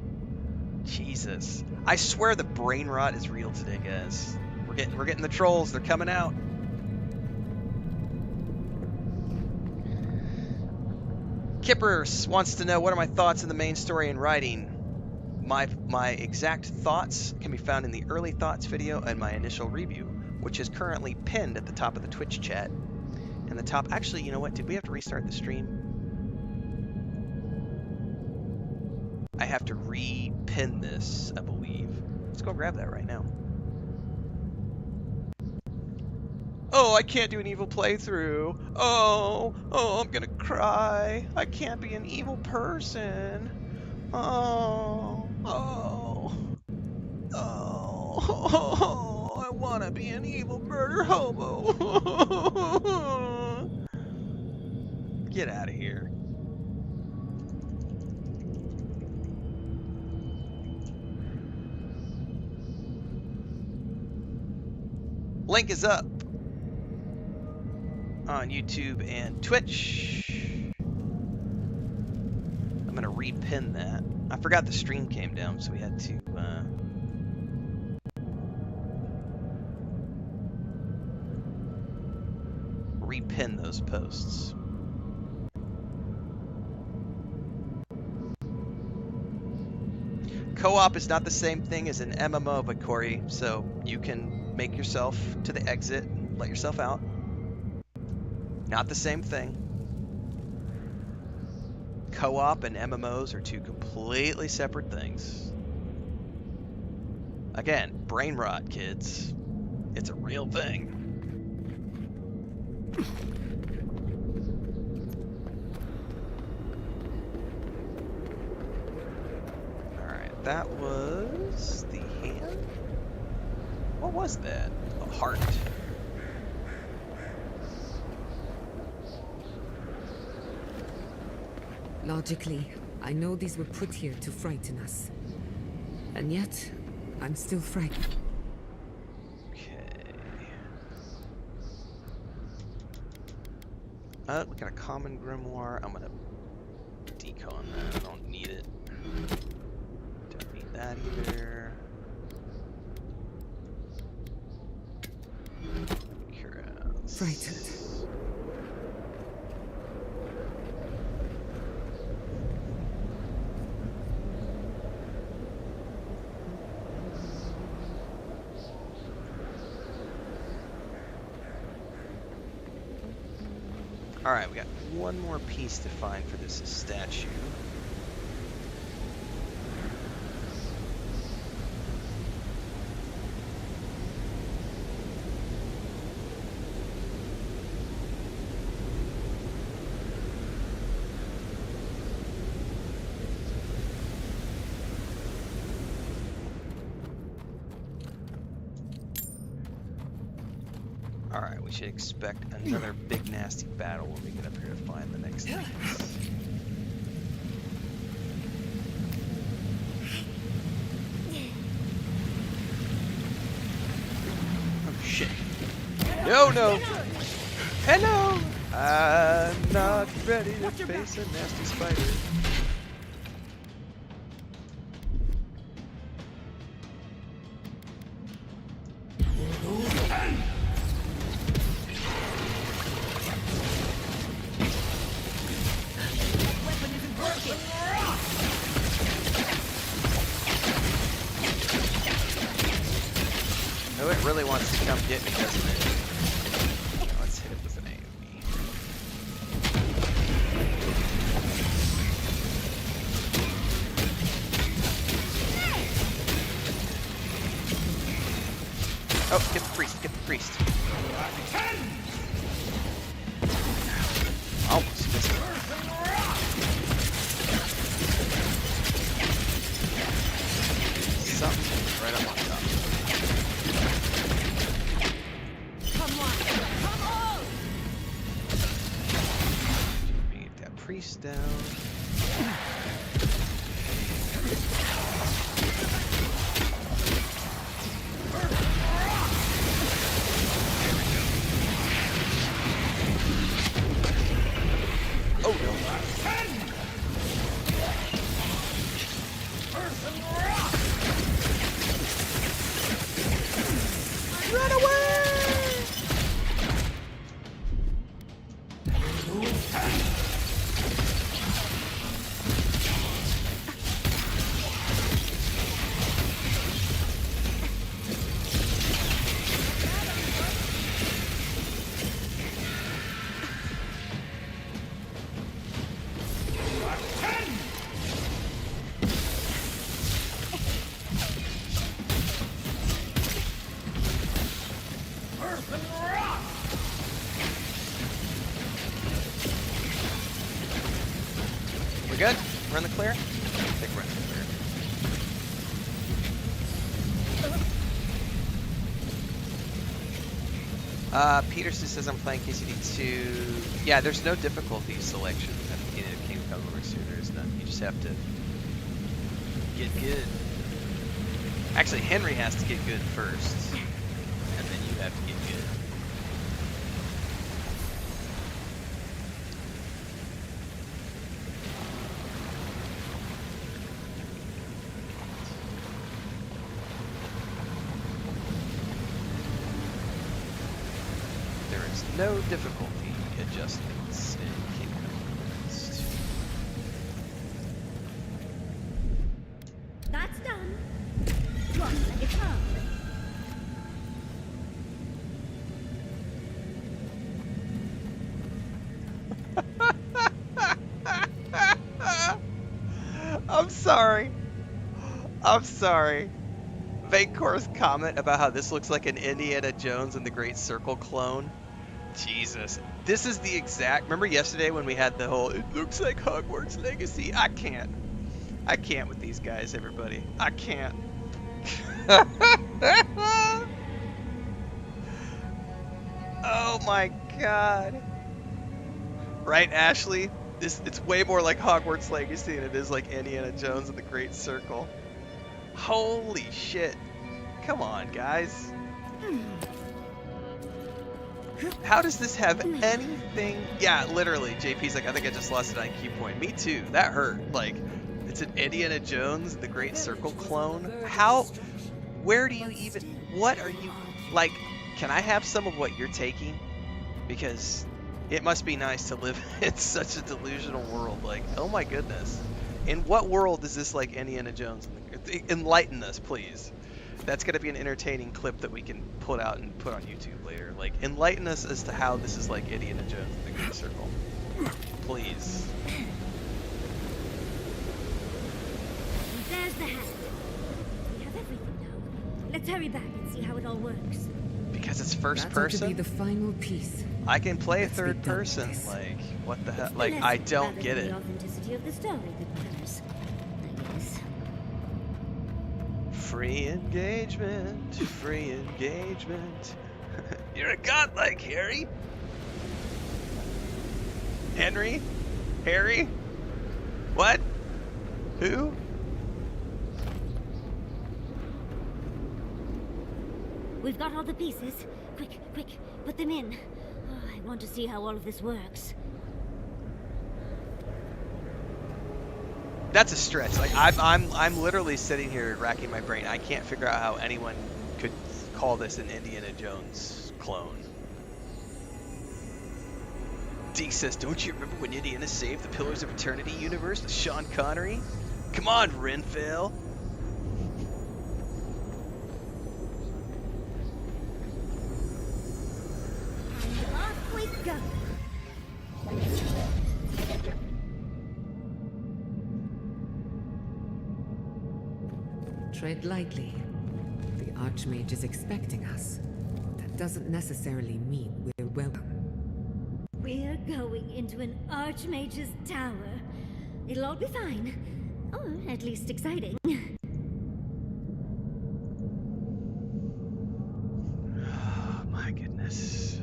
Jesus. I swear the brain rot is real today, guys. We're getting the trolls. They're coming out. Kippers wants to know, what are my thoughts on the main story and writing? My exact thoughts can be found in the early thoughts video and my initial review, which is currently pinned at the top of the Twitch chat. And the top, actually, you know what? Did we have to restart the stream? I have to re-pin this, I believe. Let's go grab that right now. Oh, I can't do an evil playthrough. Oh, I'm gonna cry. I can't be an evil person. Oh, I wanna be an evil murder hobo. Get out of here. Link is up on YouTube and Twitch. I'm gonna repin that. I forgot the stream came down, so we had to repin those posts. Co-op is not the same thing as an MMO, but Corey, so you can make yourself to the exit, let yourself out. Not the same thing. Co-op and MMOs are two completely separate things. Again, brain rot, kids. It's a real thing. Alright, that was the hand? What was that? A heart. Logically, I know these were put here to frighten us. And yet, I'm still frightened. Okay. We got a common grimoire. I'm gonna decon that. I don't need it. Don't need that either. Frightened. Alright, we got one more piece to find for this statue. Alright, we should expect another big nasty battle when we get up here to find the next thing. Oh shit. No! Hello! I'm not ready to face a nasty spider. come get me, doesn't it? Yeah, let's hit it with an AoE. Oh, get the priest, get the priest. Almost missed it. Something right up on top. Come on! Come on! Get that priest down. Oh no. Run away! We good? We're in the clear? I think we're in the clear. Peterson says I'm playing KCD2. Yeah, there's no difficulty selection at the beginning of Kingdom Come Overseer. There is none. You just have to get good. Actually, Henry has to get good first, and then you have to get good. There is no difficulty adjustments in Kingdom Hearts 2. That's done. One at a time. I'm sorry. I'm sorry. Vancor's comment about how this looks like an Indiana Jones and the Great Circle clone. Jesus. This is the exact... Remember yesterday when we had the whole, it looks like Hogwarts Legacy? I can't. I can't with these guys, everybody. I can't. Oh my god. Right, Ashley? It's way more like Hogwarts Legacy than it is like Indiana Jones and the Great Circle. Holy shit. Come on, guys. How does this have anything... Yeah, literally, JP's like, I think I just lost an IQ point. Me too. That hurt. Like, it's an Indiana Jones, the Great Circle clone. How... Where do you even... What are you... Like, can I have some of what you're taking? Because it must be nice to live in such a delusional world. Like, oh my goodness. In what world is this like Indiana Jones? Enlighten us, please. That's going to be an entertaining clip that we can put out and put on YouTube later. Like, enlighten us as to how this is like Indiana Jones and the Great Circle. Please. There's the hand. We have everything now. Let's hurry back and see how it all works. Because it's first That person? ought to be the final piece. I can play Let's third be done with person. this. Like, what the hell? The Like, I lesson don't rather get than it. The authenticity of the story that matters, I guess. Free engagement. Free engagement. You're a godlike, Harry. Henry? Harry? What? Who? We've got all the pieces. Quick, quick, put them in. Oh, I want to see how all of this works. That's a stretch. Like I'm literally sitting here racking my brain. I can't figure out how anyone could call this an Indiana Jones clone. D says, don't you remember when Indiana saved the Pillars of Eternity universe with Sean Connery? Come on, Renfail. Go. Tread lightly. The archmage is expecting us. That doesn't necessarily mean we're welcome. We're going into an archmage's tower. It'll all be fine. Or at least exciting. Oh, my goodness.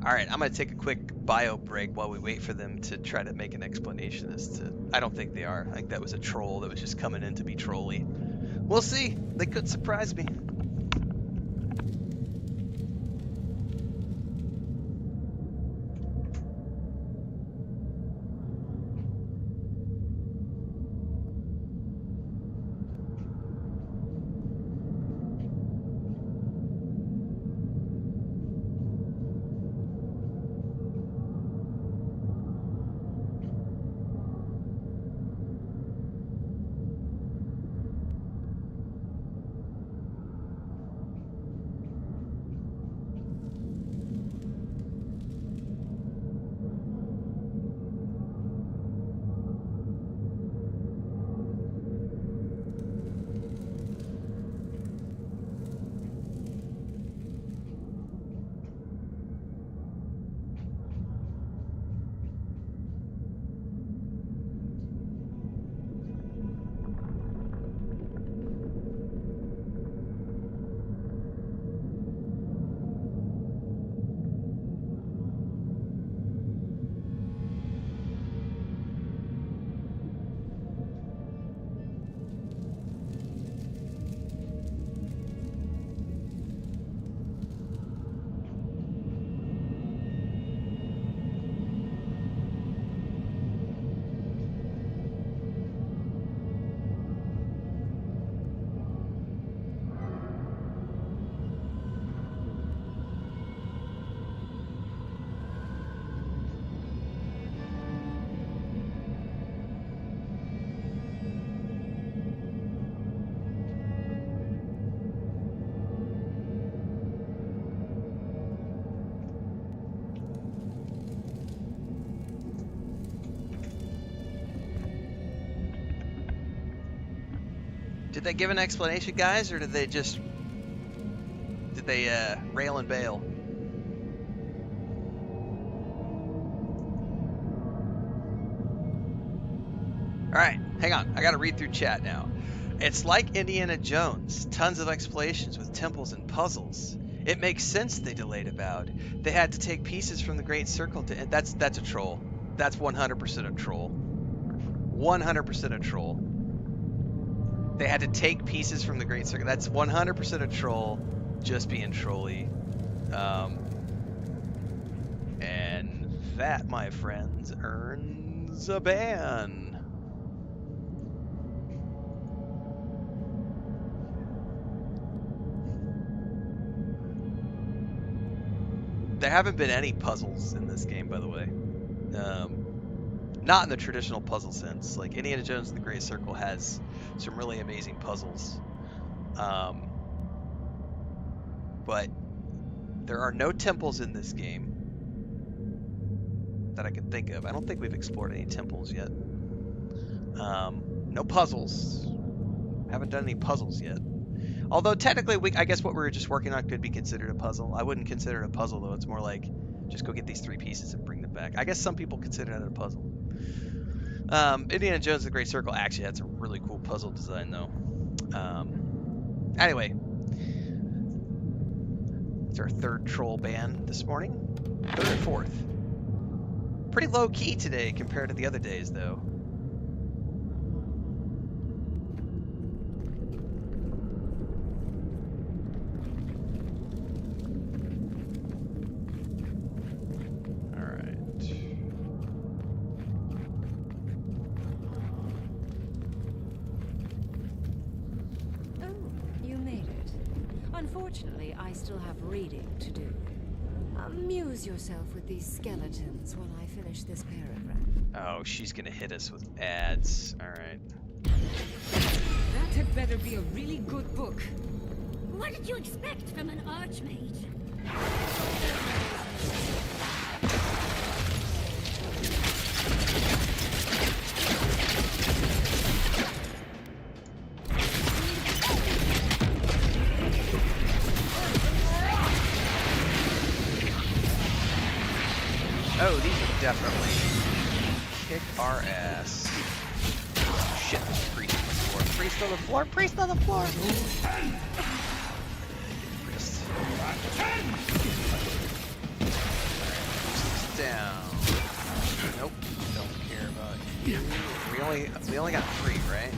All right, I'm gonna take a quick bio break while we wait for them to try to make an explanation as to. I don't think they are. I think that was a troll that was just coming in to be trolly. We'll see. They could surprise me. Did they give an explanation, guys, or did they just rail and bail? All right, hang on. I got to read through chat now. It's like Indiana Jones. Tons of explanations with temples and puzzles. It makes sense they delayed Avowed. They had to take pieces from the Great Circle to... That's a troll. That's 100% a troll. 100% a troll. They had to take pieces from the Great Circle. That's 100% a troll, just being trolly. And that, my friends, earns a ban. There haven't been any puzzles in this game, by the way. Not in the traditional puzzle sense. Like, Indiana Jones and the Great Circle has some really amazing puzzles. But there are no temples in this game that I can think of. I don't think we've explored any temples yet. No puzzles. Haven't done any puzzles yet. Although technically, I guess what we were just working on could be considered a puzzle. I wouldn't consider it a puzzle, though. It's more like, just go get these 3 pieces and bring them back. I guess some people consider that a puzzle. Indiana Jones and the Great Circle actually had some really cool puzzle design, though. Anyway. It's our 3rd troll ban this morning. 3rd and 4th. Pretty low key today compared to the other days, though. Unfortunately, I still have reading to do. Amuse yourself with these skeletons while I finish this paragraph. Oh, she's gonna hit us with ads. Alright. That had better be a really good book. What did you expect from an archmage? Oh, these will definitely kick our ass. Shit, there's a priest on the floor. Priest on the floor! Priest on the floor! Priest. Down. Nope. Don't care about you. We only got 3, right?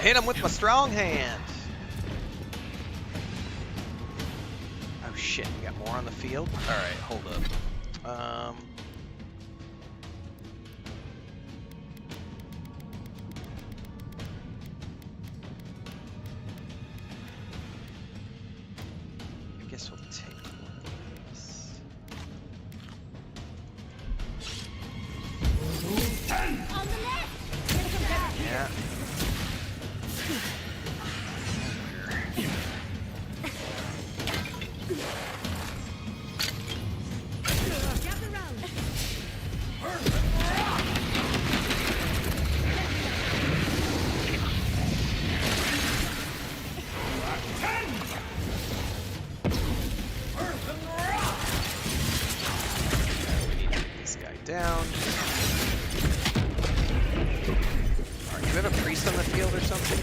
Hit him with my strong hand. Oh shit, we got more on the field? Alright, hold up. I guess we'll take one of these. On the left! Yeah. Down. Alright, do we have a priest on the field or something?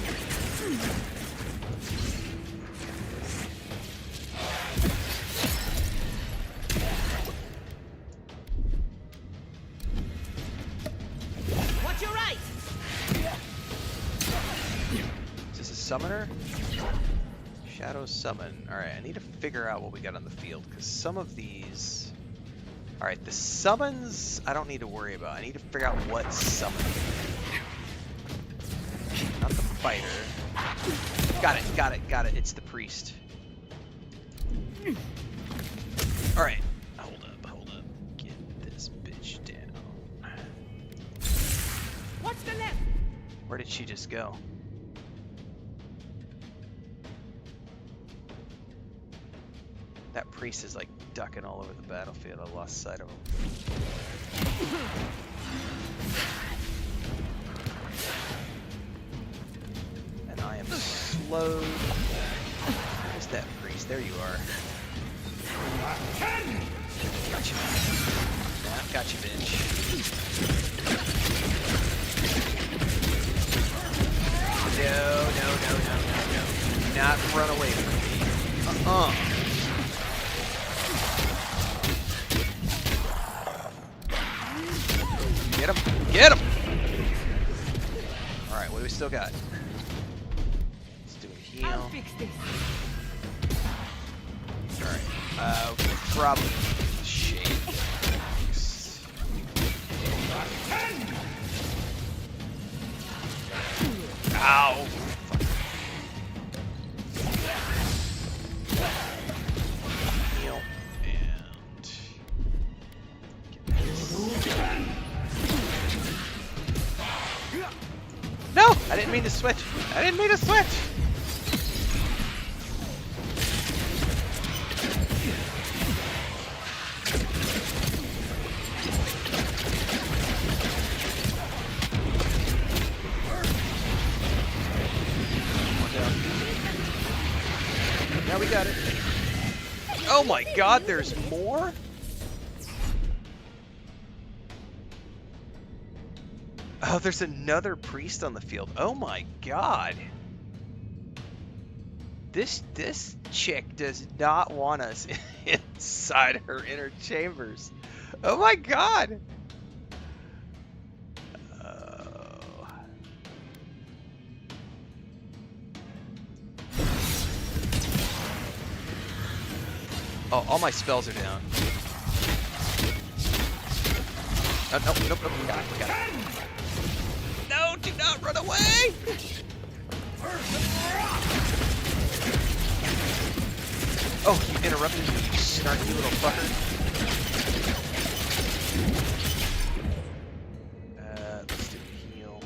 Watch your right! Is this a summoner? Shadow summon. Alright, I need to figure out what we got on the field, because some of these... Alright, the summons I don't need to worry about. I need to figure out what summon. Not the fighter. Got it. It's the priest. Alright, hold up. Get this bitch down. Watch the left! Where did she just go? That priest is like ducking all over the battlefield. I lost sight of him. And I am slowed. Where's that priest? There you are. Gotcha. Yeah, gotcha, bitch. No. Do not run away from me. Get him! Alright, what do we still got? Let's do a heal. I'll fix this. Alright, probably shakes. Ow! Heal. No! I didn't mean to switch! Now we got it. Oh my god, there's more? Oh, there's another priest on the field. Oh my god. This chick does not want us inside her inner chambers. Oh my god! Oh, all my spells are down. Oh, nope, nope, nope, we got it, we got it. No, do not run away! Oh, you interrupted me, you snarky little fucker. Let's do a heal.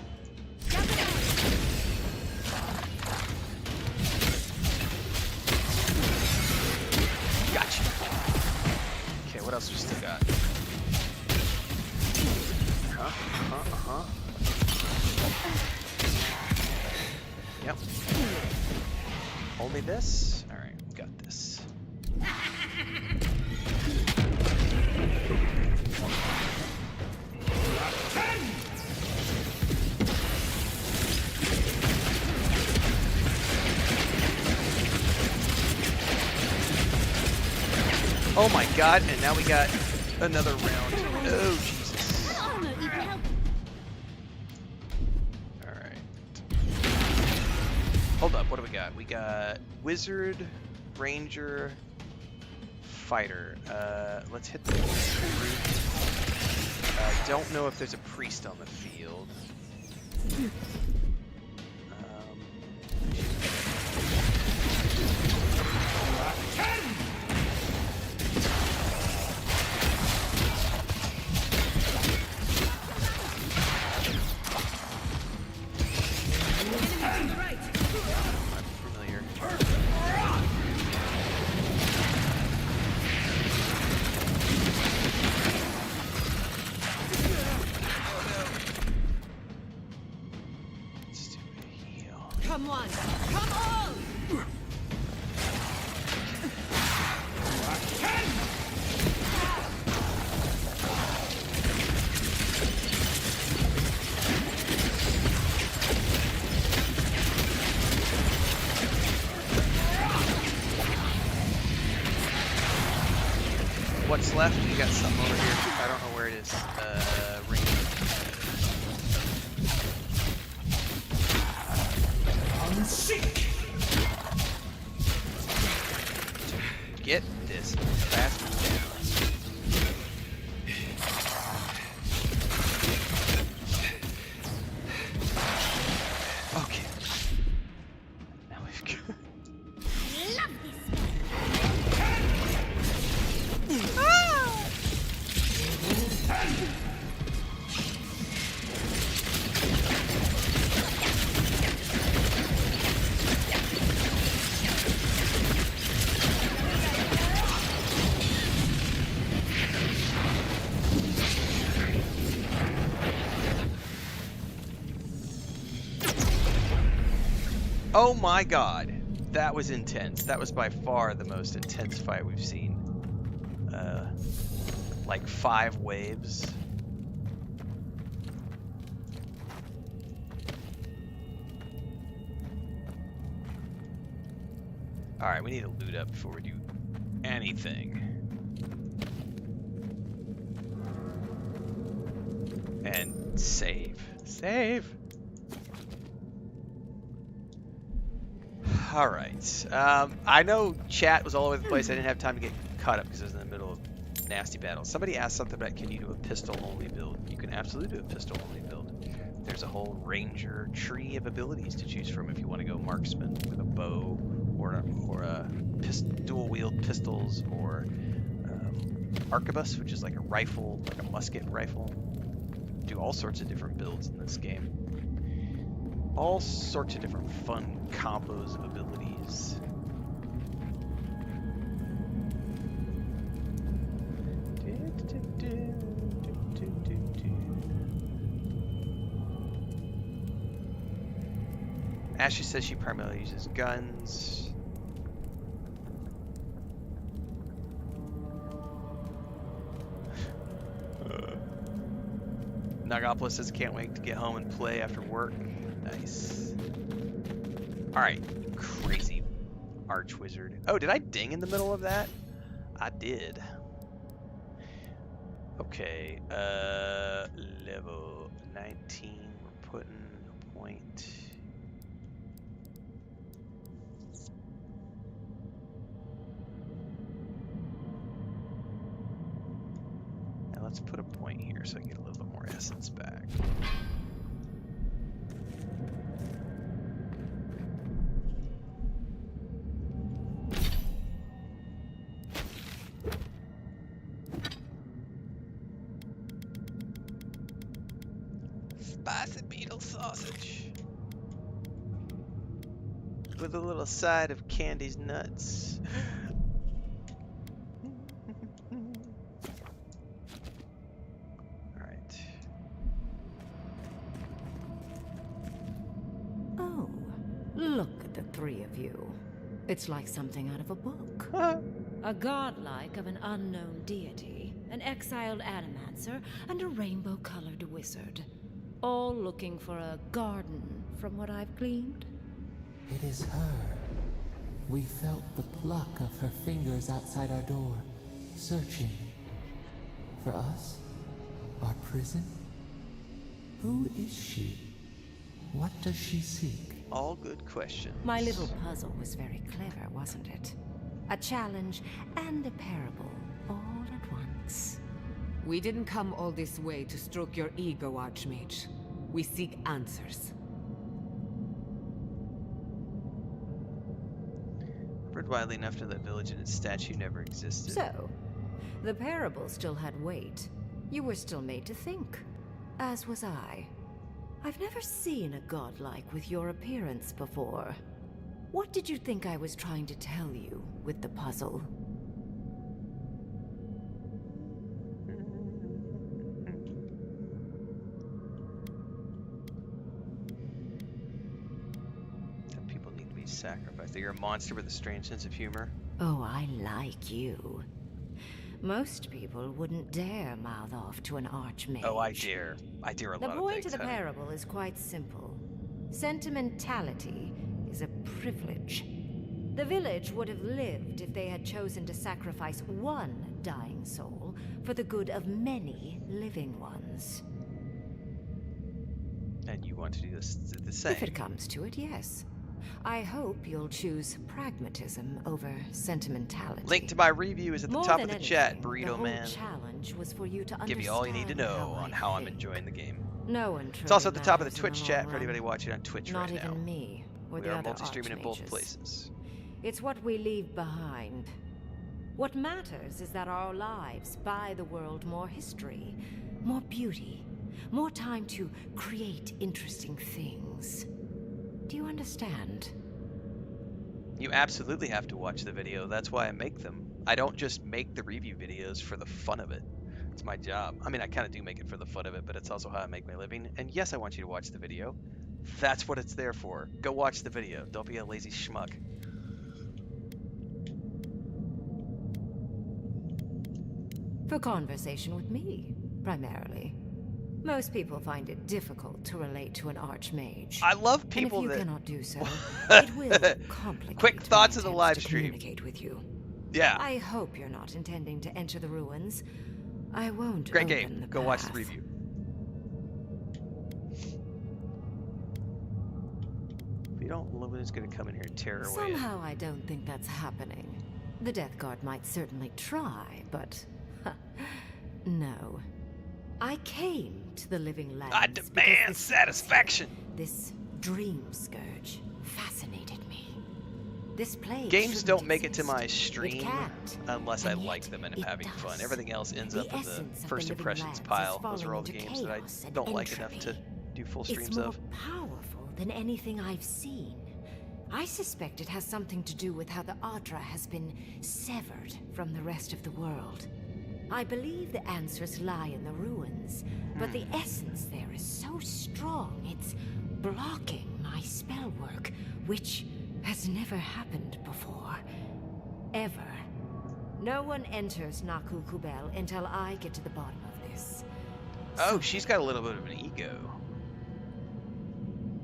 Gotcha. Okay, what else we still got? Yep. Only this? Alright, we got this. Oh my god, and now we got another round. Oh, Jesus. Alright. Hold up, what do we got? We got Wizard, Ranger, Fighter. Let's hit the brute. I don't know if there's a priest on the field. Come on! Come on! What's left? You got something over here. I don't know where it is. Ring. Get this bastard down. Okay. Now we've got... Oh my god, that was intense. That was by far the most intense fight we've seen. Like 5 waves. Alright, we need to loot up before we do anything. And save. Save! Alright. I know chat was all over the place. I didn't have time to get caught up because I was in the middle of nasty battles. Somebody asked something about, can you do a pistol-only build? You can absolutely do a pistol-only build. There's a whole ranger tree of abilities to choose from if you want to go marksman with a bow, or dual-wield pistols, or arquebus, which is like a rifle, like a musket rifle. Do all sorts of different builds in this game. All sorts of different fun combos of abilities. Ashley says she primarily uses guns. Nagapolis says can't wait to get home and play after work. Nice. Alright, crazy archwizard. Oh, did I ding in the middle of that? I did. Okay, level 19, we're putting a point. Now let's put a point here so I get a little bit more essence back. Spicy beetle sausage with a little side of Candy's nuts. All right. Oh, look at the three of you. It's like something out of a book. A godlike of an unknown deity, an exiled animancer, and a rainbow-colored wizard. All looking for a garden, from what I've gleaned. It is her. We felt the pluck of her fingers outside our door, searching. For us? Our prison? Who is she? What does she seek? All good questions. My little puzzle was very clever, wasn't it? A challenge and a parable, all at once. We didn't come all this way to stroke your ego, Archmage. We seek answers. Heard widely enough to that village and its statue never existed. So, the parable still had weight. You were still made to think. As was I. I've never seen a godlike with your appearance before. What did you think I was trying to tell you with the puzzle? That people need to be sacrificed. That you're a monster with a strange sense of humor. Oh, I like you. Most people wouldn't dare mouth off to an archmage. Oh, I dare. I dare a lot of things. The point of the honey. parable is quite simple. Sentimentality is a privilege. The village would have lived if they had chosen to sacrifice one dying soul for the good of many living ones. And you want to do this the same. If it comes to it, yes. I hope you'll choose pragmatism over sentimentality. Link to my review is at the More top than of the anything, chat, the Burrito whole Man. challenge was for you to Give you all you need to understand know on how I'm enjoying the game. No one It's also at the truly top of the matters in Twitch the chat long for anybody run. watching on Twitch Not right now. even me or We the are other multi-streaming in both archmages. places. It's what we leave behind. What matters is that our lives buy the world more history, more beauty, more time to create interesting things. Do you understand? You absolutely have to watch the video. That's why I make them. I don't just make the review videos for the fun of it. It's my job. I mean, I kind of do make it for the fun of it, but it's also how I make my living. And yes, I want you to watch the video. That's what it's there for. Go watch the video. Don't be a lazy schmuck. For conversation with me, primarily. Most people find it difficult to relate to an archmage. I love people and if you that... cannot do so, it will complicate Quick thoughts of the my live attempts to stream. communicate with you. Yeah. I hope you're not intending to enter the ruins. I won't Great open game. the Go watch the path. review. If you don't, Lumina's gonna come in here and tear her away. Somehow I don't think that's happening. The Death Guard might certainly try, but... no. I came to the Living Lands. I demand satisfaction! This dream scourge fascinated me. This plague Games shouldn't don't make it to exist. my It stream can't. unless I And like yet them and it am having does. fun. Everything else ends The up in the essence of the first Living impressions Lands is pile. Those are falling all the into games that I chaos and don't like enough entropy. to do full It's streams more of. powerful than anything I've seen. I suspect it has something to do with how the Adra has been severed from the rest of the world. I believe the answers lie in the ruins, but the essence there is so strong it's blocking my spell work, which has never happened before. Ever. No one enters Naku Kubel until I get to the bottom of this. Oh, she's got a little bit of an ego.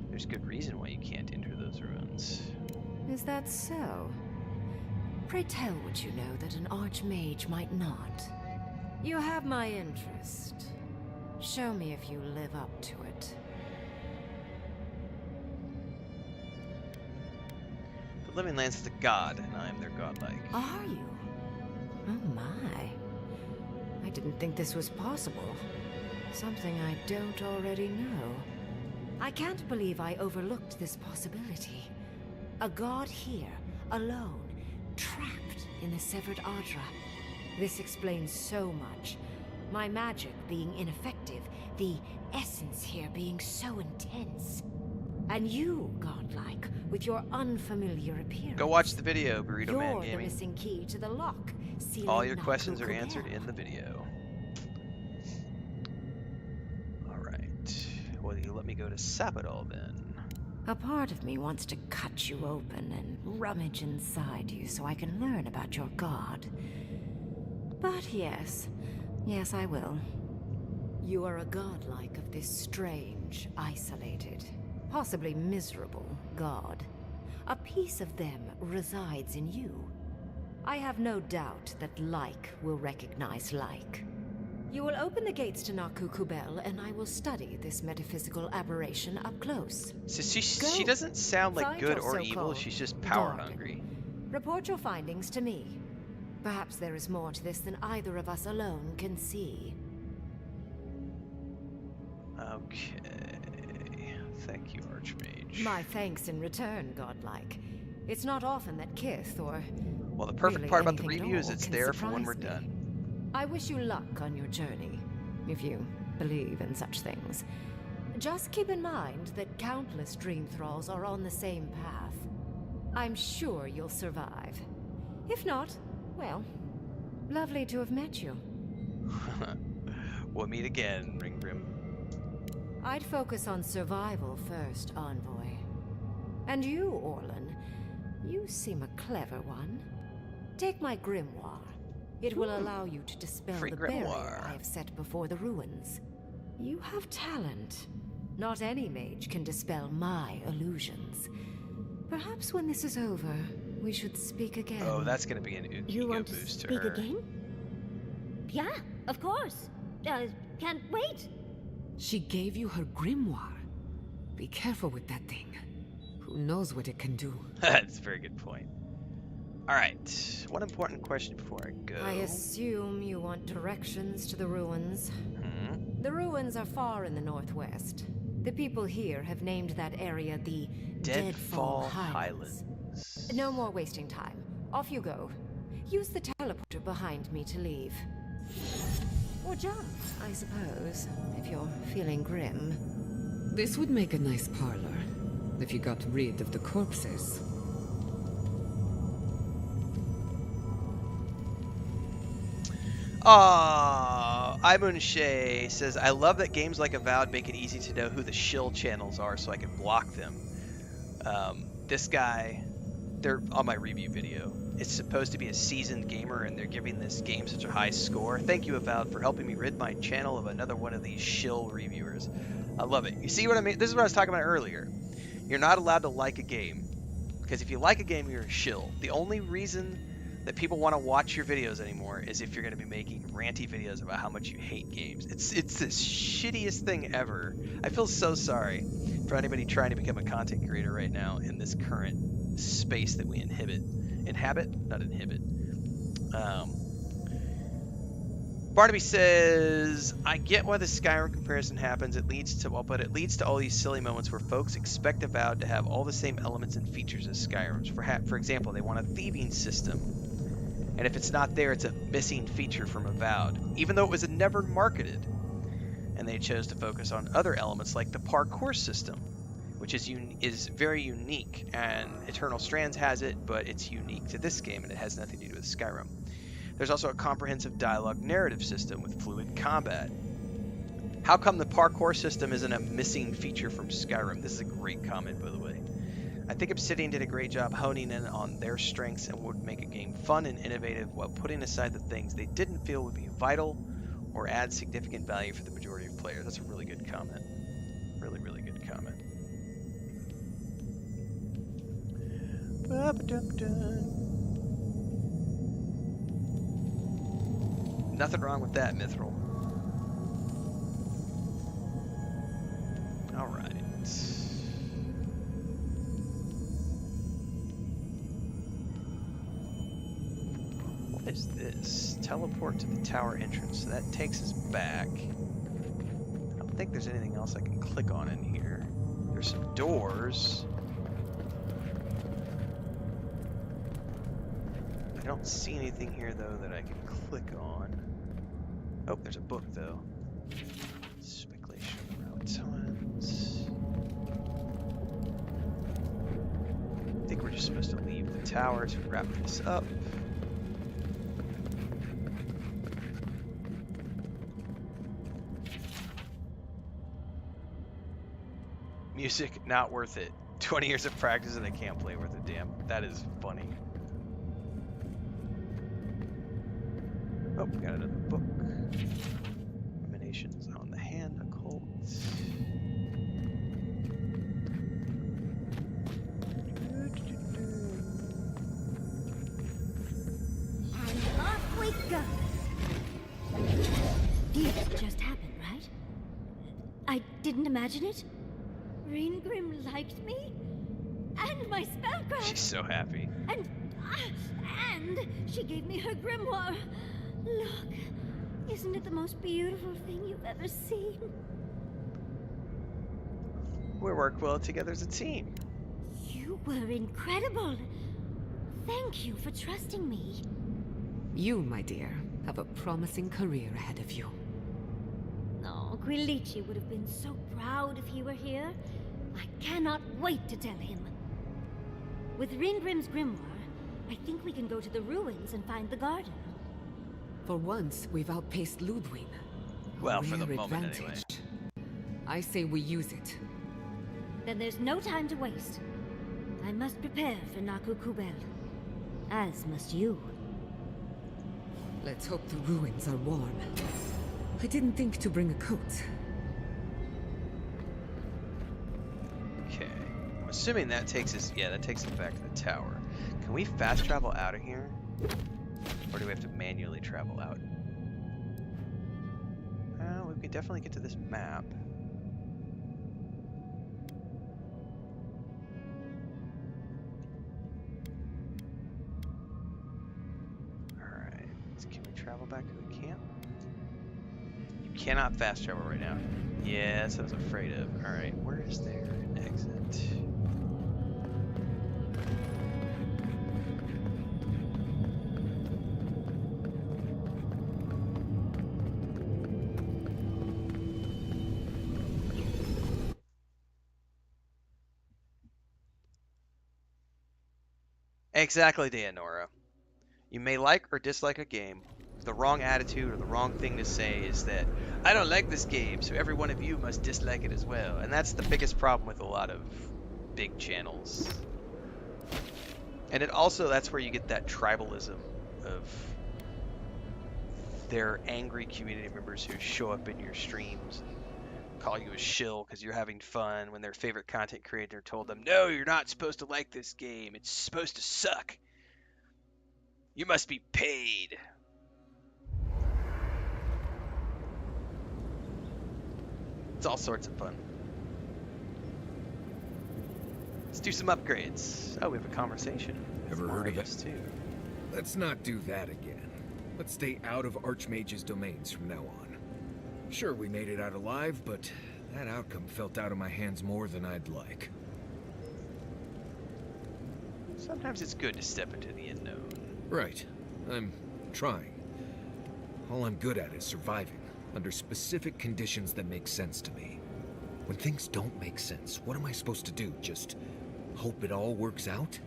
There's good reason why you can't enter those ruins. Is that so? Pray tell what you know that an archmage might not. You have my interest. Show me if you live up to it. The Living Lands is a god, and I am their godlike. Are you? Oh my. I didn't think this was possible. Something I don't already know. I can't believe I overlooked this possibility. A god here, alone, trapped in the severed Adra. This explains so much. My magic being ineffective, the essence here being so intense. And you, godlike, with your unfamiliar appearance. Go watch the video, Burrito Man You're the Gaming. missing key to the lock. All your questions are answered in the video. Alright. Well, you let me go to Sapodol then. A part of me wants to cut you open and rummage inside you so I can learn about your god. But yes, I will. You are a godlike of this strange, isolated, possibly miserable god. A piece of them resides in you. I have no doubt that like will recognize like. You will open the gates to Naku Kubel, and I will study this metaphysical aberration up close. So she doesn't sound like Find good your or evil, so-called she's just power garden. hungry. Report your findings to me. Perhaps there is more to this than either of us alone can see. Okay. Thank you, Archmage. My thanks in return, godlike. It's not often that Kith, or Well, the perfect really part about the anything at review is all it's can there for when surprise we're me. done. I wish you luck on your journey, if you believe in such things. Just keep in mind that countless dream thralls are on the same path. I'm sure you'll survive. If not, well, lovely to have met you. We'll meet again, Ringgrim. I'd focus on survival first, Envoy. And you, Orlan, you seem a clever one. Take my grimoire. It will allow you to dispel Free the barrier grimoire. I have set before the ruins. You have talent. Not any mage can dispel my illusions. Perhaps when this is over, we should speak again. Oh, that's gonna be an You ego want to boost to speak her. again? Yeah, of course. Can't wait. She gave you her grimoire. Be careful with that thing. Who knows what it can do? That's a very good point. Alright, one important question before I go. I assume you want directions to the ruins. The ruins are far in the northwest. The people here have named that area the Deadfall Highlands. No more wasting time. Off you go. Use the teleporter behind me to leave. Or jump, I suppose, if you're feeling grim. This would make a nice parlor, if you got rid of the corpses. Imunshe says, I love that games like Avowed make it easy to know who the shill channels are so I can block them. This guy, they're on my review video. It's supposed to be a seasoned gamer and they're giving this game such a high score. Thank you, Avowed, for helping me rid my channel of another one of these shill reviewers. I love it. You see what I mean? This is what I was talking about earlier. You're not allowed to like a game. Because if you like a game, you're a shill. The only reason that people want to watch your videos anymore is if you're going to be making ranty videos about how much you hate games. It's the shittiest thing ever. I feel so sorry for anybody trying to become a content creator right now in this current space that we inhabit. Not inhibit. Barnaby says, I get why the Skyrim comparison happens. It leads to all these silly moments where folks expect Avowed to have all the same elements and features as Skyrim's. For example, they want a thieving system. And if it's not there, it's a missing feature from Avowed, even though it was never marketed. And they chose to focus on other elements like the parkour system, which is very unique. And Eternal Strands has it, but it's unique to this game, and it has nothing to do with Skyrim. There's also a comprehensive dialogue narrative system with fluid combat. How come the parkour system isn't a missing feature from Skyrim? This is a great comment, by the way. I think Obsidian did a great job honing in on their strengths and would make a game fun and innovative while putting aside the things they didn't feel would be vital or add significant value for the majority of players. That's a really good comment. Really, really good comment. Nothing wrong with that, Mithril. Alright. What is this? Teleport to the tower entrance. So that takes us back. I don't think there's anything else I can click on in here. There's some doors. I don't see anything here, though, that I can click on. Oh, there's a book, though. Speculation around tons. I think we're just supposed to leave the tower to wrap this up. Music, not worth it. 20 years of practice and I can't play worth a damn. That is funny. Oh, we got another book. Emanations on the hand, occult. And off we go. This just happened, right? I didn't imagine it. Ringrim liked me, and my spellcraft. She's so happy. And she gave me her grimoire. Look, isn't it the most beautiful thing you've ever seen? We work well together as a team. You were incredible. Thank you for trusting me. You, my dear, have a promising career ahead of you. Oh, Quilici would have been so proud if he were here. I cannot wait to tell him. With Ringrim's grimoire, I think we can go to the ruins and find the garden. For once, we've outpaced Ludwig. Well, for the moment, anyway. I say we use it. Then there's no time to waste. I must prepare for Naku Kubel. As must you. Let's hope the ruins are warm. I didn't think to bring a coat. Okay. I'm assuming that takes us, yeah, that takes us back to the tower. Can we fast travel out of here? Or do we have to manually travel out? Well, we can definitely get to this map. Alright, can we travel back to the camp? You cannot fast travel right now. Yeah, that's what I was afraid of. Alright, where is there an exit? Exactly, Daenora. You may like or dislike a game. The wrong attitude or the wrong thing to say is that, I don't like this game, so every one of you must dislike it as well. And that's the biggest problem with a lot of big channels. And it also, that's where you get that tribalism of their angry community members who show up in your streams and call you a shill because you're having fun when their favorite content creator told them, no, you're not supposed to like this game. It's supposed to suck. You must be paid. It's all sorts of fun. Let's do some upgrades. Oh, we have a conversation. Ever heard of it? Too. Let's not do that again. Let's stay out of Archmage's domains from now on. Sure, we made it out alive, but that outcome felt out of my hands more than I'd like. Sometimes it's good to step into the unknown. Right. I'm trying. All I'm good at is surviving, under specific conditions that make sense to me. When things don't make sense, what am I supposed to do? Just hope it all works out?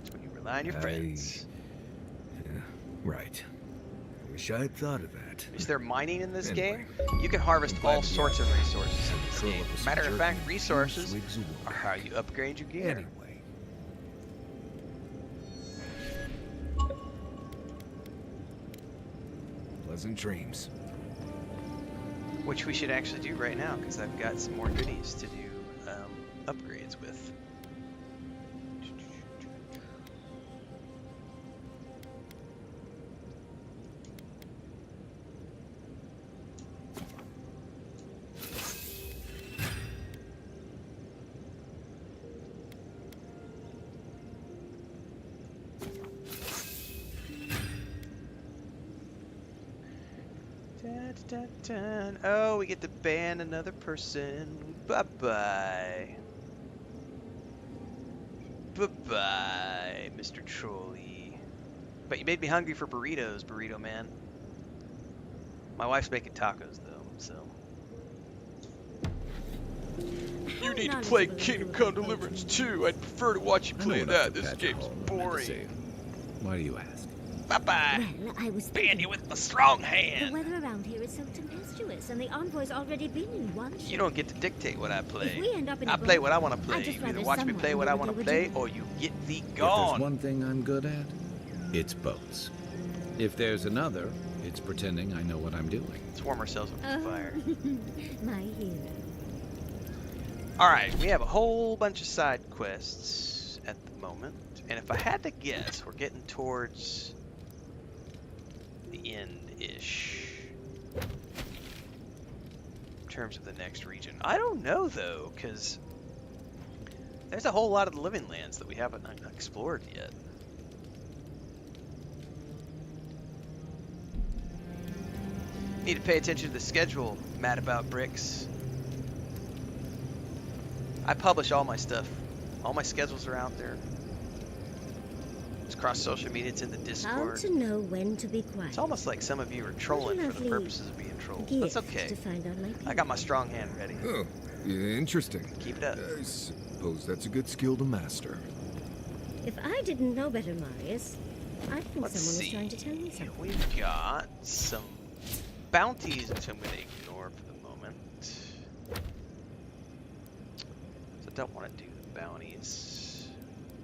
It's when you rely on your friends. Yeah, right. I wish I had thought of that. Is there mining in this Anyway, game? You can harvest all sorts of resources in this Curl game. up with some Matter of jerky fact, and a few resources swigs of are how you upgrade your gear. Anyway. Pleasant dreams. Which we should actually do right now, because I've got some more goodies to do upgrades with. Dun, dun, dun. Oh, we get to ban another person. Bye-bye. Bye-bye, Mr. Trolley. But you made me hungry for burritos, Burrito Man. My wife's making tacos, though, so... You need to play Kingdom Come Deliverance 2. I'd prefer to watch you play that. This game's boring. Why do you ask? Bye-bye. Well, I was ban you with my strong The hand. weather around here is so tempestuous, and the envoy's already been in one. You don't get to dictate what I play. If we end up in a I play what I want to I'd play. just You either rather watch me play someone what I knew want what to they were play, or you get thee If gone. there's one thing I'm good at, it's boats. If there's another, it's pretending I know what I'm doing. Let's warm ourselves up with fire. My hero. Alright, we have a whole bunch of side quests at the moment. And if I had to guess, we're getting towards the end-ish. In terms of the next region. I don't know, though, because there's a whole lot of the living lands that we haven't explored yet. Need to pay attention to the schedule, Mad About Bricks. I publish all my stuff. All my schedules are out there. It's across social media. It's in the How Discord. to know when to be quiet. It's almost like some of you are trolling for the lovely purposes of being trolled. gift That's okay. to find out like I got my strong hand ready. Oh, yeah, interesting. Keep it up. I suppose that's a good skill to master. If I didn't know better, Marius, I think Let's someone see. was trying to tell me something. We've got some bounties, which I'm going to ignore for the moment. So I don't want to do the bounties.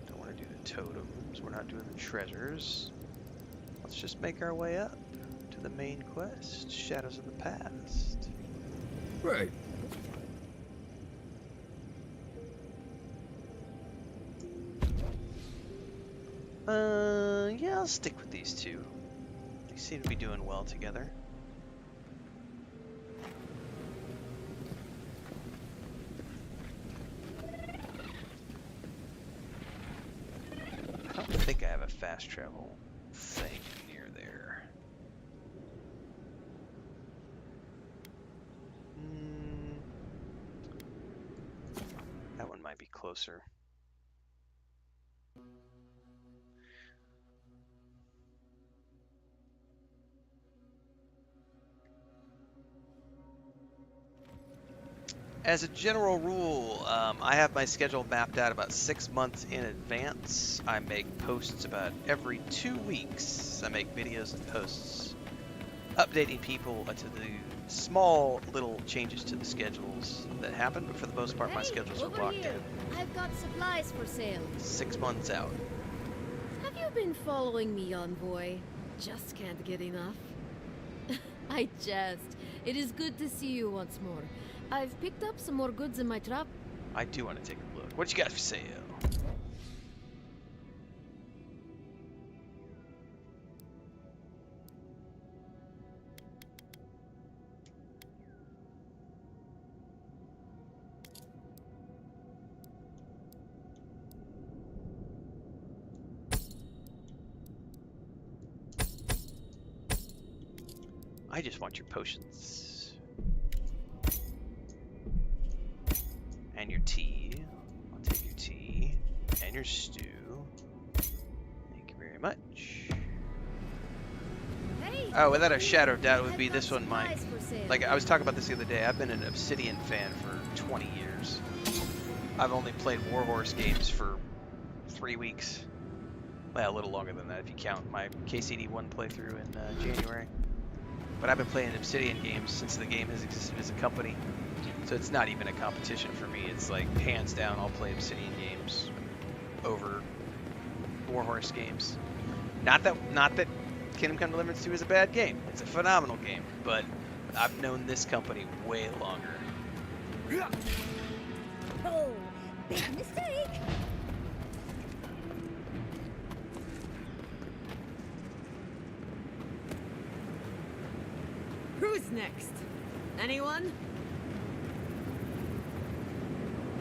Don't want to do the totems. We're not doing the treasures. Let's just make our way up to the main quest, Shadows of the Past. Right. Yeah, I'll stick with these two. They seem to be doing well together. I don't think I have a fast travel thing near there. That one might be closer. As a general rule, I have my schedule mapped out about 6 months in advance. I make posts about every 2 weeks. I make videos and posts updating people to the small little changes to the schedules that happen, but for the most part my schedules are locked in. I've got supplies for sale. 6 months out. Have you been following me, Envoy? Just can't get enough. I jest. It is good to see you once more. I've picked up some more goods in my trap. I do want to take a look. What you got for sale? I just want your potions. And your tea. I'll take your tea. And your stew. Thank you very much. Hey, Oh, without a shadow of doubt, it would be this one, Mike. Like, I was talking about this the other day. I've been an Obsidian fan for 20 years. I've only played Warhorse games for 3 weeks. Well, a little longer than that if you count my KCD1 playthrough in January. But I've been playing Obsidian games since the game has existed as a company. So it's not even a competition for me. It's like, hands down, I'll play Obsidian games over Warhorse games. Not that Kingdom Come Deliverance 2 is a bad game. It's a phenomenal game. But I've known this company way longer. Oh, big mistake. Who's next? Anyone?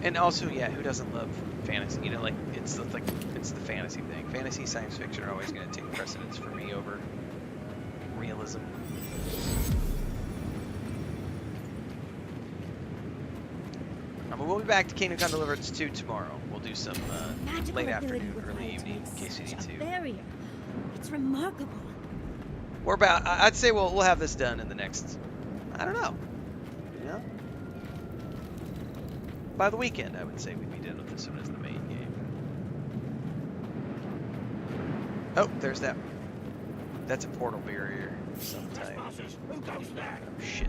And also, yeah, who doesn't love fantasy? You know, like it's the fantasy thing. Fantasy, science fiction are always going to take precedence for me over realism. we'll be back to Kingdom Come Deliverance 2 tomorrow. We'll do some Magical late ability afternoon, early required to evening, make in case you need such a to. barrier. It's remarkable. We're about. I'd say we'll have this done in the next. I don't know. You know. By the weekend, I would say we'd be done with this one as the main game. Oh, there's that. That's a portal barrier of some type. Oh, shit.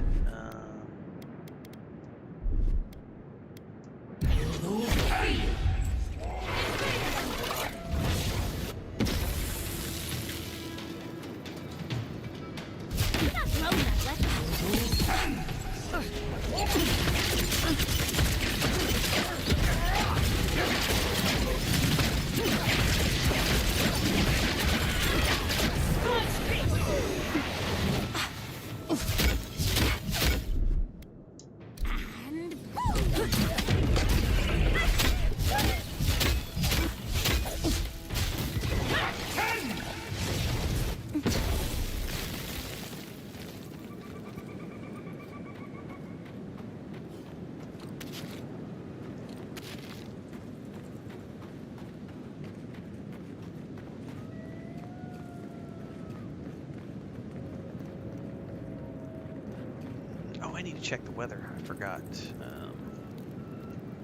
I need to check the weather. I forgot.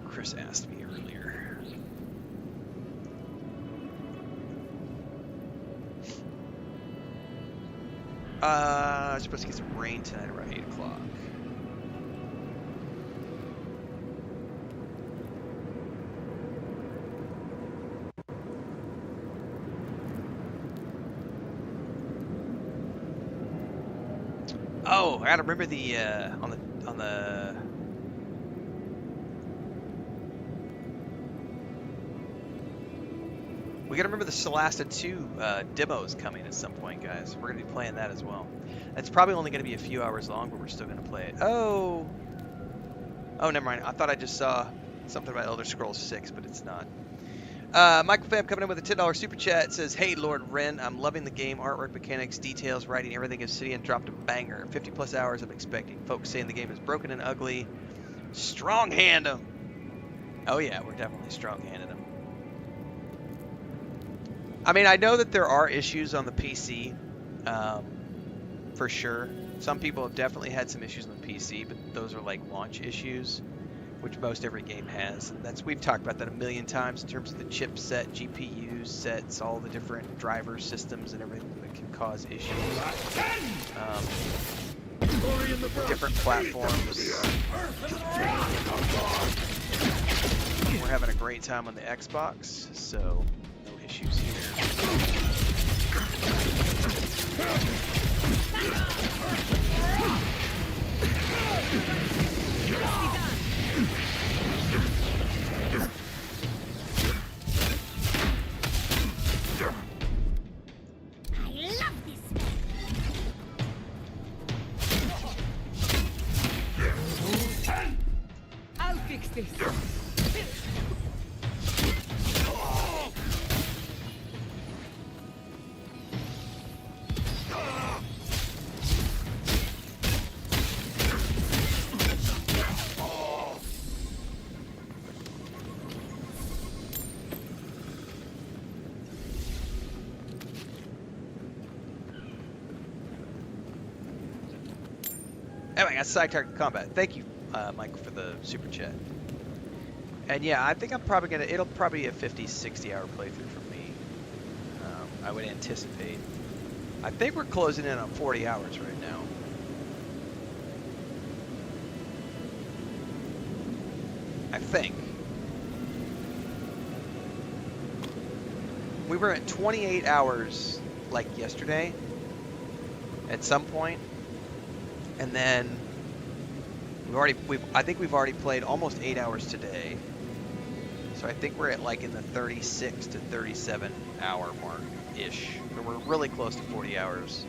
Chris asked me earlier. I'm supposed to get some rain tonight around 8 o'clock. Oh, I gotta remember the on the we gotta remember the Solasta 2 demos coming at some point, guys. We're gonna be playing that as well. It's probably only gonna be a few hours long, but we're still gonna play it. Oh, never mind. I thought I just saw something about Elder Scrolls 6, but it's not. Michael Fab coming in with a $10 super chat. It says, "Hey Lord Ren, I'm loving the game, artwork, mechanics, details, writing, everything. Obsidian dropped a banger. 50+ hours I'm expecting. Folks saying the game is broken and ugly. Strong hand them." Oh yeah, we're definitely strong handed them. I mean, I know that there are issues on the PC, for sure. Some people have definitely had some issues on the PC, but those are like launch issues, which most every game has. And we've talked about that a million times in terms of the chipset, GPU sets, all the different driver systems and everything that can cause issues. Different platforms. We're having a great time on the Xbox, so no issues here. I'll fix this. Anyway, I got side target combat. Thank you, Michael, for the super chat. And yeah, I think I'm probably gonna. It'll probably be a 50-60 hour playthrough for me. I would anticipate. I think we're closing in on 40 hours right now. I think. We were at 28 hours like yesterday at some point. And then I think we've already played almost 8 hours today. So I think we're at like in the 36 to 37 hour mark ish. So we're really close to 40 hours.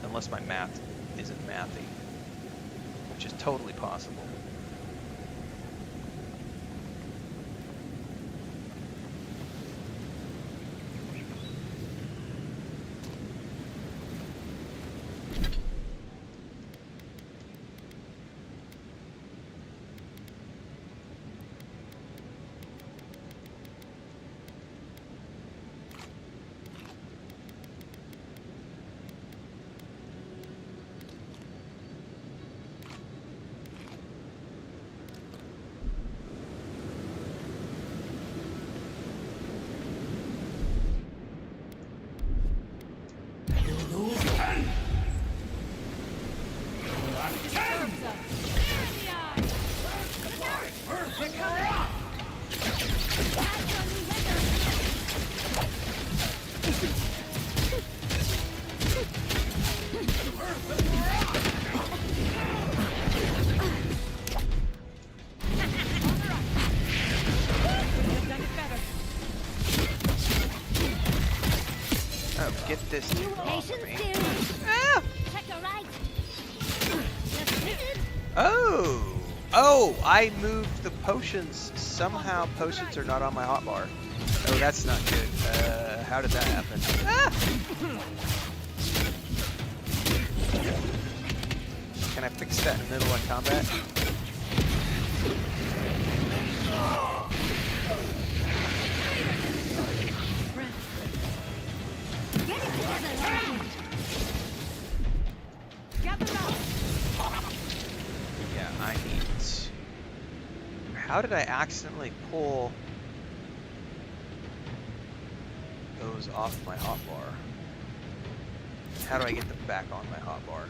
Unless my math isn't mathy, which is totally possible. get this to fall for me. Check your right. Oh! Oh! I moved the potions. Somehow potions are not on my hotbar. Oh, that's not good. How did that happen? Ah! Can I fix that in the middle of combat? Yeah, I need to... How did I accidentally pull those off my hotbar? How do I get them back on my hotbar?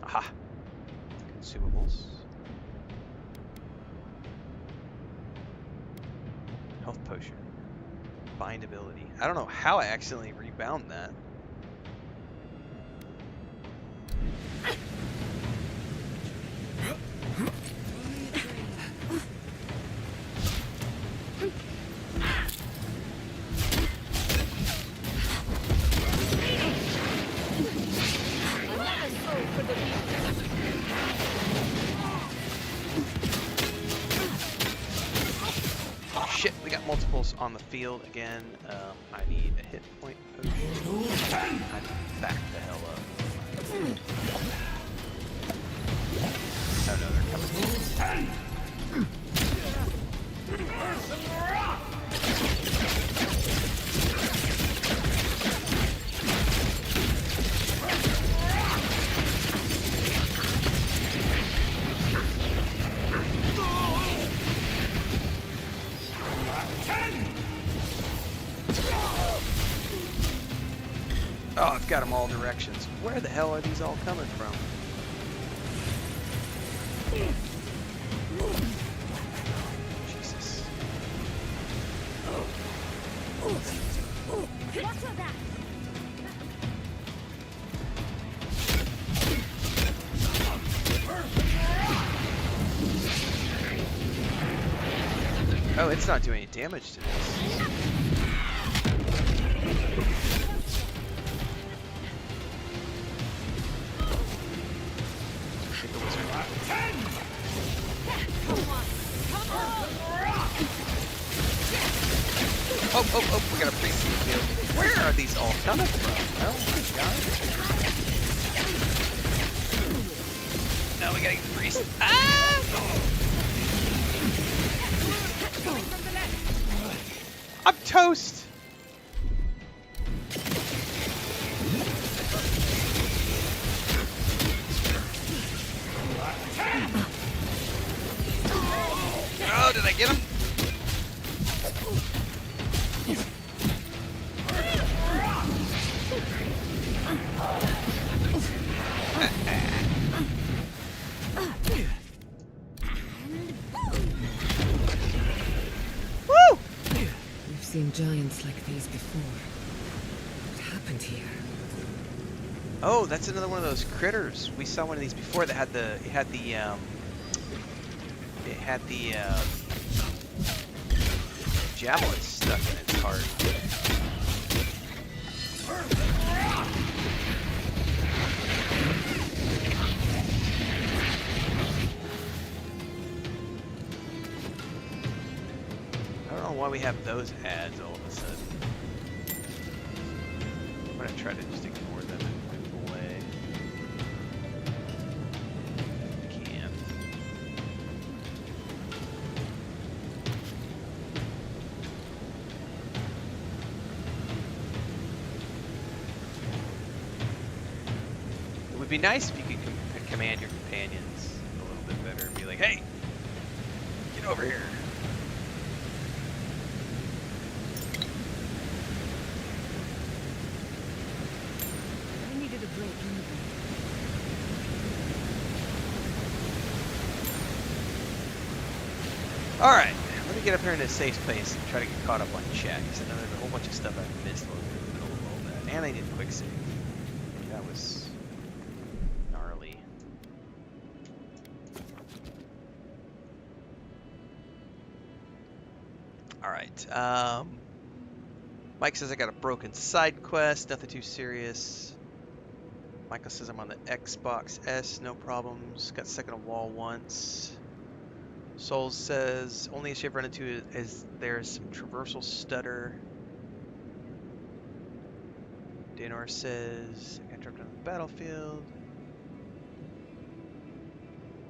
Aha. Consumables. Health potion. Bind ability. I don't know how I accidentally rebound that. Shit, we got multiples on the field again. I need a hit point potion. I need to back the hell up. Oh no, they're coming. Oh, I've got them all directions. Where the hell are these all coming from? Jesus. Oh, it's not doing any damage to this. Oh, we got a priest in the field. Where are these all coming from? Oh my god. No, we gotta get the priest. Ah! I'm toast! Oh, did I get him? Woo! We've seen giants like these before. What happened here? Oh, that's another one of those critters. We saw one of these before that had the javelin stuck in its heart. I don't know why we have those ads all of a sudden. I'm gonna try to just ignore them and move away. Can't. It would be nice if you could command your companions a little bit better and be like, hey, get over here. I needed a break anyway. Alright, let me get up here in a safe place and try to get caught up on chat, because I know there's a whole bunch of stuff I missed while we were in the middle of all that. And I did a quick save. That was gnarly. Alright, Mike says I got a broken side quest, nothing too serious. Michael says I'm on the Xbox S, no problems. Got stuck in a wall once. Souls says only issue I've run into is there's some traversal stutter. Danor says I got dropped on the battlefield.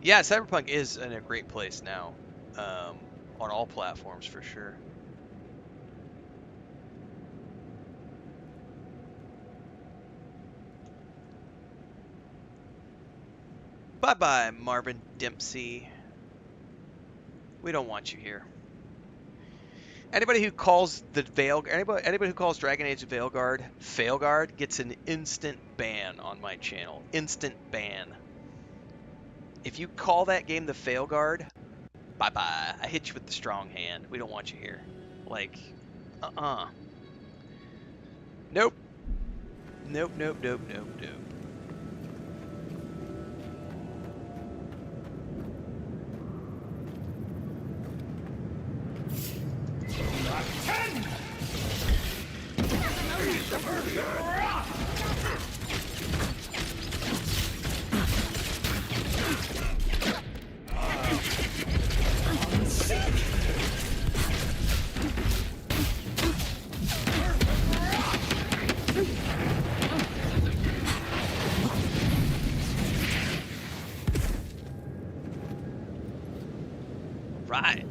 Yeah, Cyberpunk is in a great place now, on all platforms for sure. Bye-bye, Marvin Dempsey. We don't want you here. Anybody who calls the anybody who calls Dragon Age Failguard gets an instant ban on my channel. Instant ban. If you call that game the Failguard, bye-bye. I hit you with the strong hand. We don't want you here. Like, Nope. Nope, nope, nope, nope, nope. Right.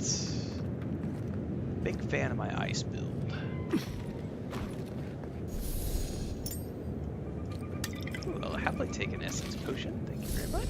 Big fan of my ice build. Ooh, I'll happily take an essence potion. Thank you very much.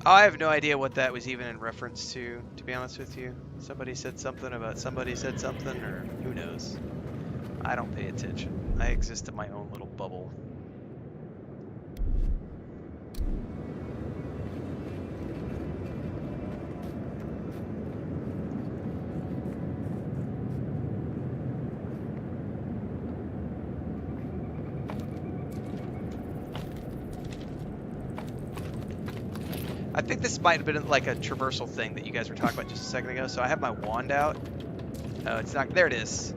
I have no idea what that was even in reference to be honest with you. Somebody said something about somebody said something, or who knows. I don't pay attention. I exist in my own little bubble. I think this might have been like a traversal thing that you guys were talking about just a second ago. So I have my wand out. Oh, it's not. There it is.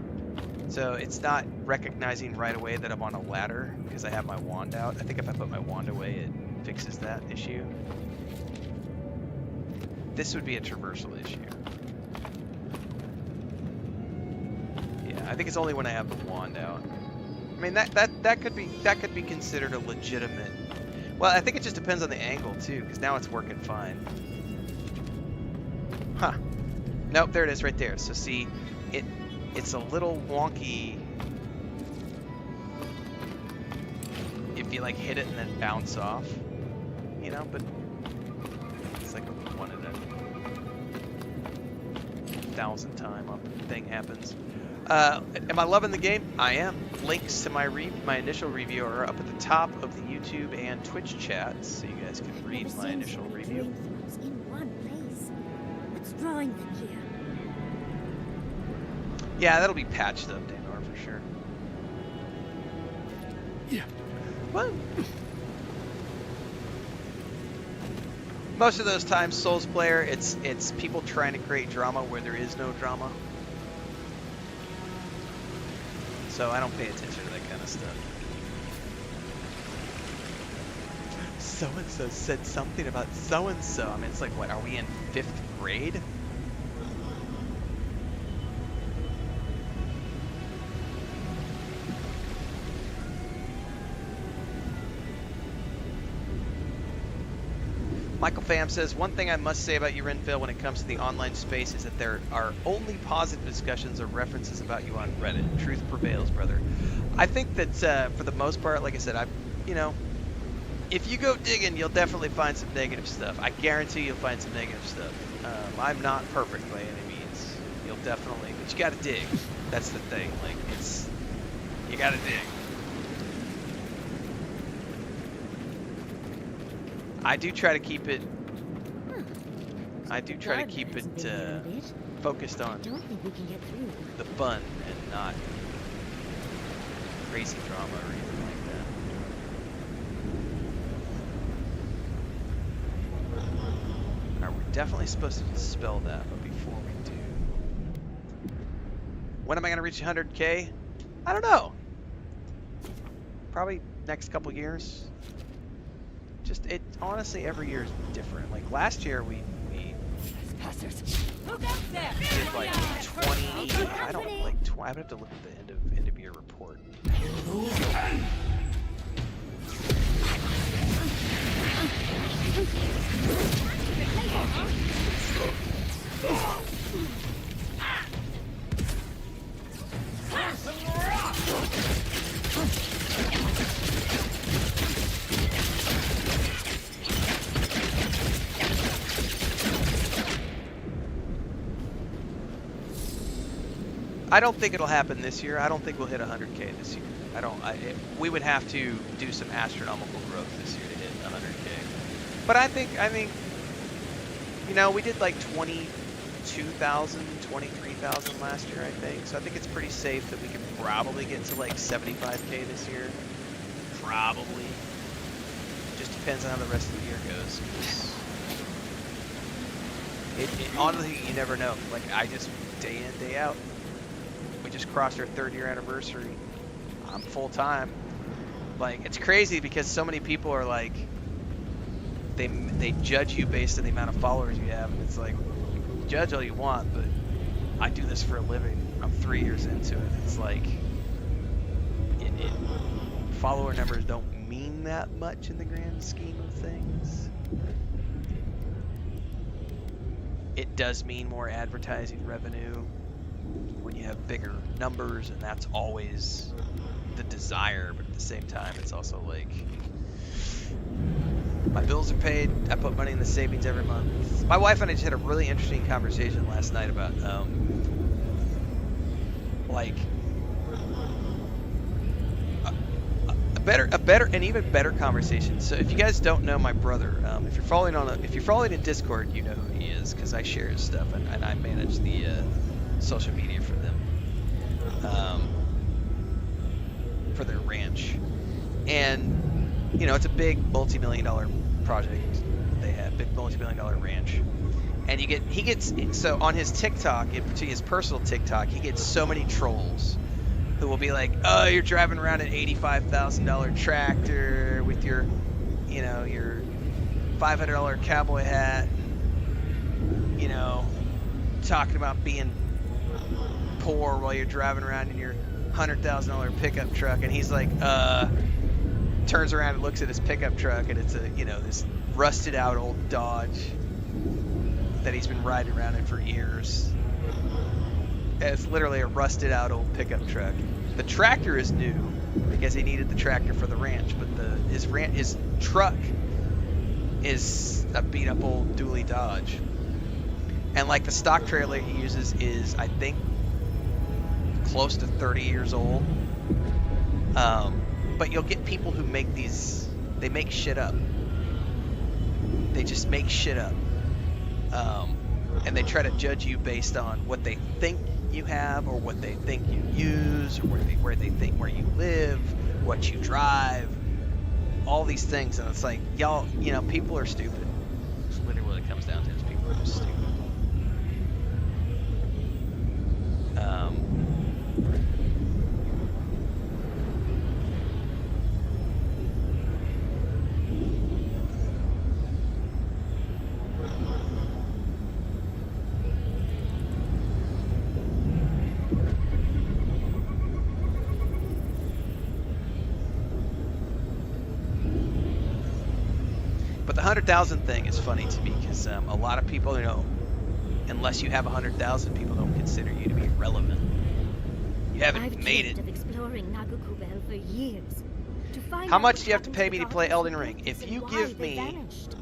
So it's not recognizing right away that I'm on a ladder because I have my wand out. I think if I put my wand away, it fixes that issue. This would be a traversal issue. Yeah, I think it's only when I have the wand out. I mean that could be considered a legitimate. Well, I think it just depends on the angle too, because now it's working fine. Huh. Nope, there it is right there. So see, it's a little wonky if you like hit it and then bounce off, you know, but it's like a 1 in a 1,000 time thing happens. Am I loving the game? I am. Links to my initial review are up at the top of the YouTube and Twitch chats, so you guys can read my initial review. In one place. What's drawing them here? Yeah, that'll be patched up, Danor, for sure. Yeah. Well, most of those times, Souls player, it's people trying to create drama where there is no drama. So I don't pay attention to that kind of stuff. So-and-so said something about so-and-so. I mean, it's like, what, are we in 5th grade? Michael Pham says, one thing I must say about you, Renfail, when it comes to the online space is that there are only positive discussions or references about you on Reddit. Truth prevails, brother. I think that for the most part, like I said, if you go digging, you'll definitely find some negative stuff. I guarantee you'll find some negative stuff. I'm not perfect by any means. You'll definitely, but you gotta dig. That's the thing. Like, you gotta dig. I do try to keep it. I do try to keep it focused on I don't think we can get through. the fun and not crazy drama or anything like that. Alright, we're definitely supposed to dispel that, but before we do, when am I going to reach 100K? I don't know. Probably next couple years. Just it honestly, every year is different. Like last year, we Trespassers. did like 20. I don't like. I would have to look at the end of year report. I don't think it'll happen this year. I don't think we'll hit 100K this year. We would have to do some astronomical growth this year to hit 100K. But I think, you know, we did like 22,000, 23,000 last year, I think. So I think it's pretty safe that we can probably get to like 75K this year. Probably. Just depends on how the rest of the year goes. Honestly, you never know. Like, I just, day in, day out. We just crossed our 3rd year anniversary. I'm full time. Like, it's crazy because so many people are like, they judge you based on the amount of followers you have. And it's like, judge all you want, but I do this for a living. I'm 3 years into it. It's like, follower numbers don't mean that much in the grand scheme of things. It does mean more advertising revenue when you have bigger numbers, and that's always the desire, but at the same time it's also like my bills are paid, I put money in the savings every month. My wife and I just had a really interesting conversation last night about like a better and even better conversation. So if you guys don't know my brother, if you're following in Discord, you know who he is because I share his stuff and I manage the social media for them, for their ranch. And you know, it's a big multi-million-dollar project they have, big multi-million-dollar ranch. And he gets so on his TikTok, in particular his personal TikTok, he gets so many trolls who will be like, oh, you're driving around an $85,000 tractor with your, you know, your $500 cowboy hat, you know, talking about being poor while you're driving around in your $100,000 pickup truck. And he's like, turns around and looks at his pickup truck, and it's a, you know, this rusted out old Dodge that he's been riding around in for years. It's literally a rusted out old pickup truck. The tractor is new because he needed the tractor for the ranch, but his truck is a beat up old dually Dodge. And like the stock trailer he uses is, I think, close to 30 years old. But you'll get people who make these, they make shit up. They just make shit up. And they try to judge you based on what they think you have, or what they think you use, or where they think where you live, what you drive, all these things. And it's like, y'all, you know, people are stupid. It's literally what it comes down to, is people are just stupid. But the 100,000 thing is funny to me because a lot of people, you know, unless you have 100,000, people don't consider you to be relevant. You haven't made it. Of exploring Nagakubel for years. To find How out much what do you have to happened pay the me to play gods Elden and Ring? If and you why give they me, vanished.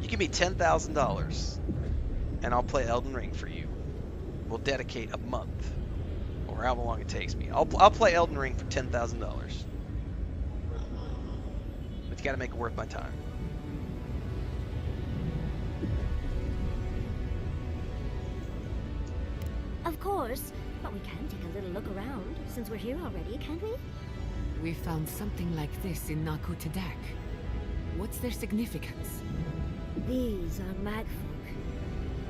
you give me $10,000, and I'll play Elden Ring for you. We'll dedicate a month, or however long it takes me. I'll play Elden Ring for $10,000. got to make it worth my time. Of course, but we can take a little look around, since we're here already, can't we? We found something like this in Nakutedak. What's their significance? These are magfolk.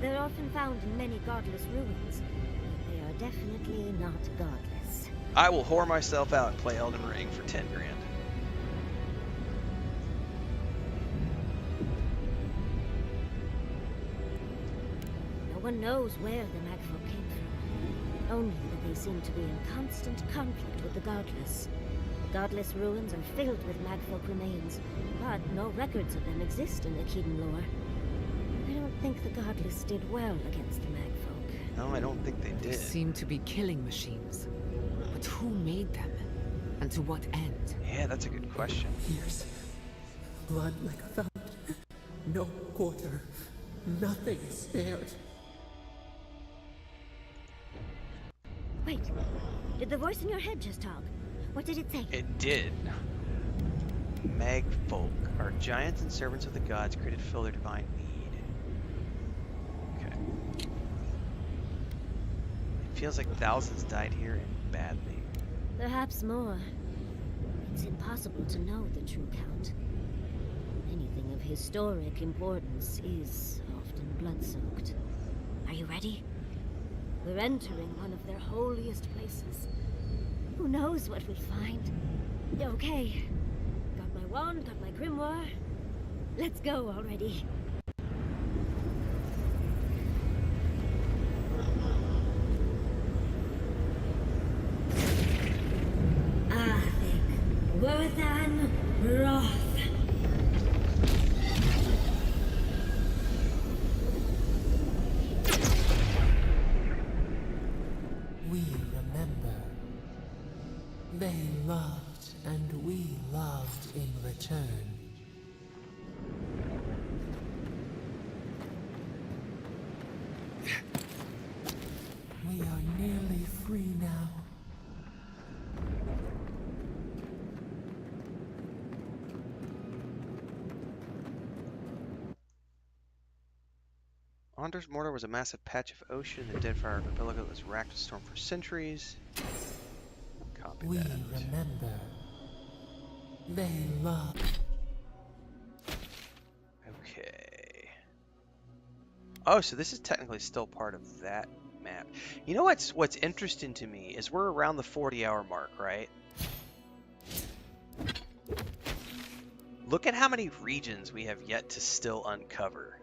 They're often found in many godless ruins, but they are definitely not godless. I will whore myself out and play Elden Ring for 10 grand. No one knows where the magfolk came from. Only that they seem to be in constant conflict with the godless. The godless ruins are filled with magfolk remains, but no records of them exist in Akedan lore. I don't think the godless did well against the magfolk. No, I don't think they They did. seem to be killing machines. But who made them? And to what end? Yeah, that's a good question. Years. Blood like a fountain. No quarter. Nothing spared. Wait, did the voice in your head just talk? What did it say? It did. Magfolk are giants and servants of the gods created to fill their divine need. Okay. It feels like thousands died here and badly. Perhaps more. It's impossible to know the true count. Anything of historic importance is often blood-soaked. Are you ready? We're entering one of their holiest places. Who knows what we'll find? Okay. Got my wand, got my grimoire. Let's go already. Leviathan Wrath. We remember. They loved, and we loved in return. We are nearly free now. Anders Mortar was a massive patch of ocean. The dead fire archipelago that was racked with storm for centuries. Copy We that. remember. They loved. Okay. Oh, so this is technically still part of that map. You know what's interesting to me is we're around the 40-hour mark, right? Look at how many regions we have yet to still uncover.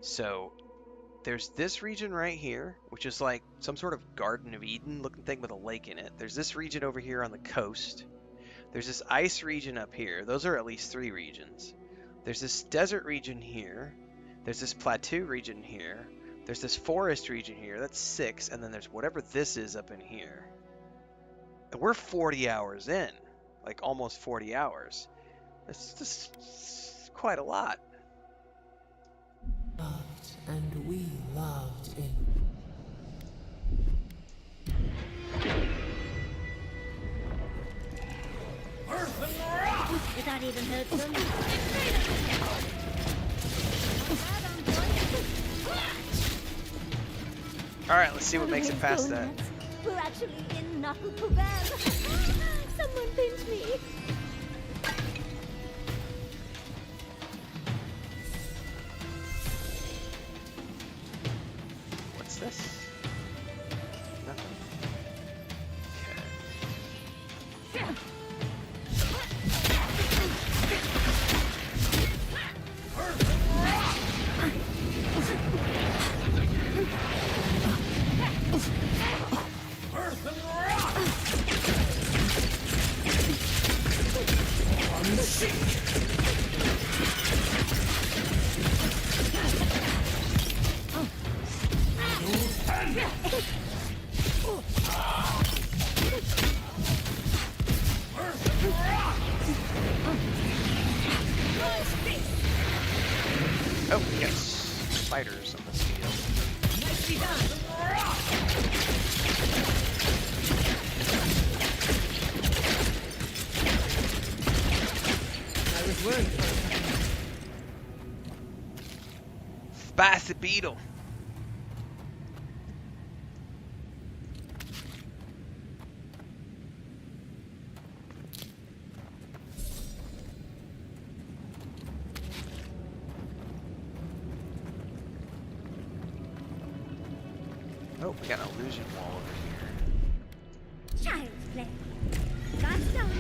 So there's this region right here, which is like some sort of Garden of Eden looking thing with a lake in it. There's this region over here on the coast. There's this ice region up here. Those are at least 3 regions. There's this desert region here. There's this plateau region here. There's this forest region here. That's 6. And then there's whatever this is up in here. And we're 40 hours in. Like almost 40 hours. That's just quite a lot. Loved, and we loved in. Did that even hurt them? Alright, let's see what makes it past that. We're actually in Nakukubel. Someone pinch me. What's this? Nothing. Okay. Oh, yes. Spiders on the field. Nicely done. word for it. Spicy beetle. Oh, we got an illusion wall over Child's play. Got some.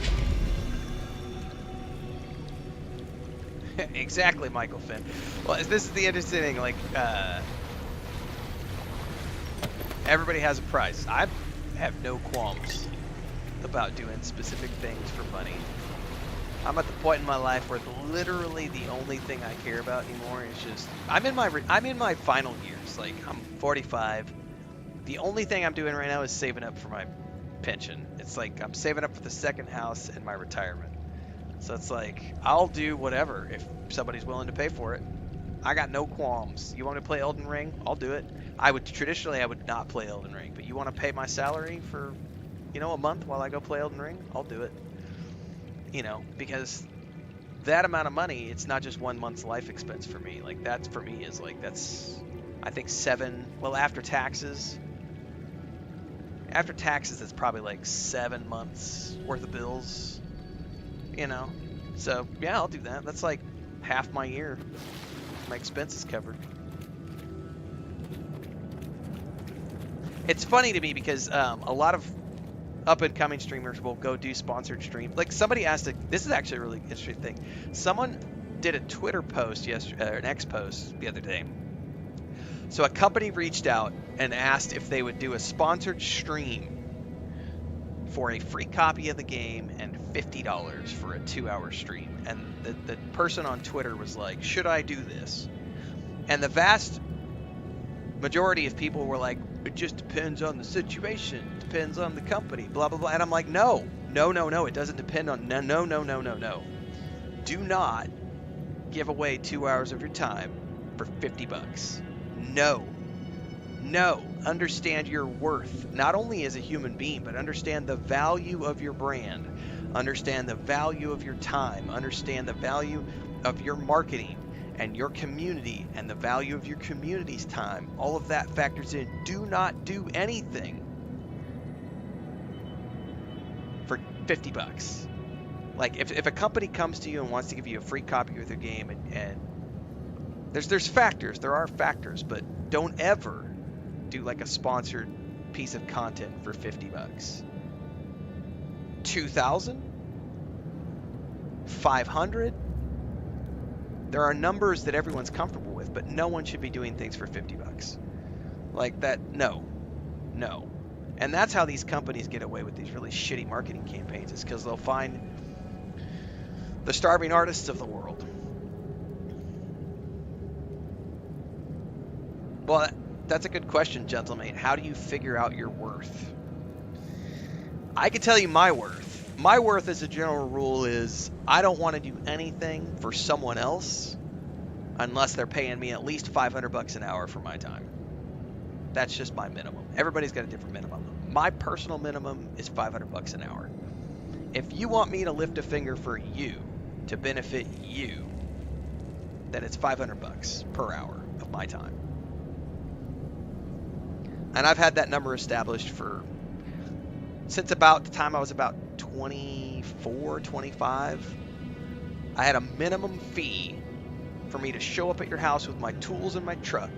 here. Exactly, Michael Finn. Well, this is the interesting thing. Like, everybody has a price. I have no qualms about doing specific things for money. I'm at the point in my life where literally the only thing I care about anymore is just I'm in my final years. Like, I'm 45. The only thing I'm doing right now is saving up for my pension. It's like I'm saving up for the second house and my retirement. So it's like I'll do whatever if somebody's willing to pay for it. I got no qualms. You want me to play Elden Ring? I'll do it. I would not play Elden Ring, but you want to pay my salary for, a month while I go play Elden Ring? I'll do it. Because that amount of money, it's not just 1 month's life expense for me. Like, that for me is like, that's, I think after taxes, it's probably like 7 months worth of bills, So, yeah, I'll do that. That's like half my year. My expenses covered. It's funny to me because a lot of up-and-coming streamers will go do sponsored streams. Like, somebody asked, this is actually a really interesting thing. Someone did a Twitter post yesterday, or an X post the other day. So a company reached out and asked if they would do a sponsored stream for a free copy of the game and $50 for a 2-hour stream. And the person on Twitter was like, should I do this? And the vast majority of people were like, it just depends on the situation, depends on the company, blah, blah, blah. And I'm like, no, it doesn't depend on, no. Do not give away 2 hours of your time for $50. No. Understand your worth, not only as a human being, but understand the value of your brand. Understand the value of your time. Understand the value of your marketing and your community and the value of your community's time. All of that factors in. Do not do anything for $50. Like, if a company comes to you and wants to give you a free copy of their game, and there's factors, there are factors, but don't ever do like a sponsored piece of content for $50. 2,000? 500? There are numbers that everyone's comfortable with, but no one should be doing things for $50. Like that, no. And that's how these companies get away with these really shitty marketing campaigns, is because they'll find the starving artists of the world. Well, that's a good question, gentlemen. How do you figure out your worth? I can tell you my worth. My worth as a general rule is I don't want to do anything for someone else unless they're paying me at least $500 an hour for my time. That's just my minimum. Everybody's got a different minimum. My personal minimum is $500 an hour. If you want me to lift a finger for you to benefit you, then it's $500 per hour of my time. And I've had that number established since about the time I was about 24, 25. I had a minimum fee for me to show up at your house with my tools and my truck.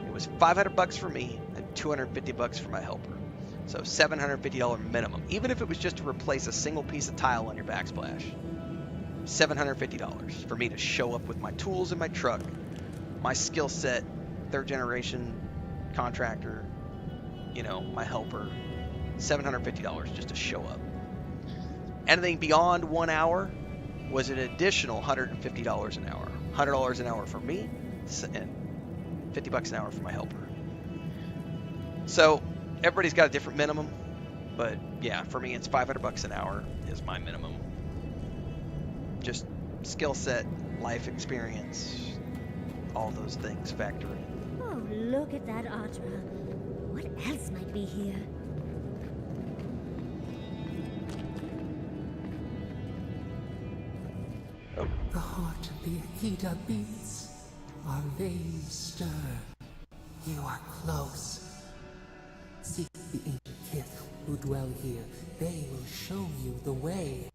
It was $500 for me and $250 for my helper. So $750 minimum. Even if it was just to replace a single piece of tile on your backsplash. $750 for me to show up with my tools and my truck, my skill set, third generation contractor, my helper. $750 just to show up. Anything beyond 1 hour was an additional $150 an hour. $100 an hour for me and $50 an hour for my helper. So everybody's got a different minimum, but yeah, for me it's $500 an hour is my minimum. Just skill set, life experience, all those things factor in. Oh, look at that Atra. What else might be here? The heart of the Akita beats, our veins stir. You are close. Seek the ancient kith who dwell here. They will show you the way.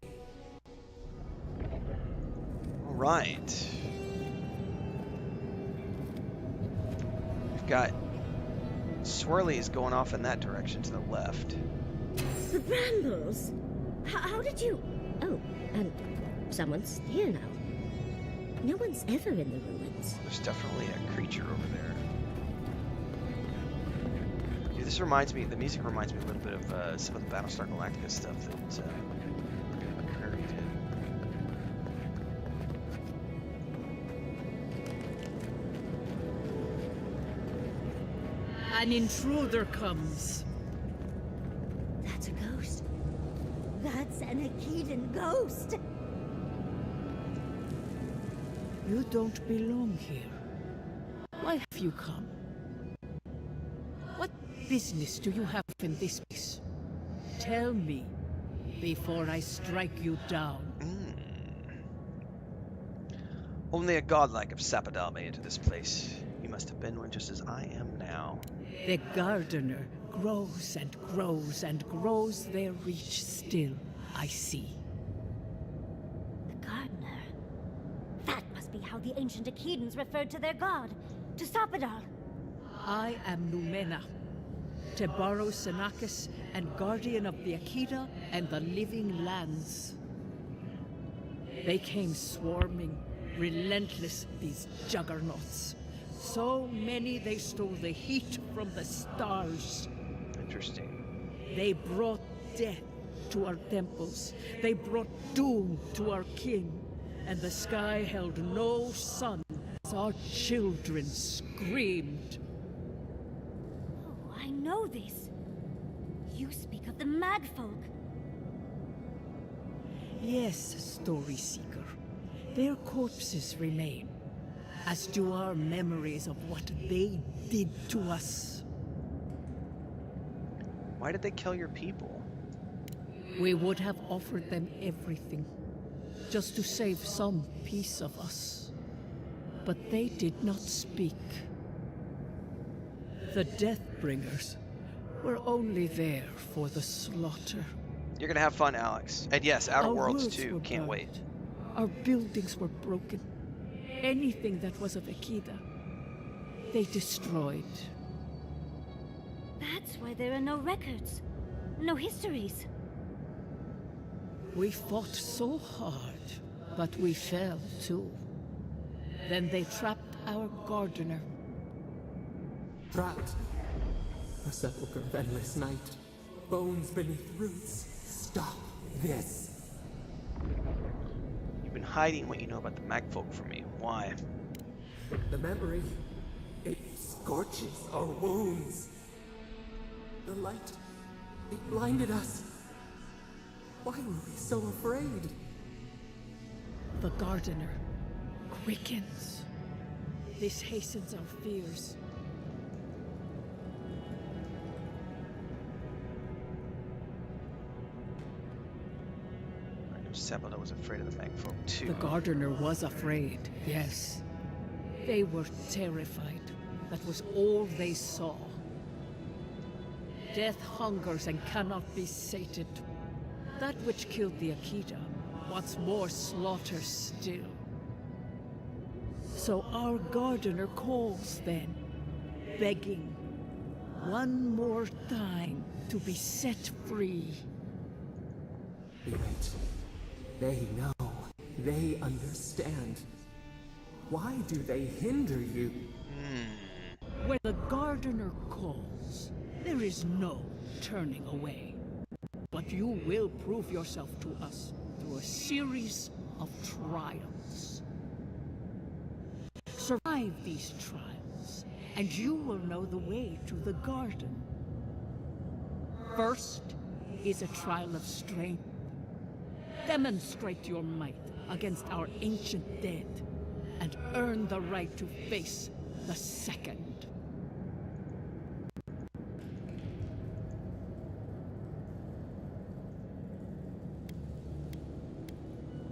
All right. We've got swirlies going off in that direction to the left. The brambles! How did you... Oh, and someone's here now. No one's ever in the ruins. There's definitely a creature over there. Dude, this reminds me, the music reminds me a little bit of some of the Battlestar Galactica stuff that Prairie did. An intruder comes. That's a ghost. That's an Akitan ghost! You don't belong here. Why have you come? What business do you have in this place? Tell me, before I strike you down. Only a godlike of Sapadal may enter this place. You must have been one just as I am now. The gardener grows and grows and grows their reach still, I see. The gardener. That must be how the ancient Akitans referred to their god, to Sapadal. I am Numena, Tebaro Senakis, and guardian of the Akita and the living lands. They came swarming, relentless, these juggernauts. So many they stole the heat from the stars. Interesting. They brought death to our temples. They brought doom to our kin. And the sky held no sun as our children screamed. Oh, I know this. You speak of the Magfolk. Yes, Story Seeker. Their corpses remain, as do our memories of what they did to us. Why did they kill your people? We would have offered them everything, just to save some piece of us. But they did not speak. The Deathbringers were only there for the slaughter. You're gonna have fun, Alex. And yes, Outer Our Worlds worlds too. were Can't burned. wait. Our buildings were broken. Anything that was of Akita, they destroyed. That's why there are no records, no histories. We fought so hard, but we fell too. Then they trapped our gardener. Trapped. A sepulchre of endless night. Bones beneath roots. Stop this. You've been hiding what you know about the Magfolk from me. Why? The memory, it scorches our wounds. The light, it blinded us. Why were we so afraid? The gardener quickens. This hastens our fears. I know Sapadal was afraid of the Magfolk too. The gardener was afraid, yes. They were terrified. That was all they saw. Death hungers and cannot be sated. That which killed the Akita wants more slaughter still. So our gardener calls then, begging one more time to be set free. Wait. They know. They understand. Why do they hinder you? When the gardener calls, there is no turning away. But you will prove yourself to us through a series of trials. Survive these trials, and you will know the way to the garden. First is a trial of strength. Demonstrate your might against our ancient dead, and earn the right to face the second.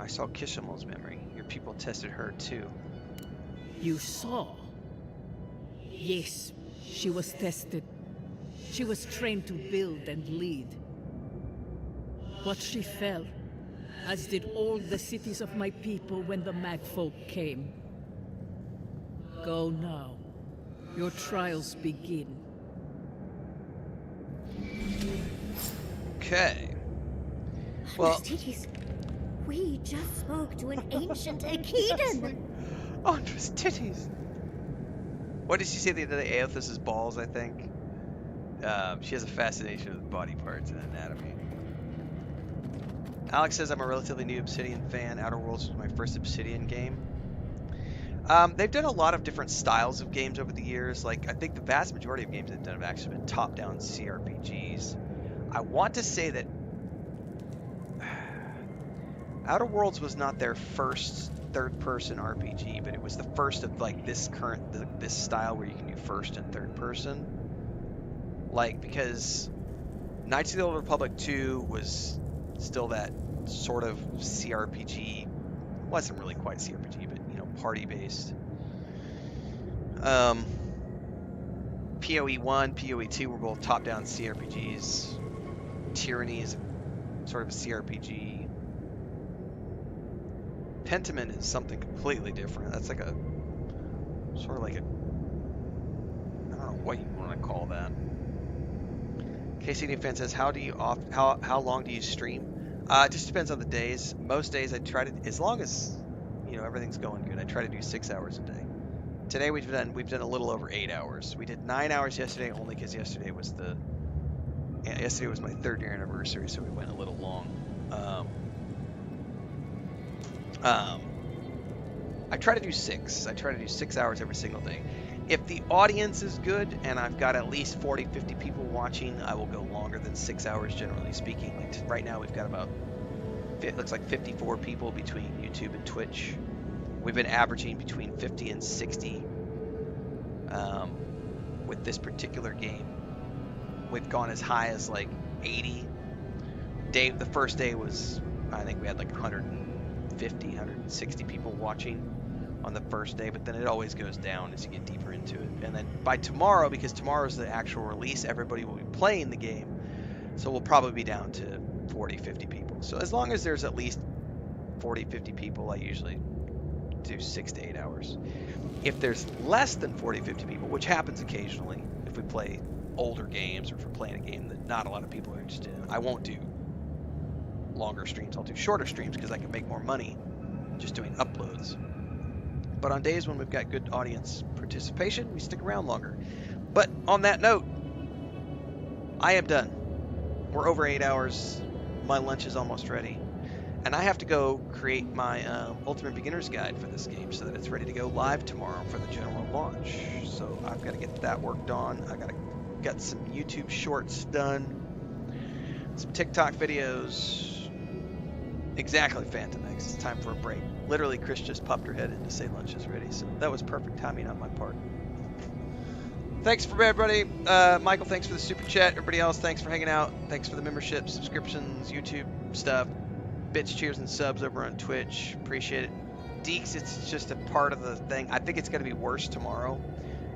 I saw Kishimel's memory. Your people tested her too. You saw? Yes, she was tested. She was trained to build and lead. But she fell, as did all the cities of my people when the Magfolk came. Go now. Your trials begin. Okay. Well, Aristides, we just spoke to an ancient Aekidan. Andra's titties. What did she say the other day? Aethys's balls, I think. She has a fascination with body parts and anatomy. Alex says I'm a relatively new Obsidian fan. Outer Worlds was my first Obsidian game. They've done a lot of different styles of games over the years. Like, I think the vast majority of games they've done have actually been top-down CRPGs. I want to say that Outer Worlds was not their first third-person RPG, but it was the first of like this style where you can do first and third person. Like, because Knights of the Old Republic 2 was still that sort of CRPG. Wasn't really quite CRPG, but you know, party-based. PoE 1, PoE 2 were both top-down CRPGs. Tyranny is sort of a CRPG. Pentiment is something completely different. That's like a sort of like a, I don't know what you want to call that. KCD fan says, how long do you stream? It just depends on the days. Most days I try to, as long as you know everything's going good, I try to do 6 hours a day. Today we've done a little over 8 hours. We did 9 hours yesterday only because yesterday was my 3rd year anniversary, so we went a little long. I try to do 6. I try to do 6 hours every single day. If the audience is good and I've got at least 40, 50 people watching, I will go longer than 6 hours, generally speaking. Like right now we've got about, it looks like 54 people between YouTube and Twitch. We've been averaging between 50 and 60 with this particular game. We've gone as high as like 80. The first day was, I think we had like 150, 160 people watching on the first day, but then it always goes down as you get deeper into it. And then by tomorrow, because tomorrow's the actual release, everybody will be playing the game, so we'll probably be down to 40, 50 people. So as long as there's at least 40, 50 people, I usually do 6 to 8 hours. If there's less than 40, 50 people, which happens occasionally, if we play older games or if we're playing a game that not a lot of people are interested in, I won't do longer streams. I'll do shorter streams because I can make more money just doing uploads. But on days when we've got good audience participation, we stick around longer. But on that note, I am done. We're over 8 hours. My lunch is almost ready. And I have to go create my Ultimate Beginner's Guide for this game so that it's ready to go live tomorrow for the general launch. So I've got to get that worked on. I got some YouTube shorts done. Some TikTok videos. Exactly, Phantom X. It's time for a break. Literally, Chris just popped her head in to say lunch is ready, so that was perfect timing on my part. Thanks for everybody. Michael, thanks for the super chat. Everybody else, thanks for hanging out. Thanks for the membership, subscriptions, YouTube stuff. Bits, cheers, and subs over on Twitch. Appreciate it. Deeks, it's just a part of the thing. I think it's going to be worse tomorrow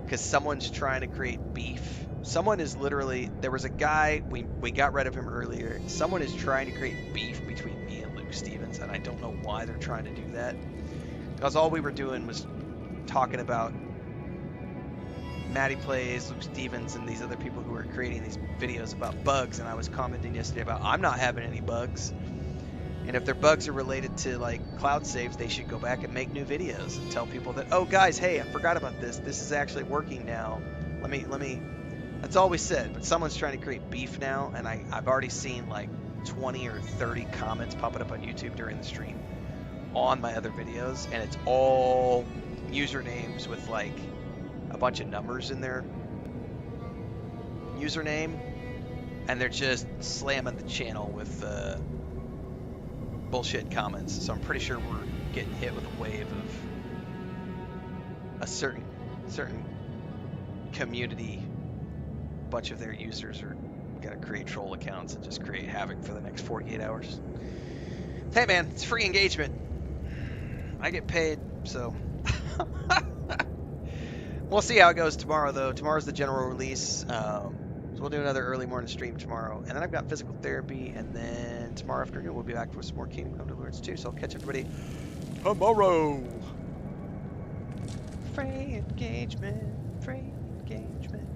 because someone's trying to create beef. Someone is literally, there was a guy, we got rid of him earlier. Someone is trying to create beef between me and Luke Stevens, and I don't know why they're trying to do that. Because all we were doing was talking about Maddie Plays, Luke Stevens, and these other people who were creating these videos about bugs, and I was commenting yesterday about I'm not having any bugs. And if their bugs are related to like cloud saves, they should go back and make new videos and tell people that, oh guys, hey, I forgot about this. This is actually working now. Let me. That's all we said. But someone's trying to create beef now, and I've already seen like 20 or 30 comments popping up on YouTube during the stream on my other videos, and it's all usernames with like a bunch of numbers in their username, and they're just slamming the channel with bullshit comments. So I'm pretty sure we're getting hit with a wave of a certain community. A bunch of their users are gonna create troll accounts and just create havoc for the next 48 hours. Hey man, it's free engagement. I get paid, so. We'll see how it goes tomorrow, though. Tomorrow's the general release. So we'll do another early morning stream tomorrow. And then I've got physical therapy. And then tomorrow afternoon, we'll be back for some more Kingdom Come Deliverance 2. So I'll catch everybody tomorrow. Free engagement. Free engagement.